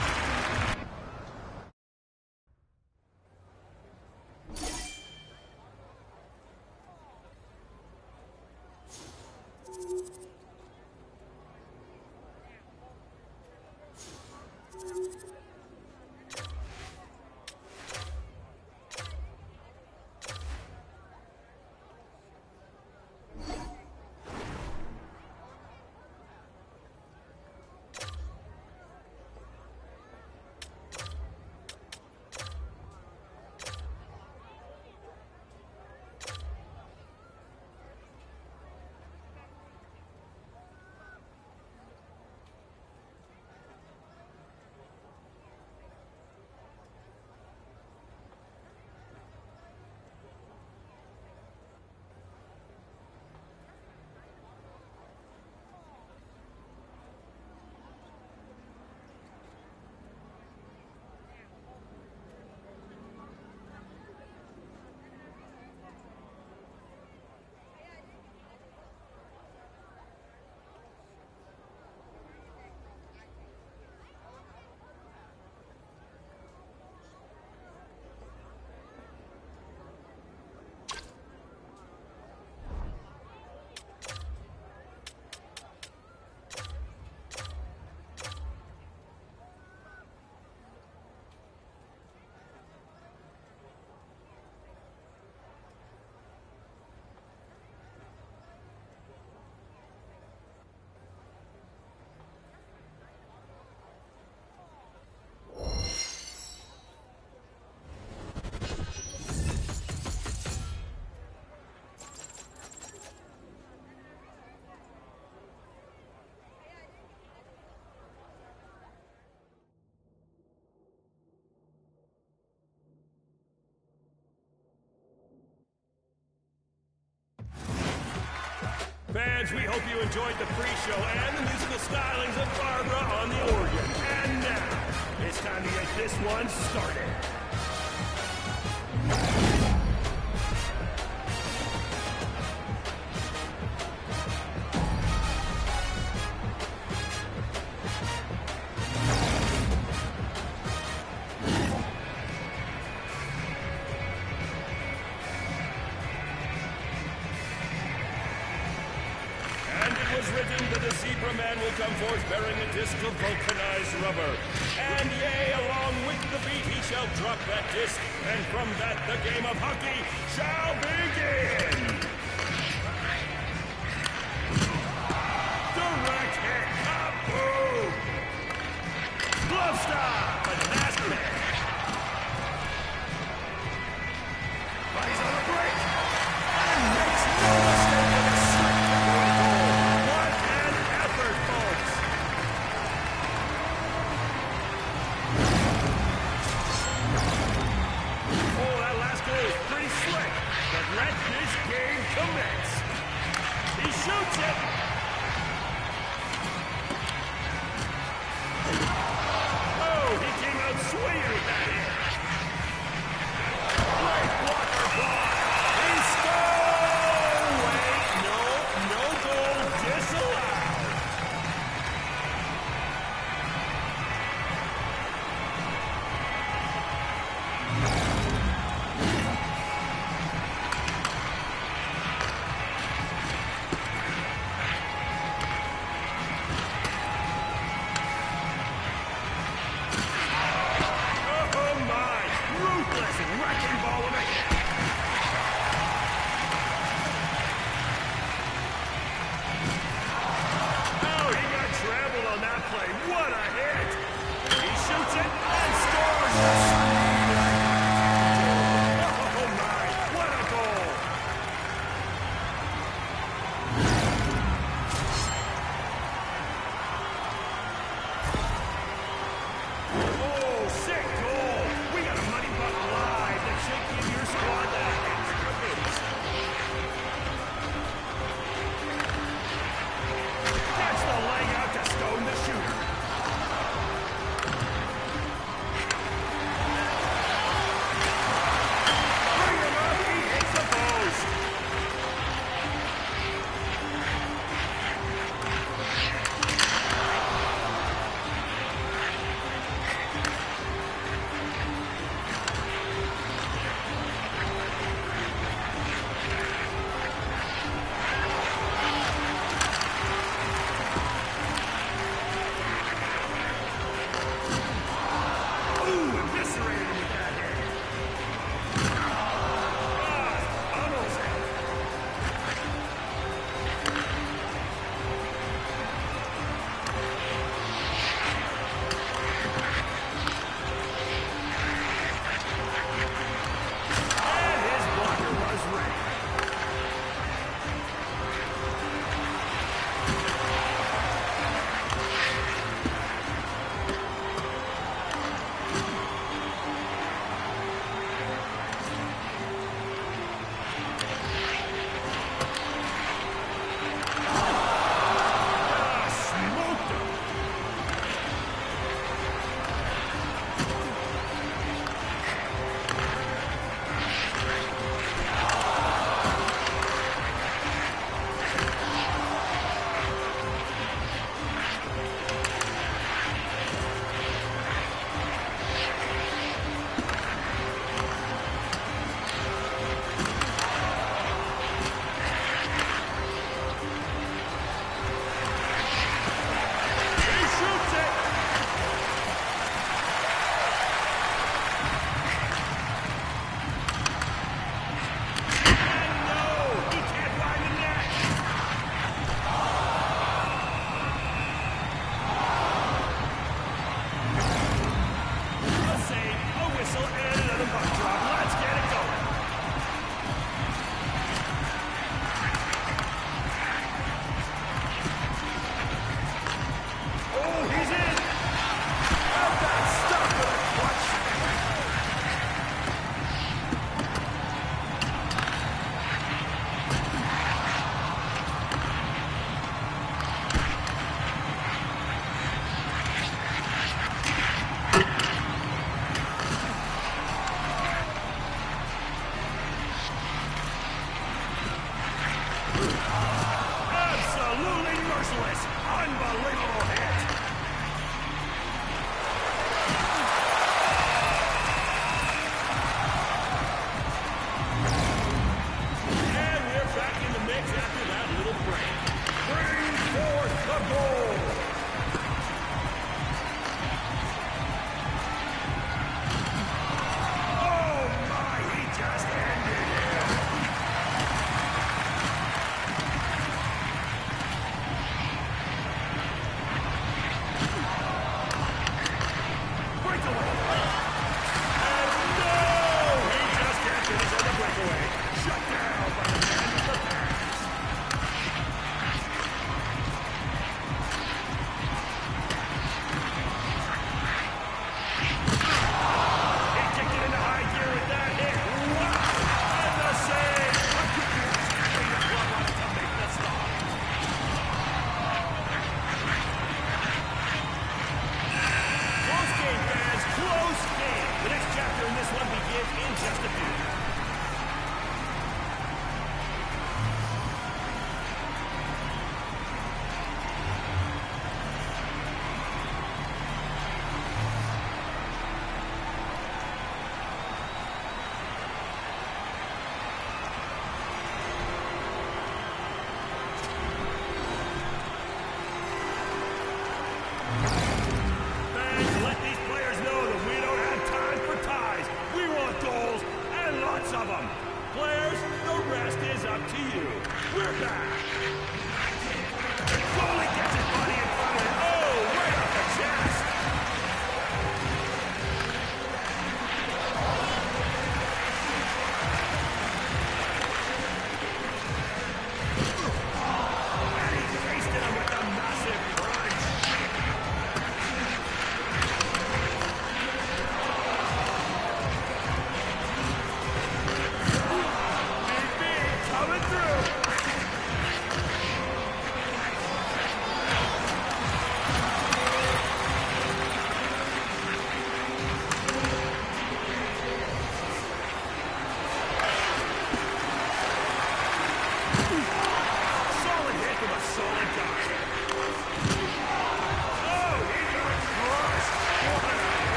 Fans, we hope you enjoyed the pre-show and the musical stylings of Barbara on the organ. And now, it's time to get this one started. Come forth bearing a disc of vulcanized rubber. And yea, along with the beat, he shall drop that disc, and from that the game of hockey shall begin. Direct hit, kaboom! Glove stop, and mask man. Bodies on the break, and makes no mistake in a straight to goal. What an effort, folks! Oh, that last goal is pretty slick, but let this game commence. He shoots it. Oh, he came out swinging. save, a whistle, and another puck drop. Let's get it going. Oh, he's in. And that's stopped with a clutch. Absolutely merciless. Unbelievable.